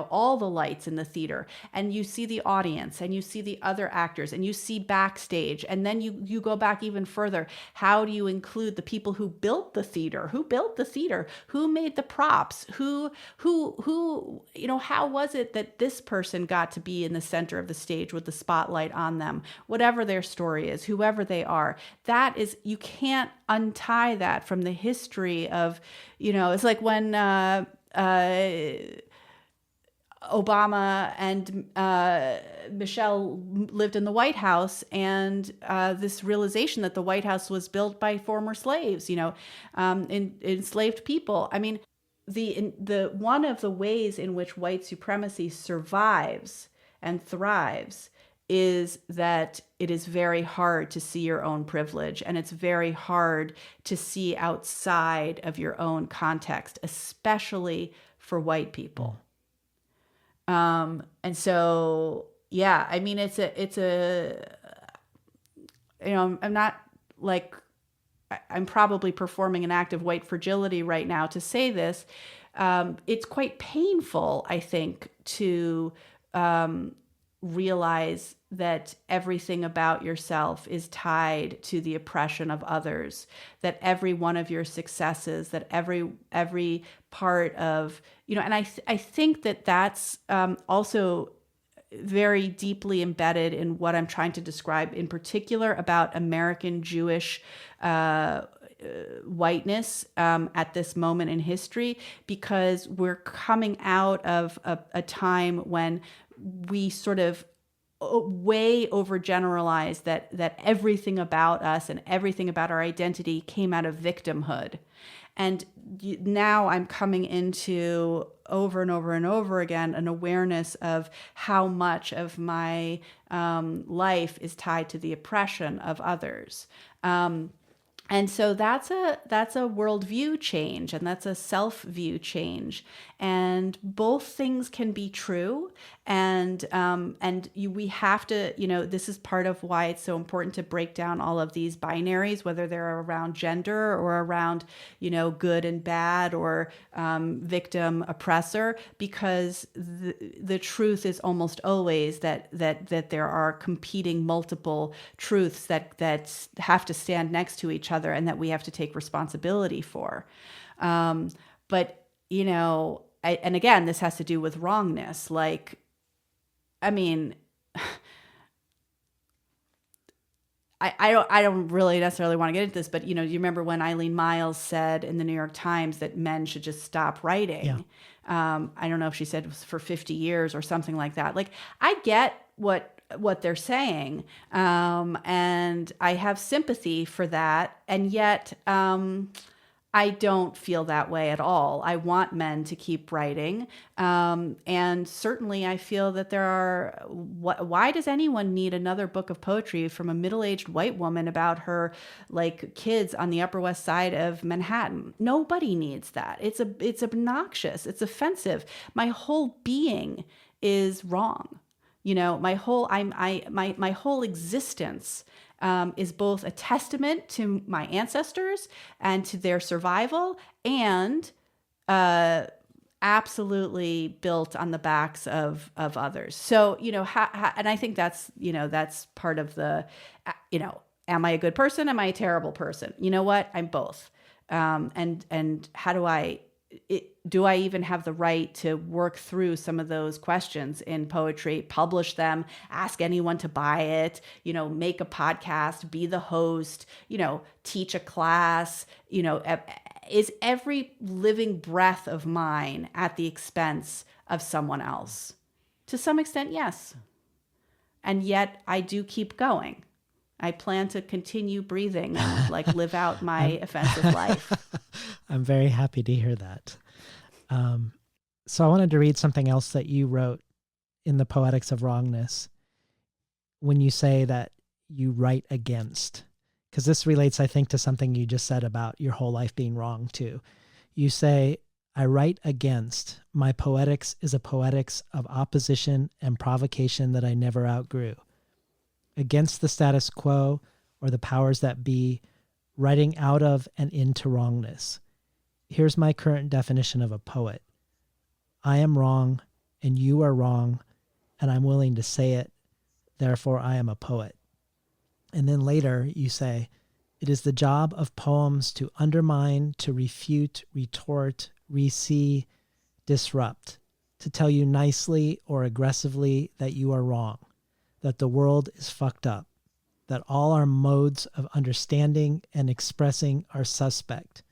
S2: all the lights in the theater, and you see the audience, and you see the other actors, and you see backstage, and then you go back even further. How do you include the people who built the theater? Who made the props? Who how was it that this person got to be in the center of the stage with the spotlight on them? Whatever their story is, whoever they are, that is, you can't untie that from the history of, it's like when Obama and Michelle lived in the White House, and this realization that the White House was built by former slaves, enslaved people. I mean, the one of the ways in which white supremacy survives and thrives is that it is very hard to see your own privilege, and it's very hard to see outside of your own context, especially for white people. And so, yeah, I mean, it's a, I'm not I'm probably performing an act of white fragility right now to say this. It's quite painful, I think, to, realize that everything about yourself is tied to the oppression of others, that every one of your successes, that every part of, and I think that that's also very deeply embedded in what I'm trying to describe in particular about American Jewish whiteness at this moment in history, because we're coming out of a time when we sort of way overgeneralize that everything about us and everything about our identity came out of victimhood. And now I'm coming into, over and over and over again, an awareness of how much of my life is tied to the oppression of others. And so that's a worldview change, and that's a self view change, and both things can be true. We have to, this is part of why it's so important to break down all of these binaries, whether they're around gender or around, good and bad, or victim oppressor, because the truth is almost always that there are competing multiple truths that have to stand next to each other, and that we have to take responsibility for. But and again, this has to do with wrongness. Like, I mean, I don't really necessarily want to get into this, but you remember when Eileen Miles said in the New York Times that men should just stop writing.
S1: Yeah.
S2: I don't know if she said it was for 50 years or something like that. Like, I get what they're saying, and I have sympathy for that, and yet I don't feel that way at all. I want men to keep writing. And certainly I feel that there are, why does anyone need another book of poetry from a middle-aged white woman about her like kids on the Upper West Side of Manhattan? Nobody needs that. It's obnoxious. It's offensive. My whole being is wrong. My whole existence is both a testament to my ancestors and to their survival, and absolutely built on the backs of others. So, and I think that's part of the, am I a good person? Am I a terrible person? You know what? I'm both. And how do I even have the right to work through some of those questions in poetry, publish them, ask anyone to buy it, make a podcast, be the host, teach a class, is every living breath of mine at the expense of someone else? To some extent, yes. And yet I do keep going. I plan to continue breathing and live out my offensive life.
S1: I'm very happy to hear that. So I wanted to read something else that you wrote in the Poetics of Wrongness, when you say that you write against, because this relates, I think, to something you just said about your whole life being wrong too. You say, I write against. My poetics is a poetics of opposition and provocation that I never outgrew. Against the status quo or the powers that be, writing out of and into wrongness. Here's my current definition of a poet. I am wrong and you are wrong, and I'm willing to say it. Therefore, I am a poet. And then later you say, it is the job of poems to undermine, to refute, retort, re-see, disrupt, to tell you nicely or aggressively that you are wrong, that the world is fucked up, that all our modes of understanding and expressing are suspect,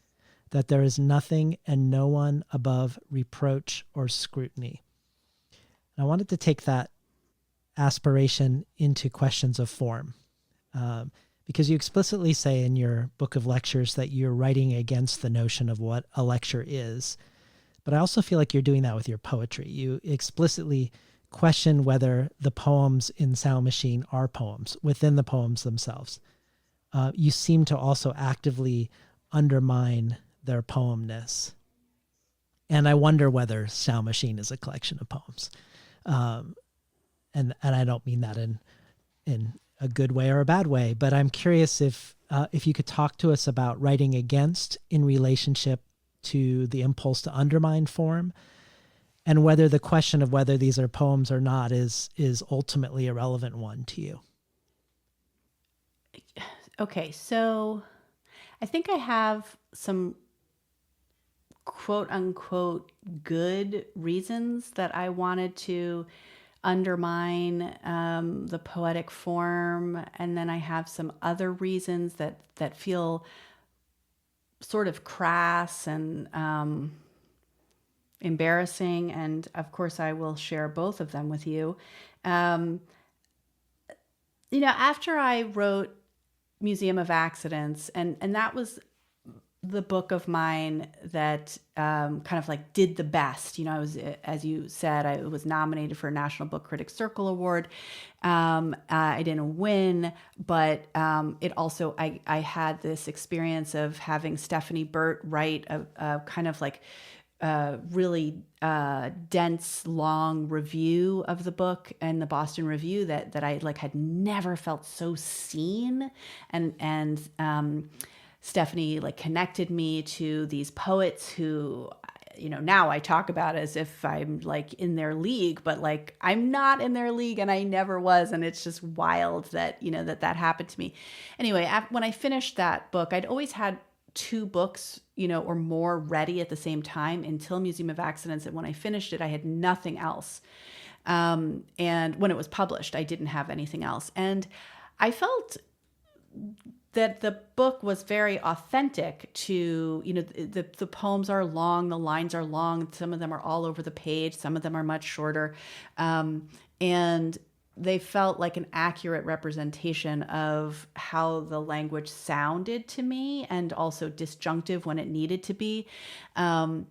S1: that there is nothing and no one above reproach or scrutiny. And I wanted to take that aspiration into questions of form, because you explicitly say in your book of lectures that you're writing against the notion of what a lecture is. But I also feel like you're doing that with your poetry. You explicitly question whether the poems in SoundMachine are poems within the poems themselves. You seem to also actively undermine their poemness. And I wonder whether SoundMachine is a collection of poems. And I don't mean that in a good way or a bad way, but I'm curious if you could talk to us about writing against in relationship to the impulse to undermine form, and whether the question of whether these are poems or not is ultimately a relevant one to you.
S2: Okay, so I think I have some quote unquote good reasons that I wanted to undermine the poetic form, and then I have some other reasons that feel sort of crass and embarrassing, and of course I will share both of them with you. After I wrote Museum of Accidents, and that was the book of mine that kind of like did the best. I was, as you said, I was nominated for a National Book Critics Circle Award. I didn't win, but it also, I had this experience of having Stephanie Burt write a kind of like really dense, long review of the book in the Boston Review that I like had never felt so seen, and Stephanie like connected me to these poets who, now I talk about as if I'm like in their league, but like I'm not in their league and I never was. And it's just wild that, that happened to me. Anyway, when I finished that book, I'd always had two books, or more ready at the same time until Museum of Accidents. And when I finished it, I had nothing else. And when it was published, I didn't have anything else. And I felt that the book was very authentic to, the poems are long, the lines are long. Some of them are all over the page. Some of them are much shorter. And they felt like an accurate representation of how the language sounded to me, and also disjunctive when it needed to be. But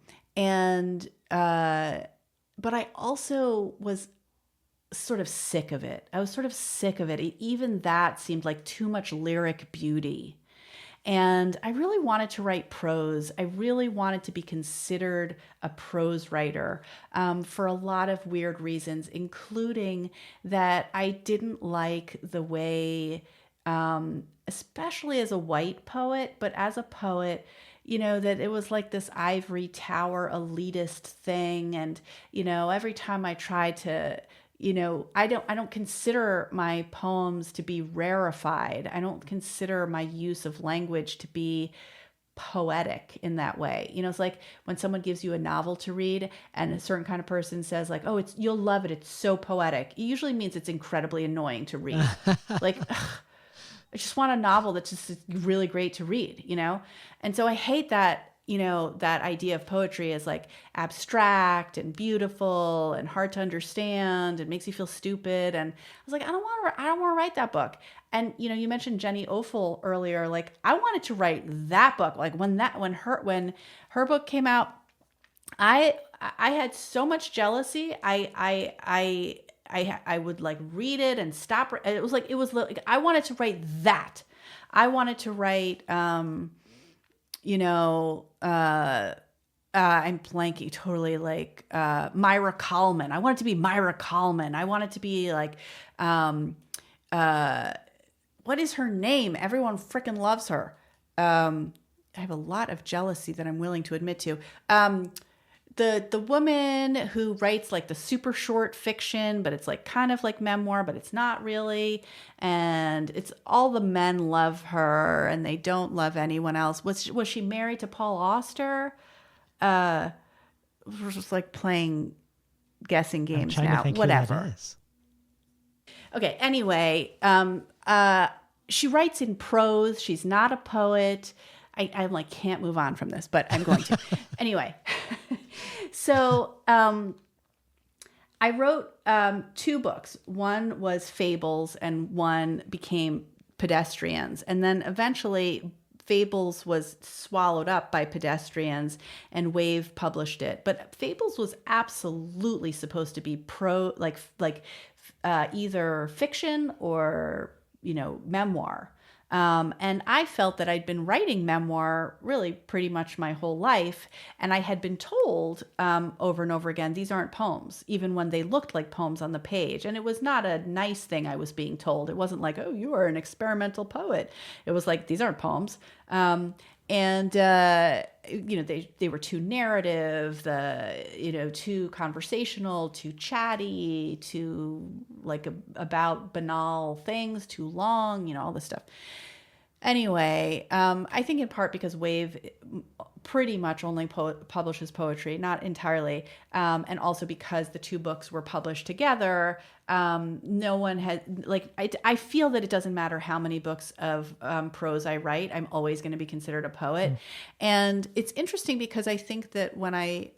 S2: I also was sort of sick of it. I was sort of sick of it. Even that seemed like too much lyric beauty. And I really wanted to write prose. I really wanted to be considered a prose writer for a lot of weird reasons, including that I didn't like the way, especially as a white poet, but as a poet, that it was like this ivory tower elitist thing. And, every time I tried to, I don't consider my poems to be rarefied. I don't consider my use of language to be poetic in that way. It's like when someone gives you a novel to read and a certain kind of person says like, oh, you'll love it, it's so poetic. It usually means it's incredibly annoying to read. Like, ugh, I just want a novel that's just really great to read, And so I hate that, that idea of poetry as like abstract and beautiful and hard to understand and makes you feel stupid. And I was like, I don't want to write that book. And, you mentioned Jenny Ofel earlier. Like I wanted to write that book. Like when her book came out, I had so much jealousy. I would like read it and stop. It was like I wanted to write that. I wanted to write, I'm blanking totally, like Myra Kalman. I wanted to be Myra Kalman. I wanted to be like, what is her name? Everyone freaking loves her. I have a lot of jealousy that I'm willing to admit to. The woman who writes like the super short fiction, but it's like kind of like memoir, but it's not really. And it's all the men love her and they don't love anyone else. Was she married to Paul Auster? We're just like playing guessing games now. Whatever. Okay. Anyway, she writes in prose. She's not a poet. I like can't move on from this, but I'm going to. Anyway. So I wrote two books. One was Fables and one became Pedestrians. And then eventually Fables was swallowed up by Pedestrians and Wave published it. But Fables was absolutely supposed to be either fiction or, memoir. And I felt that I'd been writing memoir really pretty much my whole life. And I had been told over and over again, these aren't poems, even when they looked like poems on the page. And it was not a nice thing I was being told. It wasn't like, oh, you are an experimental poet. It was like, these aren't poems. They were too narrative, too conversational, too chatty, too like about banal things, too long, all this stuff. Anyway, I think in part because Wave pretty much only publishes poetry, not entirely, and also because the two books were published together. No one had I feel that it doesn't matter how many books of prose I write, I'm always going to be considered a poet. And it's interesting because I think that when I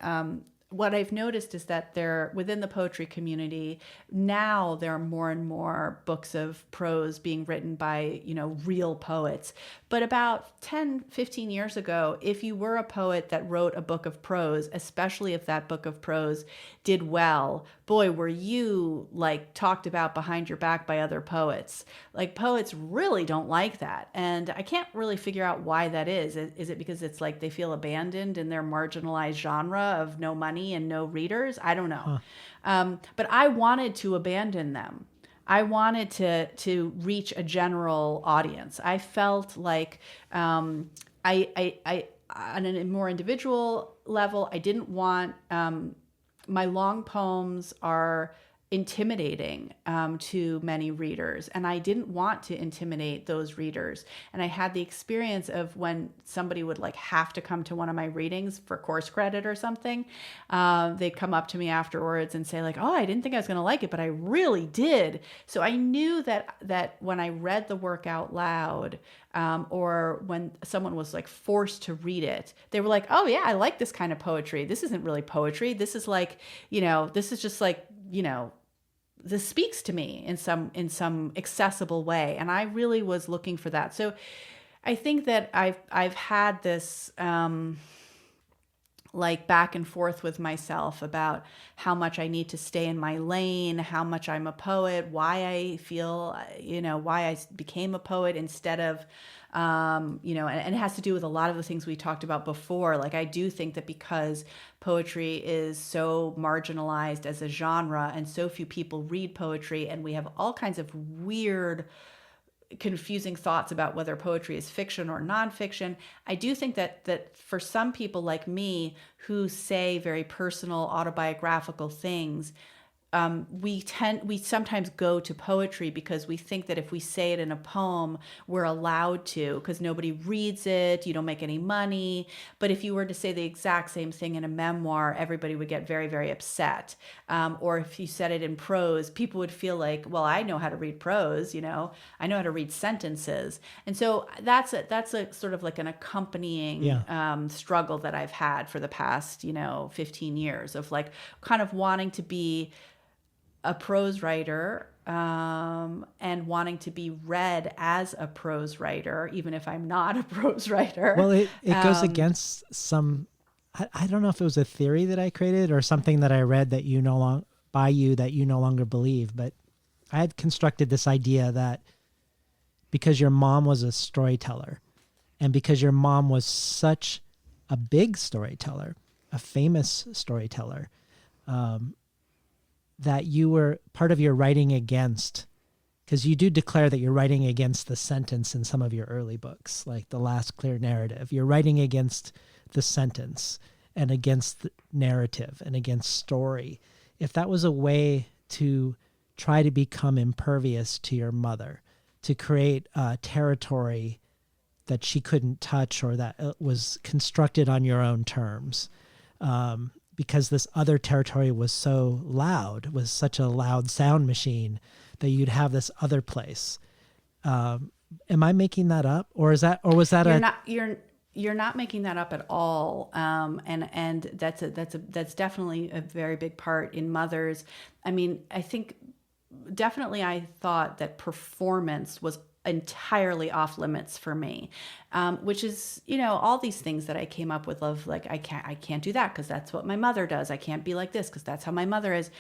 S2: what I've noticed is that there, within the poetry community, now there are more and more books of prose being written by, real poets. But about 10, 15 years ago, if you were a poet that wrote a book of prose, especially if that book of prose did well, boy, were you like talked about behind your back by other poets. Like poets really don't like that. And I can't really figure out why that is. Is it because it's like they feel abandoned in their marginalized genre of no money and no readers? I don't know. But I wanted to abandon them. I wanted to reach a general audience. I felt like I on a more individual level, I didn't want my long poems are intimidating to many readers, and I didn't want to intimidate those readers. And I had the experience of when somebody would like have to come to one of my readings for course credit or something, they'd come up to me afterwards and say like, oh, I didn't think I was going to like it, but I really did. So I knew that when I read the work out loud, or when someone was like forced to read it, they were like, oh yeah, I like this kind of poetry. This isn't really poetry. This is like, this is just like, this speaks to me in some accessible way. And I really was looking for that. So I think that I've had this, like back and forth with myself about how much I need to stay in my lane, how much I'm a poet, why I feel, why I became a poet instead of, and it has to do with a lot of the things we talked about before. Like I do think that because poetry is so marginalized as a genre and so few people read poetry, and we have all kinds of weird, confusing thoughts about whether poetry is fiction or nonfiction. I do think that for some people like me who say very personal autobiographical things, we sometimes go to poetry because we think that if we say it in a poem, we're allowed to, because nobody reads it, you don't make any money. But if you were to say the exact same thing in a memoir, everybody would get very, very upset. Or if you said it in prose, people would feel like, well, I know how to read prose, I know how to read sentences. And so that's a sort of like an accompanying struggle that I've had for the past, 15 years of like kind of wanting to be a prose writer, and wanting to be read as a prose writer, even if I'm not a prose writer.
S1: Well, it goes against some, I don't know if it was a theory that I created or something that I read that you no longer believe, but I had constructed this idea that because your mom was a storyteller and because your mom was such a big storyteller, a famous storyteller, that you were part of your writing against, because you do declare that you're writing against the sentence in some of your early books, like The Last Clear Narrative. You're writing against the sentence and against the narrative and against story. If that was a way to try to become impervious to your mother, to create a territory that she couldn't touch or that was constructed on your own terms, because this other territory was so loud, was such a loud sound machine, that you'd have this other place. Am I making that up, or was that
S2: you're not making that up at all. And that's definitely a very big part in mothers. I mean, I think definitely I thought that performance was entirely off limits for me, which is, all these things that I came up with of like, I can't do that because that's what my mother does. I can't be like this because that's how my mother is.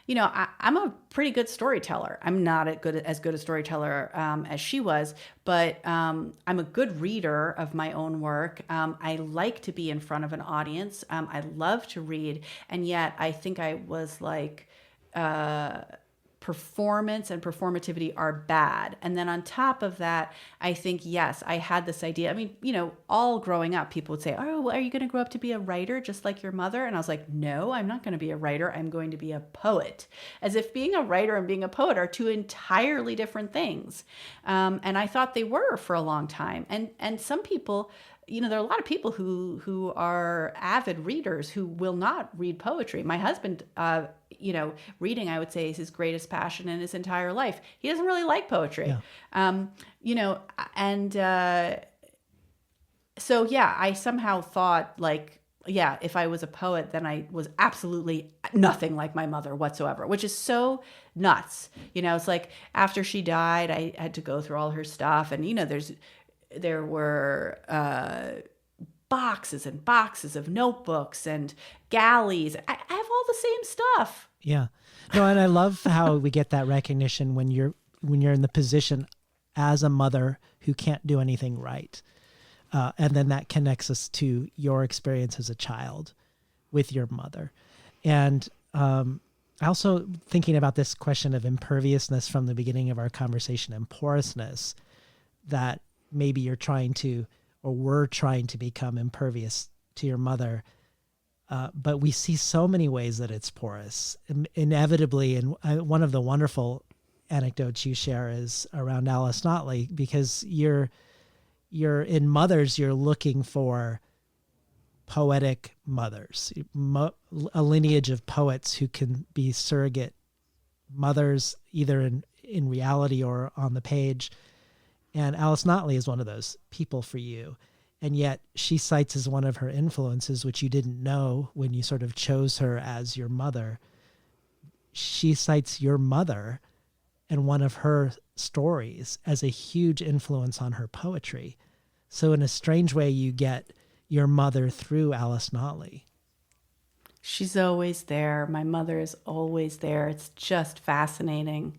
S2: I'm a pretty good storyteller. I'm not as good a storyteller as she was, but I'm a good reader of my own work. I like to be in front of an audience. I love to read. And yet I think I was like, performance and performativity are bad. And then on top of that, I think, yes, I had this idea. I mean, all growing up, people would say, oh, well, are you going to grow up to be a writer just like your mother? And I was like, no, I'm not going to be a writer. I'm going to be a poet. As if being a writer and being a poet are two entirely different things. And I thought they were for a long time. And some people, there are a lot of people who are avid readers who will not read poetry. My husband, reading, I would say, is his greatest passion in his entire life. He doesn't really like poetry. Yeah. So yeah, I somehow thought like, yeah, if I was a poet, then I was absolutely nothing like my mother whatsoever, which is so nuts. It's like after she died, I had to go through all her stuff, and there were boxes and boxes of notebooks and galleys. I have all the same stuff.
S1: Yeah. No, and I love how we get that recognition when you're in the position as a mother who can't do anything right. And then that connects us to your experience as a child with your mother. And also thinking about this question of imperviousness from the beginning of our conversation and porousness, that maybe you're trying to, or we're trying to become impervious to your mother. But we see so many ways that it's porous, inevitably. And one of the wonderful anecdotes you share is around Alice Notley, because you're in mothers, you're looking for poetic mothers, a lineage of poets who can be surrogate mothers, either in reality or on the page. And Alice Notley is one of those people for you. And yet she cites as one of her influences, which you didn't know when you sort of chose her as your mother. She cites your mother and one of her stories as a huge influence on her poetry. So in a strange way, you get your mother through Alice Notley.
S2: She's always there. My mother is always there. It's just fascinating.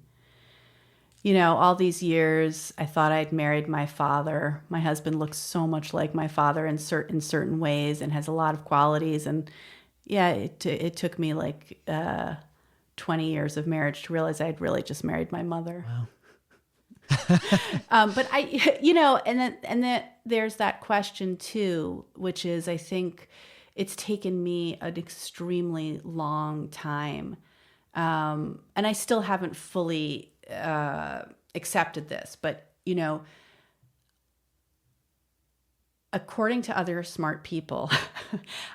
S2: All these years, I thought I'd married my father. My husband looks so much like my father in certain ways and has a lot of qualities. And yeah, it took me like 20 years of marriage to realize I'd really just married my mother.
S1: Wow.
S2: But and then there's that question too, which is, I think it's taken me an extremely long time. And I still haven't fully accepted this, but according to other smart people,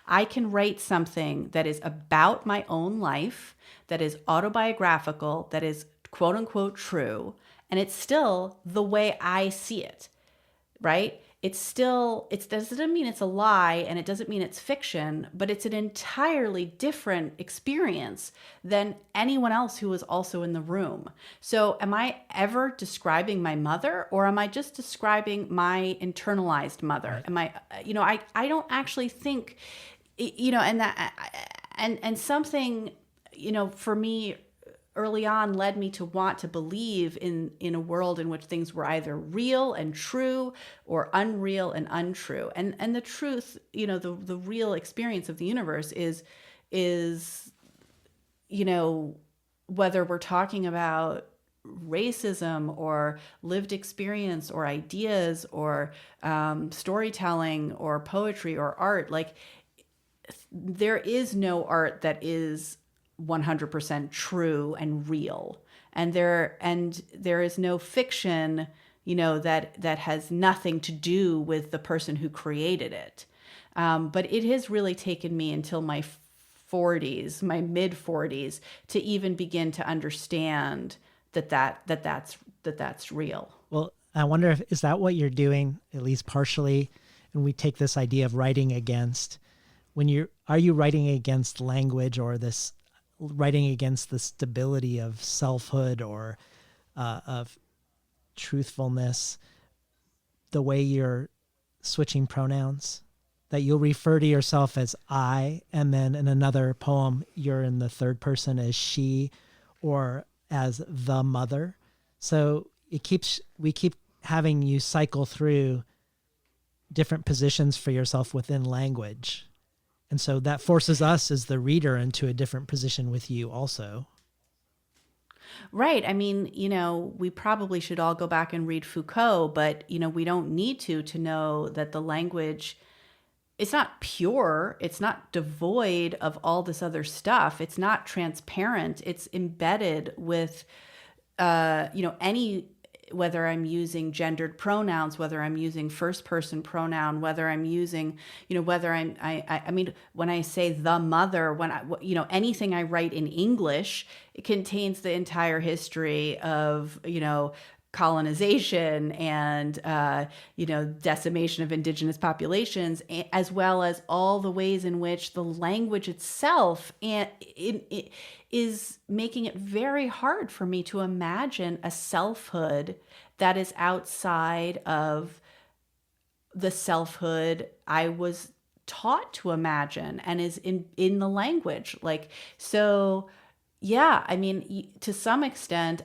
S2: I can write something that is about my own life, that is autobiographical, that is quote unquote true, and it's still the way I see it, right? It doesn't mean it's a lie, and it doesn't mean it's fiction, but it's an entirely different experience than anyone else who was also in the room. So am I ever describing my mother, or am I just describing my internalized mother? Am I, I don't actually think, and something, for me, early on led me to want to believe in a world in which things were either real and true or unreal and untrue. And the truth, the real experience of the universe is, whether we're talking about racism or lived experience or ideas or storytelling or poetry or art, like there is no art that is 100% true and real, and there is no fiction that has nothing to do with the person who created it, but it has really taken me until my 40s, my mid 40s, to even begin to understand that's real.
S1: Well, I wonder if is that what you're doing, at least partially, and we take this idea of writing against, are you writing against language, or this writing against the stability of selfhood or of truthfulness, the way you're switching pronouns, that you'll refer to yourself as I, and then in another poem you're in the third person as she or as the mother. So we keep having you cycle through different positions for yourself within language. And so that forces us as the reader into a different position with you also.
S2: Right. I mean, we probably should all go back and read Foucault, but, we don't need to know that the language, it's not pure. It's not devoid of all this other stuff. It's not transparent. It's embedded with, whether I'm using gendered pronouns, whether I'm using first person pronoun, whether I'm using, I mean, when I say the mother, anything I write in English, it contains the entire history of, colonization and decimation of indigenous populations, as well as all the ways in which the language itself it is making it very hard for me to imagine a selfhood that is outside of the selfhood I was taught to imagine and is in the language. Like, so yeah, I mean, to some extent,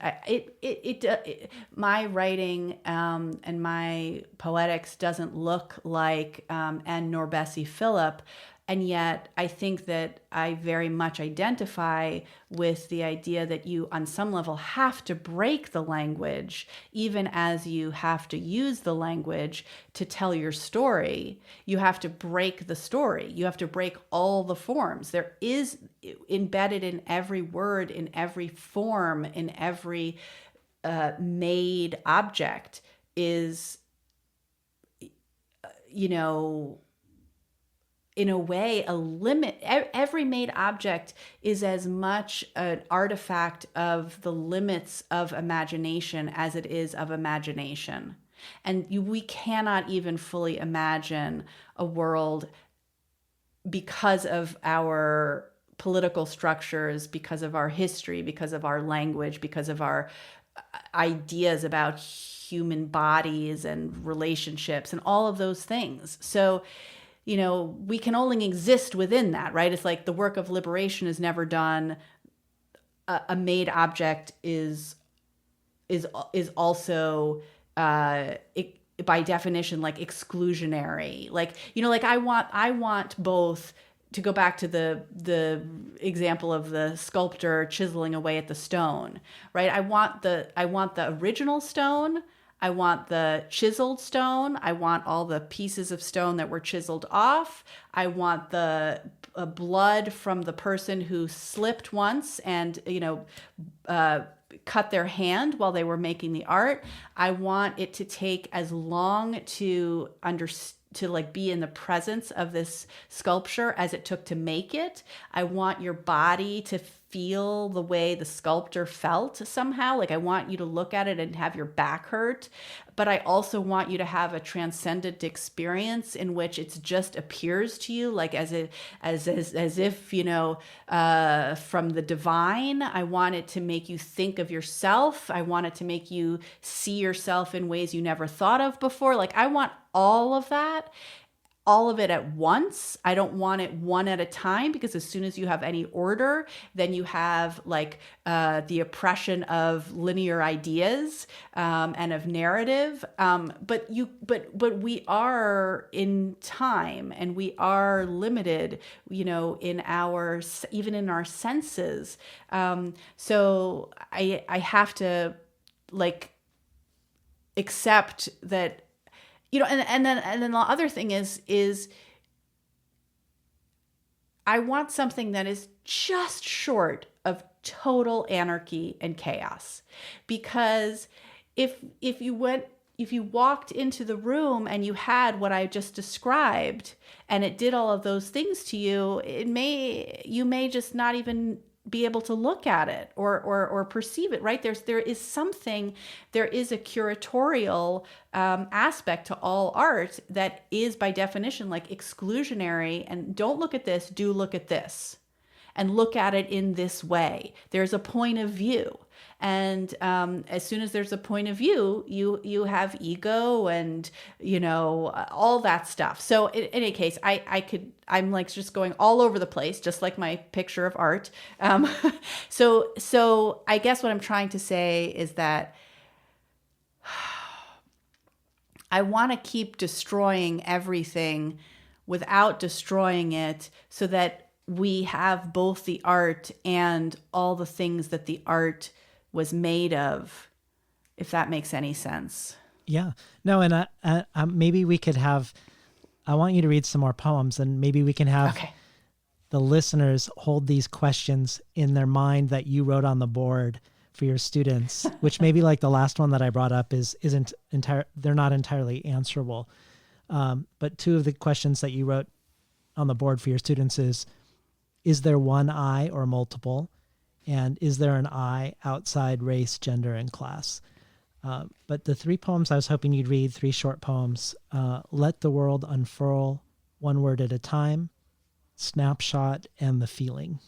S2: my writing and my poetics doesn't look like N. nor Bessie Phillip, and yet I think that I very much identify with the idea that you, on some level, have to break the language, even as you have to use the language to tell your story. You have to break the story. You have to break all the forms. There is embedded in every word, in every form, in every made object is, in a way, a limit. Every made object is as much an artifact of the limits of imagination as it is of imagination. And we cannot even fully imagine a world because of our political structures, because of our history, because of our language, because of our ideas about human bodies and relationships and all of those things. So, we can only exist within that, right? It's like the work of liberation is never done. A made object is also by definition like exclusionary. Like, like I want both. To go back to the example of the sculptor chiseling away at the stone, right? I want the original stone. I want the chiseled stone. I want all the pieces of stone that were chiseled off. I want the blood from the person who slipped once and, cut their hand while they were making the art. I want it to take as long to be in the presence of this sculpture as it took to make it. I want your body to feel the way the sculptor felt somehow. Like, I want you to look at it and have your back hurt, but I also want you to have a transcendent experience in which it just appears to you like as if from the divine. I want it to make you think of yourself. I want it to make you see yourself in ways you never thought of before. Like, I want all of that, all of it at once. I don't want it one at a time, because as soon as you have any order, then you have the oppression of linear ideas and of narrative. But we are in time, and we are limited, in our senses. So I have to accept that. And then the other thing is I want something that is just short of total anarchy and chaos. Because if you walked into the room and you had what I just described and it did all of those things to you, you may just not even be able to look at it or perceive it, right? There is a curatorial aspect to all art that is by definition exclusionary, and don't look at this, do look at this, and look at it in this way. There's a point of view. And as soon as there's a point of view, you have ego and, all that stuff. So in any case, I'm just going all over the place, just like my picture of art. So I guess what I'm trying to say is that I want to keep destroying everything without destroying it, so that we have both the art and all the things that the art was made of, if that makes any sense.
S1: Yeah. No, and maybe we could have, I want you to read some more poems, and maybe we can have the listeners hold these questions in their mind that you wrote on the board for your students, which maybe like the last one that I brought up they're not entirely answerable. But two of the questions that you wrote on the board for your students is there one I or multiple? And is there an I outside race, gender, and class? But the three poems I was hoping you'd read, three short poems: Let the World Unfurl, One Word at a Time, Snapshot, and The Feeling.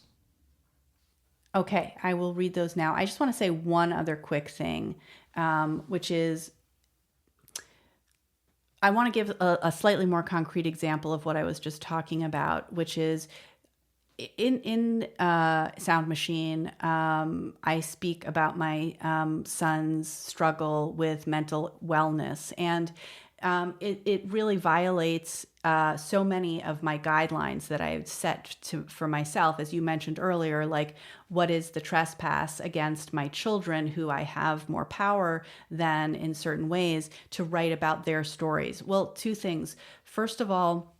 S2: Okay, I will read those now. I just want to say one other quick thing, which is I want to give a slightly more concrete example of what I was just talking about, which is in SoundMachine, I speak about my son's struggle with mental wellness, and it really violates so many of my guidelines that I've set for myself, as you mentioned earlier, like what is the trespass against my children, who I have more power than in certain ways to write about their stories. Well, two things. First of all,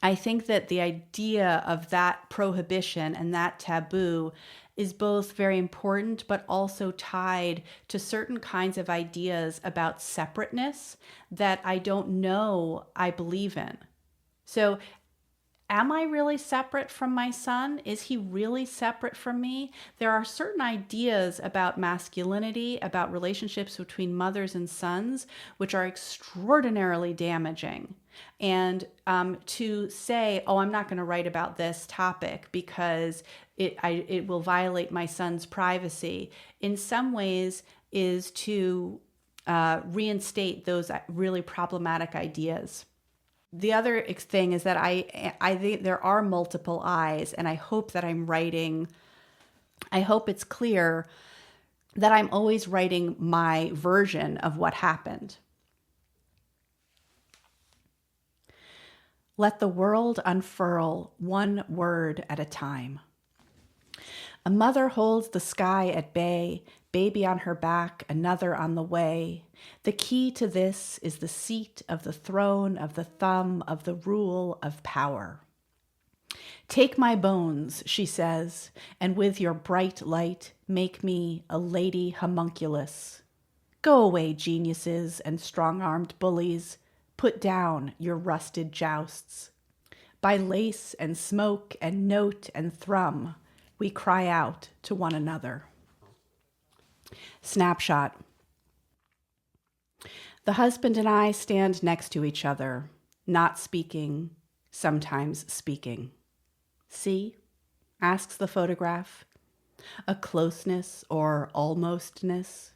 S2: I think that the idea of that prohibition and that taboo is both very important, but also tied to certain kinds of ideas about separateness that I don't know I believe in. So, am I really separate from my son? Is he really separate from me? There are certain ideas about masculinity, about relationships between mothers and sons, which are extraordinarily damaging. And to say, oh, I'm not going to write about this topic because it will violate my son's privacy, in some ways is to reinstate those really problematic ideas. The other thing is that I think there are multiple eyes, and I hope that I hope it's clear that I'm always writing my version of what happened. Let the world unfurl, one word at a time. A mother holds the sky at bay, baby on her back, another on the way. The key to this is the seat of the throne of the thumb of the rule of power. Take my bones, she says, and with your bright light make me a lady homunculus. Go away, geniuses and strong-armed bullies. Put down your rusted jousts. By lace and smoke and note and thrum, we cry out to one another. Snapshot. The husband and I stand next to each other, not speaking, sometimes speaking. See? Asks the photograph. A closeness or almostness.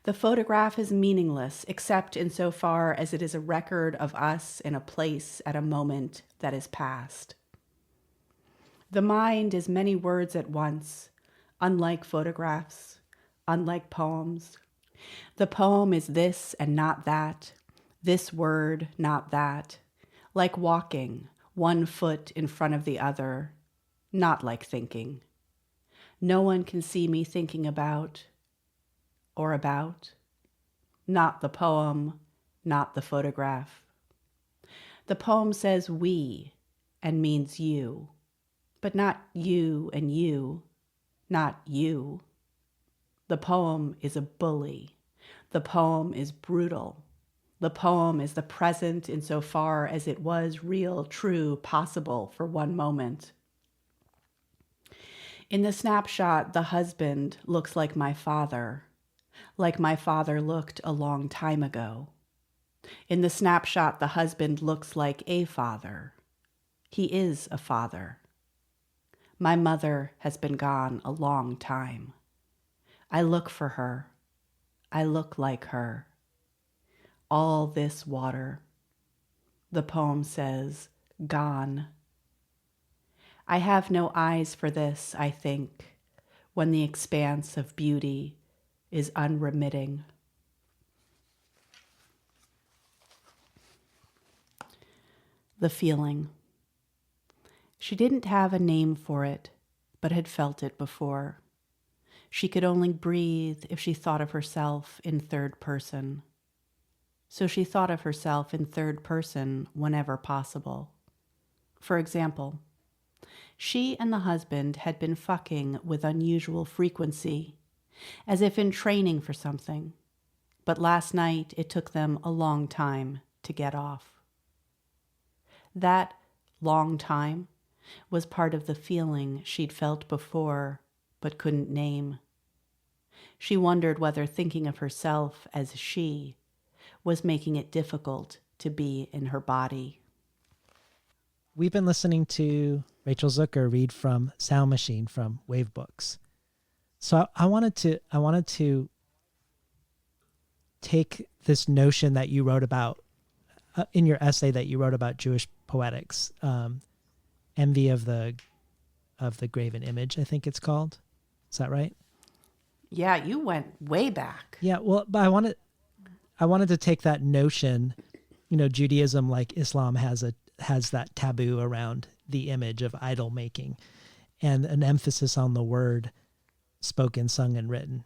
S2: The photograph is meaningless except insofar as it is a record of us in a place at a moment that is past. The mind is many words at once, unlike photographs, unlike poems. The poem is this and not that, this word, not that, like walking, one foot in front of the other, not like thinking. No one can see me thinking about, not the poem, not the photograph. The poem says we and means you, but not you and you, not you. The poem is a bully. The poem is brutal. The poem is the present insofar as it was real, true, possible for one moment. In the snapshot, the husband looks like my father looked a long time ago. In the snapshot, the husband looks like a father. He is a father. My mother has been gone a long time. I look for her. I look like her. All this water. The poem says, gone. I have no eyes for this, I think, when the expanse of beauty is unremitting. The feeling. She didn't have a name for it, but had felt it before. She could only breathe if she thought of herself in third person. So she thought of herself in third person whenever possible. For example, she and the husband had been fucking with unusual frequency, as if in training for something, but last night it took them a long time to get off. That long time was part of the feeling she'd felt before but couldn't name. She wondered whether thinking of herself as she was making it difficult to be in her body.
S1: We've been listening to Rachel Zucker read from SoundMachine from Wave Books. So I wanted to take this notion that you wrote about in your essay that you wrote about Jewish poetics, Envy of the Graven Image, I think it's called. Is that right?
S2: Yeah, you went way back.
S1: Yeah, well, but I wanted to take that notion, Judaism, like Islam, has that taboo around the image of idol making and an emphasis on the word spoken, sung, and written.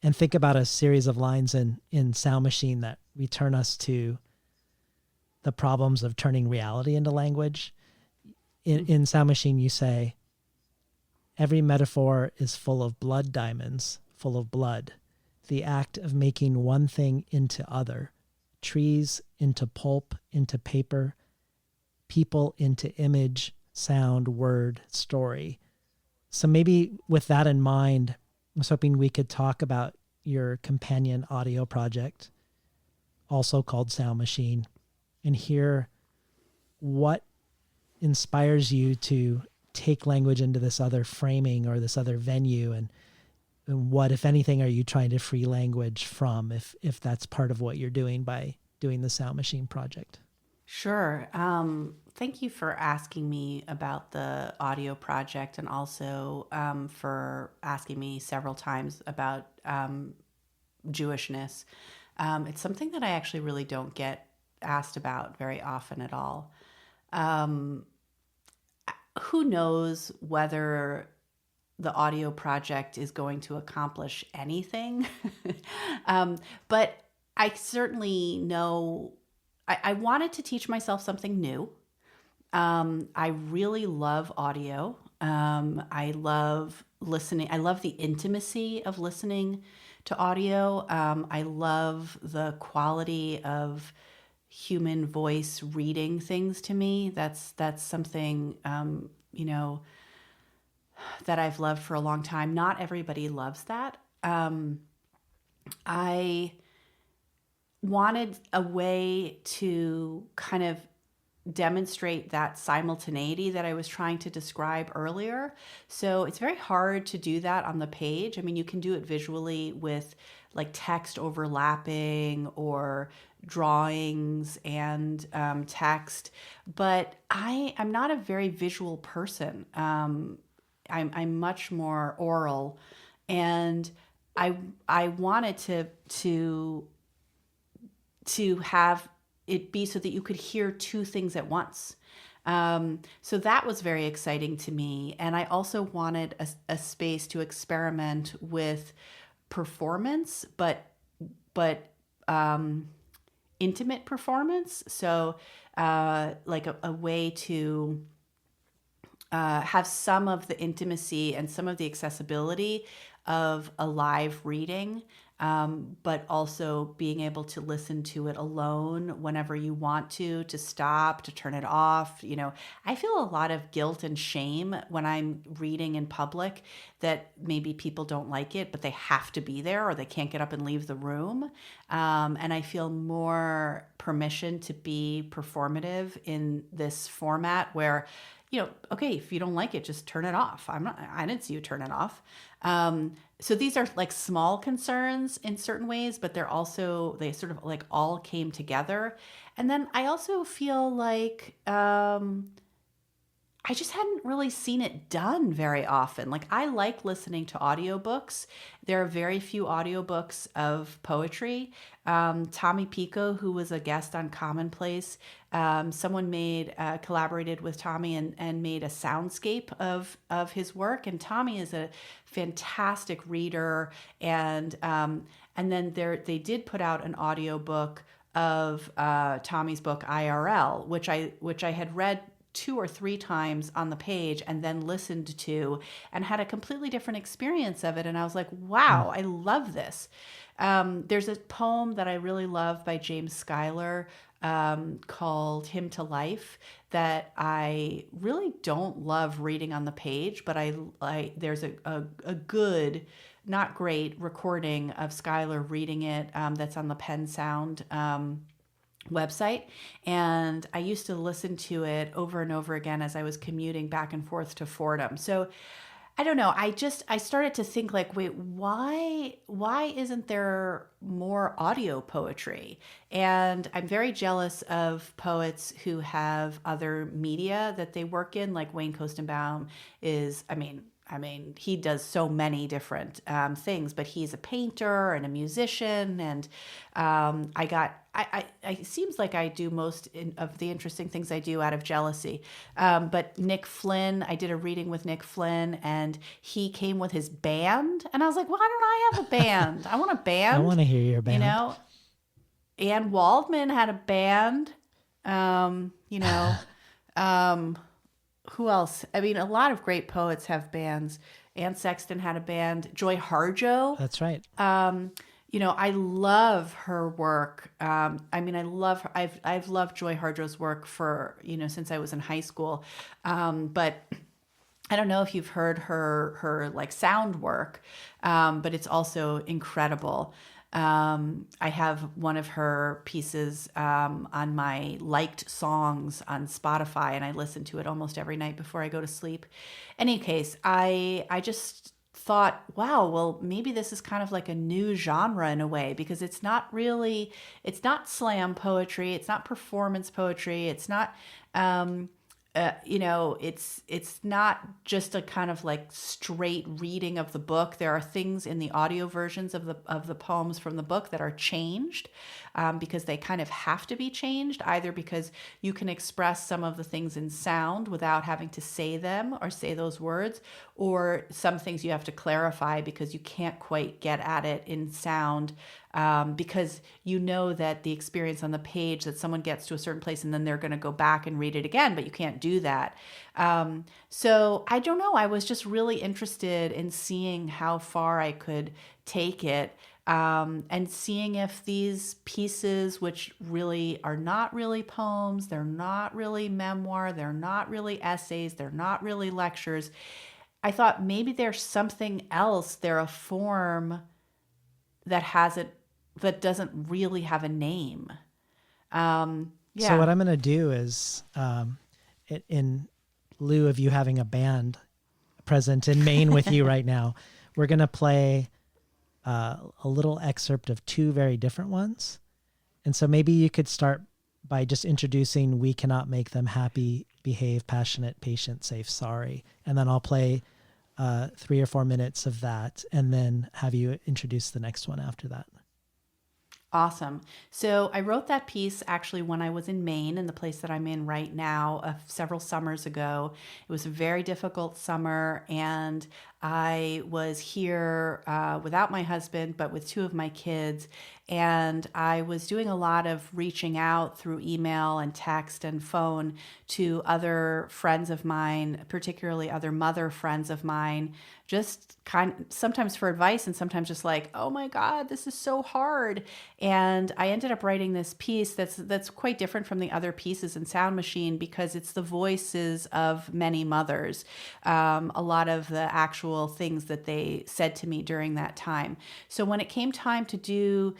S1: And think about a series of lines in SoundMachine that return us to the problems of turning reality into language. In SoundMachine, you say, every metaphor is full of blood diamonds, full of blood, the act of making one thing into other, trees into pulp, into paper, people into image, sound, word, story. So maybe with that in mind, I was hoping we could talk about your companion audio project, also called SoundMachine, and hear what inspires you to take language into this other framing or this other venue, and what, if anything, are you trying to free language from, if that's part of what you're doing by doing the SoundMachine project?
S2: Sure. Thank you for asking me about the audio project, and also for asking me several times about Jewishness. It's something that I actually really don't get asked about very often at all. Who knows whether the audio project is going to accomplish anything? But I certainly know I wanted to teach myself something new. I really love audio. I love listening. I love the intimacy of listening to audio. I love the quality of human voice reading things to me. That's something, that I've loved for a long time. Not everybody loves that. I wanted a way to kind of demonstrate that simultaneity that I was trying to describe earlier. So it's very hard to do that on the page. I mean, you can do it visually with like text overlapping or drawings and text, but I'm not a very visual person. I'm much more oral, and I wanted to have it be so that you could hear two things at once. So that was very exciting to me. And I also wanted a space to experiment with performance, but intimate performance. So like a way to have some of the intimacy and some of the accessibility of a live reading, but also being able to listen to it alone whenever you want to stop, to turn it off. I feel a lot of guilt and shame when I'm reading in public that maybe people don't like it, but they have to be there or they can't get up and leave the room. And I feel more permission to be performative in this format where, okay, if you don't like it, just turn it off. I didn't see you turn it off. So these are like small concerns in certain ways, but they sort of like all came together. And then I also feel like, I just hadn't really seen it done very often. Like, I like listening to audiobooks. There are very few audiobooks of poetry. Tommy Pico, who was a guest on Commonplace, someone collaborated with Tommy and made a soundscape of his work. And Tommy is a fantastic reader. And then they did put out an audiobook of Tommy's book IRL, which I had read 2 or 3 times on the page and then listened to and had a completely different experience of it. And I was like, wow, I love this. There's a poem that I really love by James Schuyler called Hymn to Life that I really don't love reading on the page, but there's a good, not great recording of Skylar reading it that's on the Penn Sound website. And I used to listen to it over and over again as I was commuting back and forth to Fordham. So I don't know. I started to think like, wait, why isn't there more audio poetry? And I'm very jealous of poets who have other media that they work in, like Wayne Kostenbaum is, he does so many different things, but he's a painter and a musician. And it seems like I do most of the interesting things I do out of jealousy. But Nick Flynn, I did a reading with Nick Flynn, and he came with his band. And I was like, why don't I have a band? I want a band.
S1: I want to hear your band.
S2: You know, Anne Waldman had a band. Who else? I mean, a lot of great poets have bands. Anne Sexton had a band. Joy Harjo.
S1: That's right.
S2: I love her work. I've loved Joy Harjo's work for, since I was in high school. But I don't know if you've heard her like sound work, but it's also incredible. I have one of her pieces on my liked songs on Spotify, and I listen to it almost every night before I go to sleep. Any case, I just thought, wow, well, maybe this is kind of like a new genre in a way, because it's not slam poetry, it's not performance poetry, it's not it's not just a kind of like straight reading of the book. There are things in the audio versions of the poems from the book that are changed because they kind of have to be changed, either because you can express some of the things in sound without having to say them or say those words, or some things you have to clarify because you can't quite get at it in sound. Because you know that the experience on the page, that someone gets to a certain place and then they're going to go back and read it again, but you can't do that. So I don't know. I was just really interested in seeing how far I could take it, and seeing if these pieces, which really are not really poems, they're not really memoir, they're not really essays, they're not really lectures. I thought maybe there's something else. They're a form that doesn't really have a name.
S1: So what I'm going to do is, in lieu of you having a band present in Maine with you right now, we're going to play a little excerpt of two very different ones. And so maybe you could start by just introducing "We Cannot Make Them Happy, Behave, Passionate, Patient, Safe, Sorry." And then I'll play 3 or 4 minutes of that, and then have you introduce the next one after that.
S2: Awesome. So I wrote that piece actually when I was in Maine, in the place that I'm in right now, several summers ago. It was a very difficult summer, and I was here without my husband, but with 2 of my kids. And I was doing a lot of reaching out through email and text and phone to other friends of mine, particularly other mother friends of mine, just sometimes for advice and sometimes just like, oh my God, this is so hard. And I ended up writing this piece that's quite different from the other pieces in SoundMachine, because it's the voices of many mothers, a lot of the actual things that they said to me during that time. So when it came time to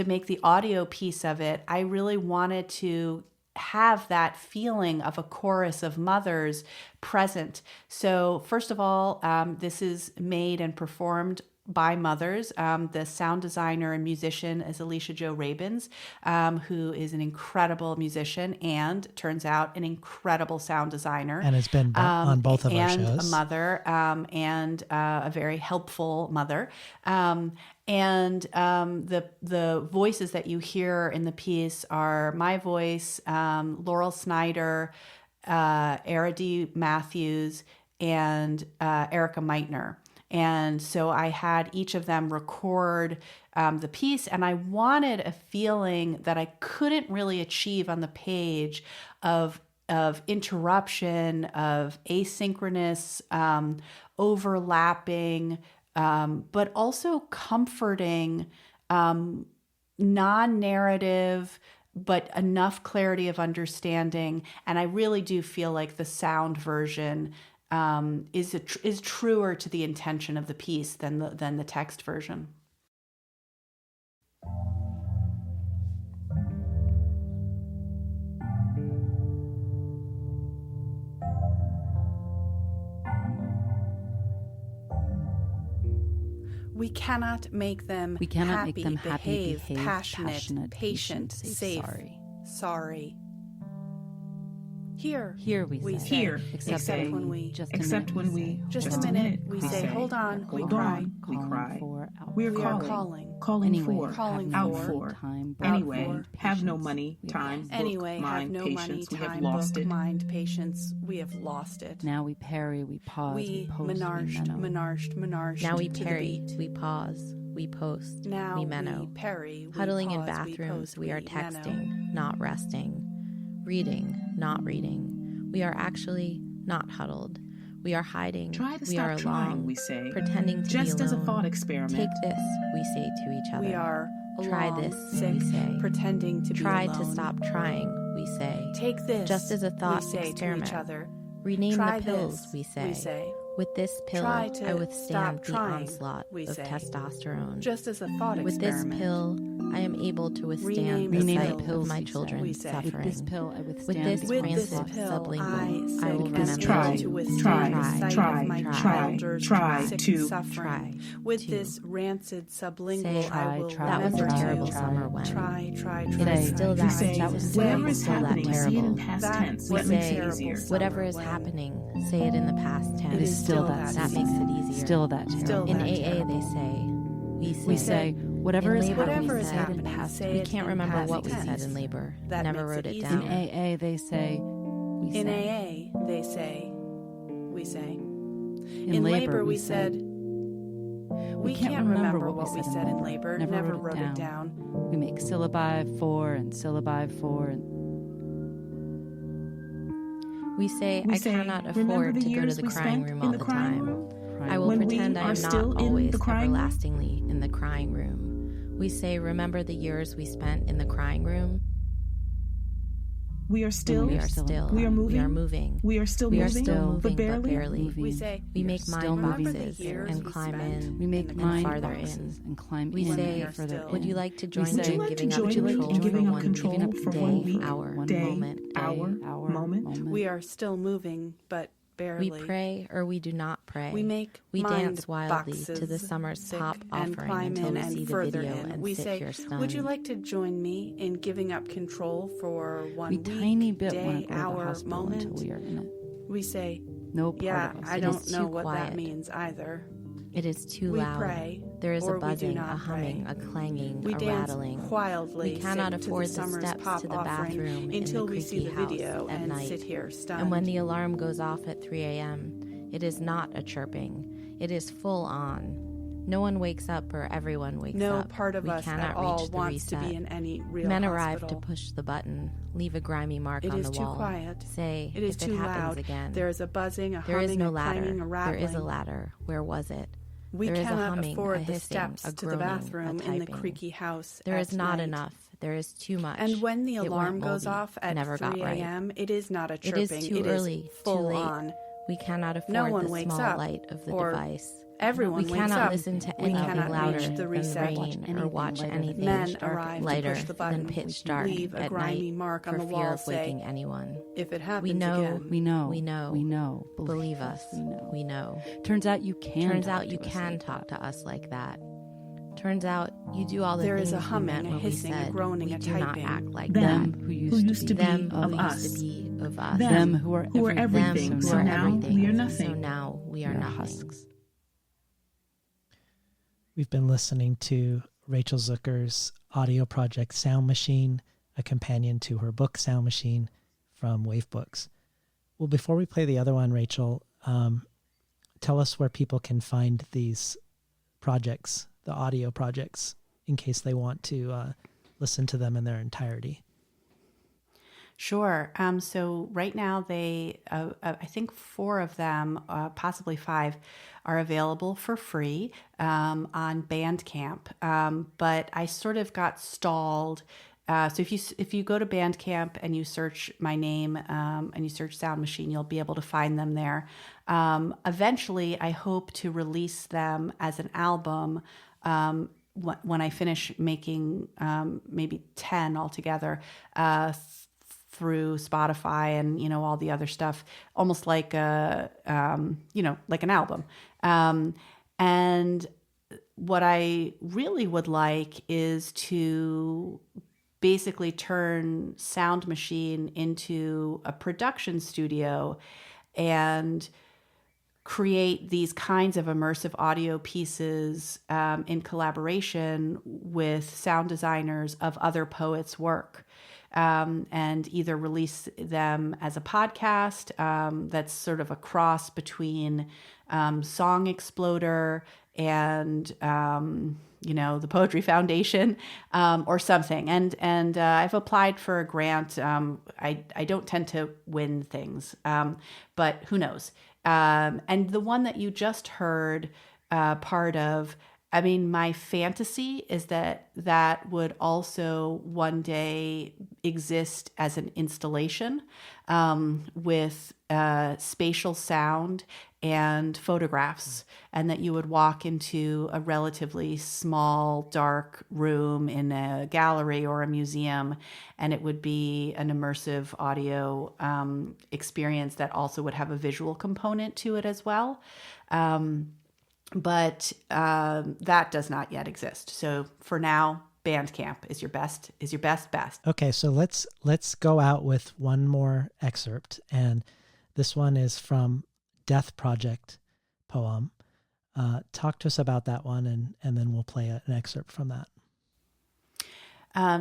S2: make the audio piece of it, I really wanted to have that feeling of a chorus of mothers present. So first of all, this is made and performed by mothers. The sound designer and musician is Alicia Jo Rabins, who is an incredible musician and turns out an incredible sound designer.
S1: And has been on both of our shows.
S2: And a mother, and a very helpful mother. And the voices that you hear in the piece are my voice, Laurel Snyder, Era D. Matthews, and Erica Meitner. And so I had each of them record the piece, and I wanted a feeling that I couldn't really achieve on the page of interruption, of asynchronous, overlapping, but also comforting, non-narrative, but enough clarity of understanding. And I really do feel like the sound version is truer to the intention of the piece than the text version. We cannot make them happy, behave, passionate, patient, safe, sorry. Here we say, except when we, just a minute, we say, hold on, we cry. We are calling for, out for, anyway, have no money, time, book, mind, patience, we have lost it. Mind, patience, we have lost it.
S3: Now we parry, we pause, we post,
S2: menarched.
S4: Now we parry, we pause, we post,
S2: now
S4: we menno.
S2: We parry, we
S4: Huddling
S2: pause,
S4: in bathrooms, we are texting,
S2: menno.
S4: not resting. Reading, not reading. We are actually not huddled. We are hiding.
S5: Try to
S4: we
S5: stop
S4: are
S5: trying,
S4: alone,
S5: we say.
S4: pretending to
S5: just
S4: be alone.
S5: As a thought experiment.
S4: Take this, we say to each other.
S2: We are
S4: Try
S2: alone,
S4: this,
S2: sick,
S4: we say.
S2: pretending to
S4: Try
S2: be alone.
S4: to stop trying, we say.
S2: Take this,
S4: just as a thought
S2: we say
S4: experiment.
S2: to each other.
S4: Rename
S2: Try
S4: the pills,
S2: this,
S4: we say. With this pill,
S2: Try to
S4: I withstand
S2: stop
S4: the
S2: trying,
S4: onslaught
S2: we
S4: of
S2: say.
S4: testosterone.
S2: Just as a thought
S4: With
S2: experiment.
S4: this pill, I am able to withstand
S2: Rename
S4: the
S2: the
S4: sight
S2: pills,
S4: of my
S2: we say.
S4: children
S2: We say.
S4: suffering.
S3: With this pill, I withstand
S4: With this
S2: With this
S4: rancid
S2: pill,
S4: sublingual,
S2: I
S4: will
S2: am
S4: remember
S5: try,
S2: to
S4: to
S2: withstand the sight of my children's
S5: try
S2: sick
S5: to
S2: suffering. With this rancid sublingual,
S4: Say,
S2: I will
S4: that was a
S2: remember
S4: terrible
S2: to
S4: summer when.
S2: try.
S4: It is still that.
S5: say,
S4: That was
S5: whatever is
S4: still that
S5: happening, say it in
S4: terrible.
S5: past
S2: That
S5: tense.
S2: was
S5: That makes it
S2: terrible
S5: easier.
S2: summer
S4: Whatever is
S2: when.
S4: happening, say it in the past tense.
S3: It is still
S2: that
S4: That makes it easier.
S3: Still that
S2: Still
S3: terrible.
S4: In
S2: that
S4: AA,
S2: terrible.
S4: they say,
S3: We say, whatever
S4: In
S3: is
S4: labor,
S3: happening,
S2: Whatever is
S3: say it in
S2: happening,
S3: past
S2: say
S4: we
S2: it
S4: can't
S2: in
S4: remember
S2: past
S4: what we
S2: tense.
S4: said in labor.
S2: That
S4: Never
S2: makes
S4: wrote
S2: it
S4: it
S2: easier.
S3: In
S4: down.
S3: AA, they say, we
S2: In
S3: say.
S2: AA, they say, we say.
S3: In
S2: labor, we said, we can't remember what we said in
S3: labor.
S2: labor, never wrote it down.
S3: We make syllabi 4 and syllabi 4 and
S4: We say,
S5: We
S4: I
S5: say,
S4: cannot
S5: remember
S4: afford
S5: the
S4: to go to
S5: years
S4: the
S5: we
S4: crying
S5: spent
S4: room
S5: in
S4: all
S5: the
S4: the
S5: crying
S4: time.
S5: room?
S4: I will
S5: When we
S4: pretend I
S5: are
S4: am
S5: still
S4: not
S5: in
S4: always
S5: the crying room?
S4: everlastingly in the crying room. We say, remember the years we spent in the crying room?
S5: We are still.
S4: We are still.
S5: We are moving.
S4: We are moving.
S5: We are still
S4: We are
S5: moving,
S4: still moving,
S5: but barely.
S3: moving.
S2: We say,
S4: We make
S3: still
S4: mind
S3: moving.
S4: boxes
S2: Remember the
S4: and
S2: years
S4: climb
S2: we spent
S4: in
S3: We make
S2: in the
S3: mind
S4: farther
S3: boxes
S4: in.
S3: and climb
S4: We
S3: in
S4: say,
S3: and further
S2: still-
S4: Would you
S3: in.
S4: like to join
S3: say,
S4: me
S5: Would you
S4: in
S5: like to
S4: giving up
S5: join me
S4: control
S5: in giving
S4: for
S5: up
S4: one
S5: control
S3: Giving up
S5: for
S3: day,
S5: 1 week,
S4: hour,
S3: one
S5: day,
S3: moment,
S5: hour, moment?
S2: we are still moving, but barely.
S4: We pray or we do not pray.
S2: We make
S4: We
S2: mind
S4: dance wildly
S2: boxes,
S4: to the summer's
S2: sick,
S4: pop
S2: and
S4: offering
S2: climb
S4: until
S2: in
S4: we
S2: and
S4: see the
S2: further
S4: video
S2: in.
S4: and
S2: We
S4: sit
S2: say,
S4: here stunned.
S2: would you like to join me in giving up control for 1
S3: We
S2: week,
S3: tiny bit want
S2: day,
S3: to go to the
S2: hour,
S3: hospital
S2: moment?
S3: until we are in it.
S2: We say,
S3: No part
S2: yeah,
S3: of us.
S2: I
S4: It
S2: don't
S4: is
S2: know
S4: too
S2: what
S4: quiet.
S2: that means either.
S4: It is too
S2: We
S4: loud.
S2: pray,
S4: There is
S2: or
S4: a
S2: we do
S4: buzzing,
S2: not
S4: a humming,
S2: pray.
S4: a clanging,
S2: We
S4: a
S2: dance
S4: rattling.
S2: wildly,
S4: We cannot
S2: sick to
S4: afford
S2: the
S4: the
S2: summer's
S4: steps
S2: pop
S4: to the
S2: offering
S4: bathroom
S2: until
S4: in the
S2: we see
S4: creaky
S2: the video
S4: house at
S2: and
S4: night.
S2: sit here stunned.
S4: And when the alarm goes off at 3 a.m., it is not a chirping. It is full on. No one wakes up or everyone wakes
S2: no
S4: up.
S2: part of
S4: We
S2: us
S4: cannot
S2: at all
S4: reach the
S2: wants to
S4: reset.
S2: be in any real
S4: Men
S2: hospital.
S4: arrive to push the button, leave a grimy mark
S2: It
S4: on
S2: is
S4: the
S2: too
S4: wall.
S2: quiet.
S4: Say,
S2: It is
S4: if
S2: too
S4: it happens
S2: loud.
S4: again.
S2: There is a buzzing, a
S4: There
S2: humming,
S4: is no
S2: a clanging,
S4: ladder.
S2: a rattling.
S4: There is a ladder. Where was it?
S2: We
S4: There is a
S2: cannot
S4: humming,
S2: afford
S4: a
S2: the
S4: hissing,
S2: steps
S4: a
S2: to the
S4: groaning, a
S2: bathroom in the
S4: typing.
S2: creaky house
S4: There
S2: at
S4: is not
S2: night.
S4: enough. There is too much.
S2: And when the
S4: It
S2: alarm
S4: went
S2: goes
S4: moldy,
S2: off at
S4: never
S2: 3
S4: got right.
S2: a.m., it is not a
S4: It
S2: chirping.
S4: is too early,
S2: full
S4: too late.
S2: on.
S4: We cannot afford
S2: No one
S4: the
S2: wakes
S4: small
S2: up,
S4: light of the
S2: or
S4: device.
S2: Everyone
S4: We
S2: wakes
S4: cannot
S2: up.
S4: listen to
S2: We
S4: anything
S2: cannot
S4: louder
S2: reach the
S4: than
S2: reset.
S4: rain or watch anything
S2: Men arrive to
S4: lighter
S2: push the
S4: than
S2: button,
S4: pitch dark
S2: leave a
S4: at
S2: grimy
S4: night
S2: mark on
S4: for
S2: the
S4: fear
S2: wall,
S4: of
S2: say,
S4: waking anyone.
S2: if it happens
S4: We know,
S2: again.
S3: We know.
S4: we know,
S3: We know.
S4: Believe us.
S3: We know.
S4: We know.
S3: Turns out you can.
S4: Turns
S3: talk
S4: out you
S3: to us
S4: can
S3: like
S4: talk
S3: that.
S4: to us like that. Turns out you do all the
S2: There
S4: things
S2: is a
S4: we
S2: humming,
S4: meant
S2: a
S4: when
S2: hissing,
S4: we
S2: a
S4: said
S2: groaning,
S4: we
S2: a
S4: do not
S2: typing.
S4: act like
S5: Them
S4: that.
S3: Who
S5: who used to be
S4: Them
S5: of
S4: who
S5: us.
S4: used to be of us.
S3: Them who are
S5: who are
S3: everything.
S5: everything.
S4: Them who
S5: So
S4: are
S5: now
S4: everything.
S5: we are
S4: So
S5: nothing.
S4: now we are
S3: We are
S4: nothing.
S3: husks.
S1: We've been listening to Rachel Zucker's audio project SoundMachine, a companion to her book SoundMachine from Wave Books. Well, before we play the other one, Rachel, tell us where people can find these projects, the audio projects, in case they want to listen to them in their entirety.
S2: Sure. So right now I think 4 of them, possibly 5, are available for free on Bandcamp. But I sort of got stalled So if you go to Bandcamp and you search my name and you search SoundMachine, you'll be able to find them there. Eventually, I hope to release them as an album when I finish making maybe 10 altogether through Spotify and all the other stuff, almost like like an album. And what I really would like is to basically turn SoundMachine into a production studio and create these kinds of immersive audio pieces in collaboration with sound designers of other poets' work. And either release them as a podcast that's sort of a cross between Song Exploder and the Poetry Foundation or something. And I've applied for a grant. I don't tend to win things, but who knows? And the one that you just heard part of, I mean, my fantasy is that would also one day exist as an installation with spatial sound and photographs, and that you would walk into a relatively small, dark room in a gallery or a museum, and it would be an immersive audio experience that also would have a visual component to it as well. But that does not yet exist. So for now, Bandcamp is your best bet.
S1: Okay, so let's go out with one more excerpt, and this one is from Death Project poem. Talk to us about that one, and then we'll play an excerpt from that.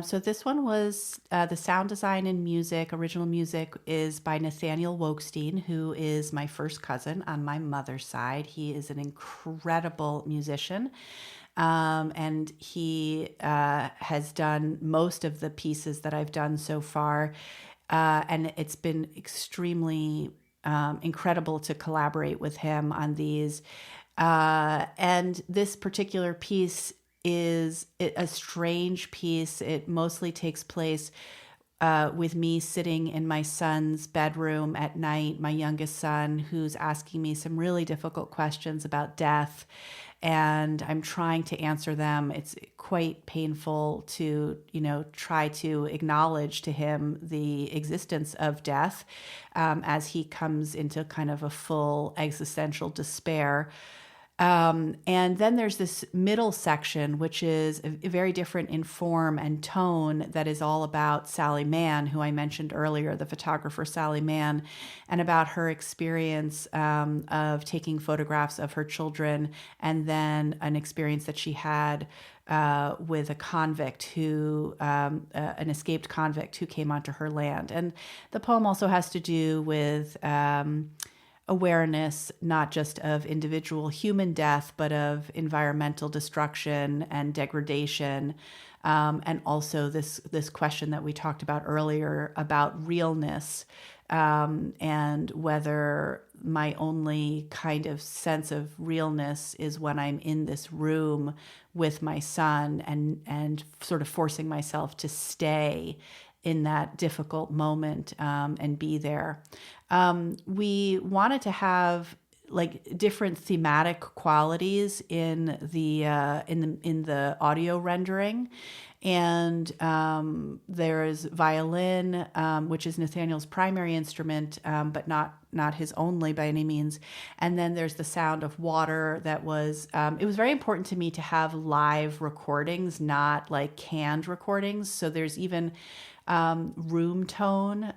S2: So this one was the sound design and music, original music is by Nathaniel Wokestein, who is my first cousin on my mother's side. He is an incredible musician. And he has done most of the pieces that I've done so far. And it's been extremely incredible to collaborate with him on these. And this particular piece is a strange piece. It mostly takes place with me sitting in my son's bedroom at night, my youngest son, who's asking me some really difficult questions about death. And I'm trying to answer them. It's quite painful to, try to acknowledge to him the existence of death as he comes into kind of a full existential despair. And then there's this middle section, which is very different in form and tone, that is all about Sally Mann, who I mentioned earlier, the photographer Sally Mann, and about her experience of taking photographs of her children, and then an experience that she had with a convict an escaped convict who came onto her land. And the poem also has to do with awareness, not just of individual human death, but of environmental destruction and degradation. And also this question that we talked about earlier about realness, and whether my only kind of sense of realness is when I'm in this room with my son and sort of forcing myself to stay in that difficult moment and be there. We wanted to have like different thematic qualities in the audio rendering, and there is violin, which is Nathaniel's primary instrument, but not his only by any means. And then there's the sound of water that was, it was very important to me to have live recordings, not like canned recordings. So there's even room tone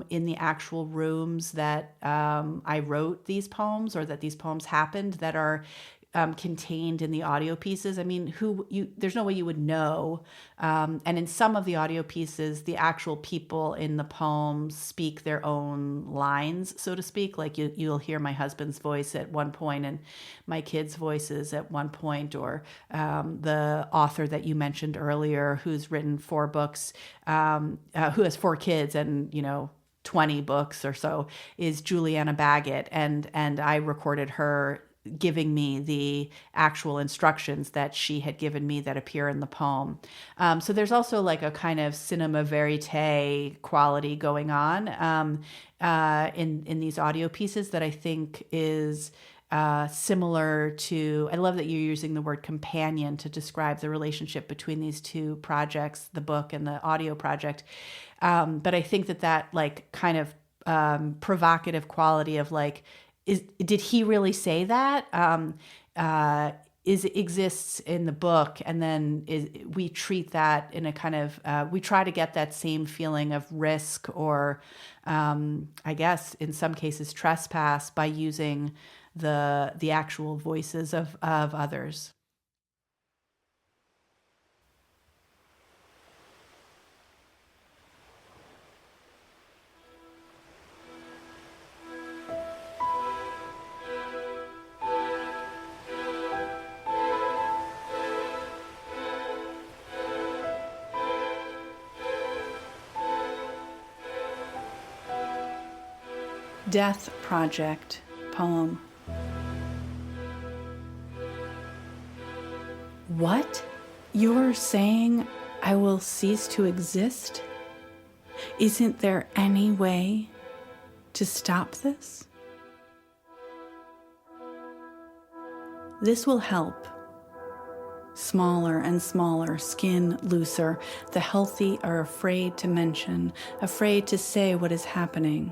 S2: in the actual rooms that I wrote these poems, or that these poems happened, that are contained in the audio pieces. I mean, there's no way you would know. And in some of the audio pieces, the actual people in the poems speak their own lines, so to speak. Like you'll hear my husband's voice at one point and my kids' voices at one point, or the author that you mentioned earlier, who's written 4 books, who has 4 kids and, 20 books or so, is Juliana Baggett. And I recorded her giving me the actual instructions that she had given me that appear in the poem. So there's also like a kind of cinema verite quality going on in these audio pieces that I think is similar to, I love that you're using the word companion to describe the relationship between these two projects, the book and the audio project. But I think that like kind of provocative quality of like, did he really say that? Exists in the book, and then we treat that in a kind of we try to get that same feeling of risk or I guess in some cases trespass by using the actual voices of others. Death Project poem. What? You're saying I will cease to exist? Isn't there any way to stop this? This will help. Smaller and smaller, skin looser. The healthy are afraid to mention, afraid to say what is happening.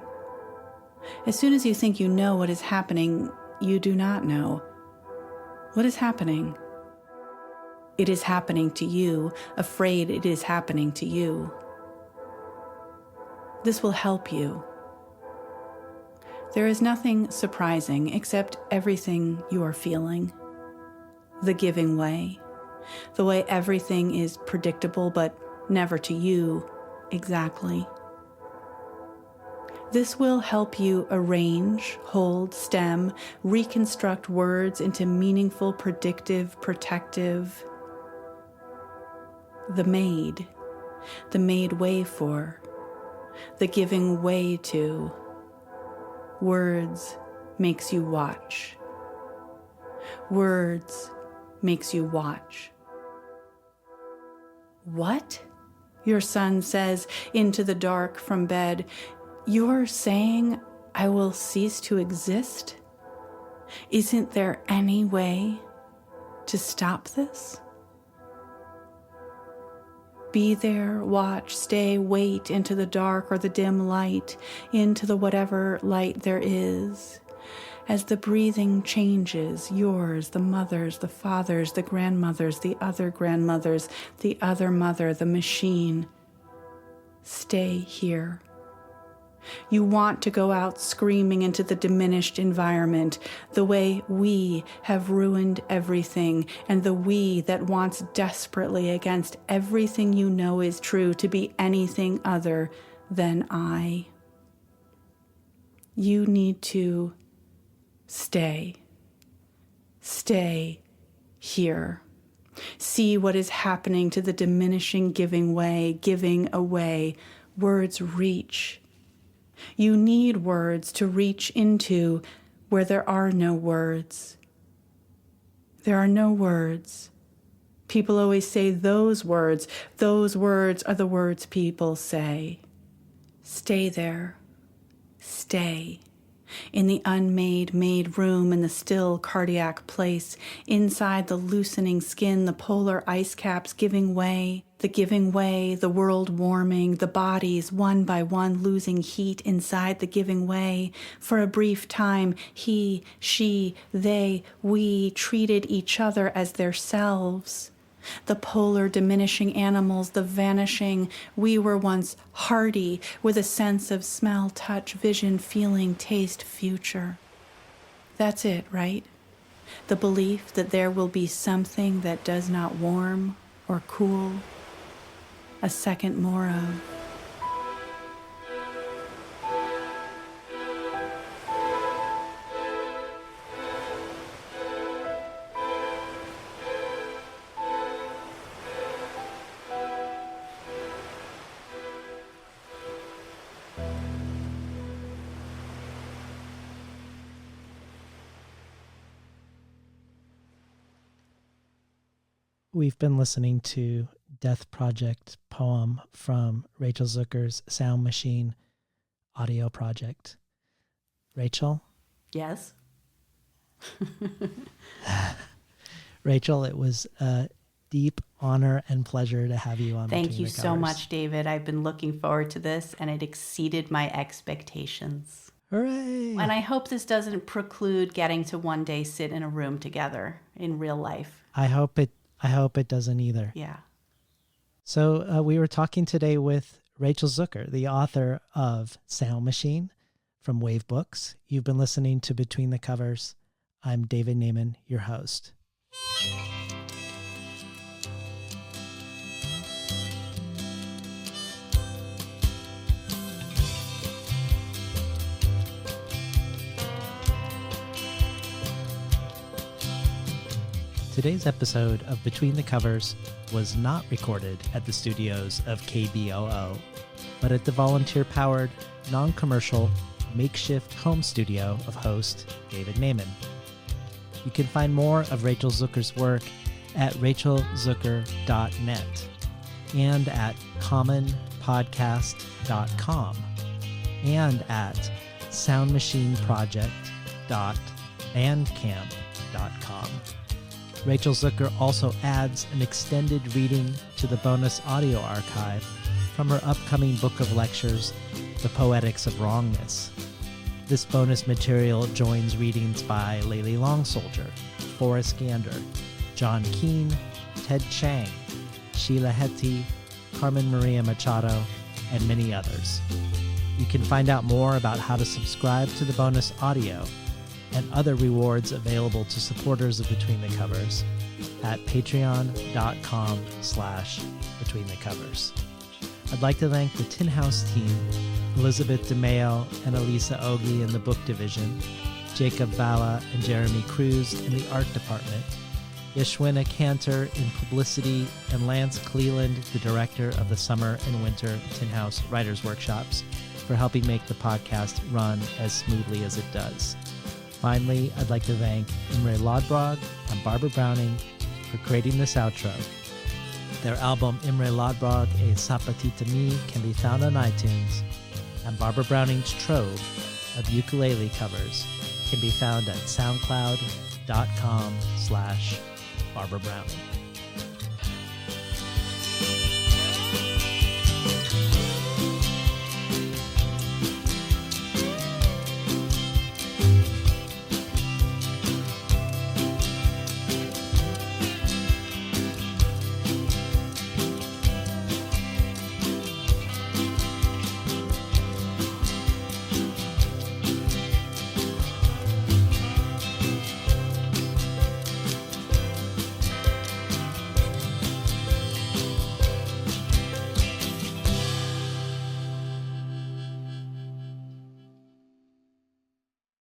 S2: As soon as you think you know what is happening, you do not know. What is happening? It is happening to you, afraid it is happening to you. This will help you. There is nothing surprising except everything you are feeling. The giving way. The way everything is predictable, but never to you exactly. This will help you arrange, hold, stem, reconstruct words into meaningful, predictive, protective. The made way for, the giving way to. Words makes you watch. Words makes you watch. What? Your son says into the dark from bed. You're saying I will cease to exist? Isn't there any way to stop this? Be there, watch, stay, wait into the dark or the dim light, into the whatever light there is. As the breathing changes, yours, the mother's, the father's, the grandmother's, the other grandmother's, the other mother, the machine. Stay here. You want to go out screaming into the diminished environment, the way we have ruined everything, and the we that wants desperately against everything you know is true to be anything other than I. You need to stay here. See what is happening to the diminishing giving way, giving away. Words reach. You need words to reach into where there are no words. There are no words. People always say those words. Those words are the words people say. Stay there. Stay. In the unmade, made room, in the still cardiac place, inside the loosening skin, the polar ice caps giving way, the world warming, the bodies one by one losing heat inside the giving way. For a brief time, he, she, they, we treated each other as their selves. The polar diminishing animals, the vanishing, we were once hardy with a sense of smell, touch, vision, feeling, taste, future. That's it, right? The belief that there will be something that does not warm or cool. A second more of.
S1: We've been listening to Death Project poem from Rachel Zucker's SoundMachine audio project. Rachel?
S2: Yes.
S1: Rachel, it was a deep honor and pleasure to have you on.
S2: Thank
S1: Between
S2: you
S1: the
S2: so
S1: Covers.
S2: much, David. I've been looking forward to this, and it exceeded my expectations.
S1: Hooray!
S2: And I hope this doesn't preclude getting to one day sit in a room together in real life.
S1: I hope it doesn't either.
S2: Yeah.
S1: So we were talking today with Rachel Zucker, the author of SoundMachine from Wave Books. You've been listening to Between the Covers. I'm David Naiman, your host. Today's episode of Between the Covers was not recorded at the studios of KBOO, but at the volunteer-powered, non-commercial, makeshift home studio of host David Naiman. You can find more of Rachel Zucker's work at rachelzucker.net and at commonpodcast.com and at soundmachineproject.bandcamp.com. Rachel Zucker also adds an extended reading to the bonus audio archive from her upcoming book of lectures, The Poetics of Wrongness. This bonus material joins readings by Layli Longsoldier, Forrest Gander, John Keane, Ted Chiang, Sheila Heti, Carmen Maria Machado, and many others. You can find out more about how to subscribe to the bonus audio and other rewards available to supporters of Between the Covers at patreon.com/betweenthecovers. I'd like to thank the Tin House team, Elizabeth DeMeo and Elisa Ogi in the book division, Jacob Valla and Jeremy Cruz in the art department, Yashwina Cantor in publicity, and Lance Cleland, the director of the Summer and Winter Tin House Writers Workshops, for helping make the podcast run as smoothly as it does. Finally, I'd like to thank Imre Lodbrog and Barbara Browning for creating this outro. Their album Imre Lodbrog, A Sapatita Me, can be found on iTunes, and Barbara Browning's trove of ukulele covers can be found at soundcloud.com/Barbara Browning.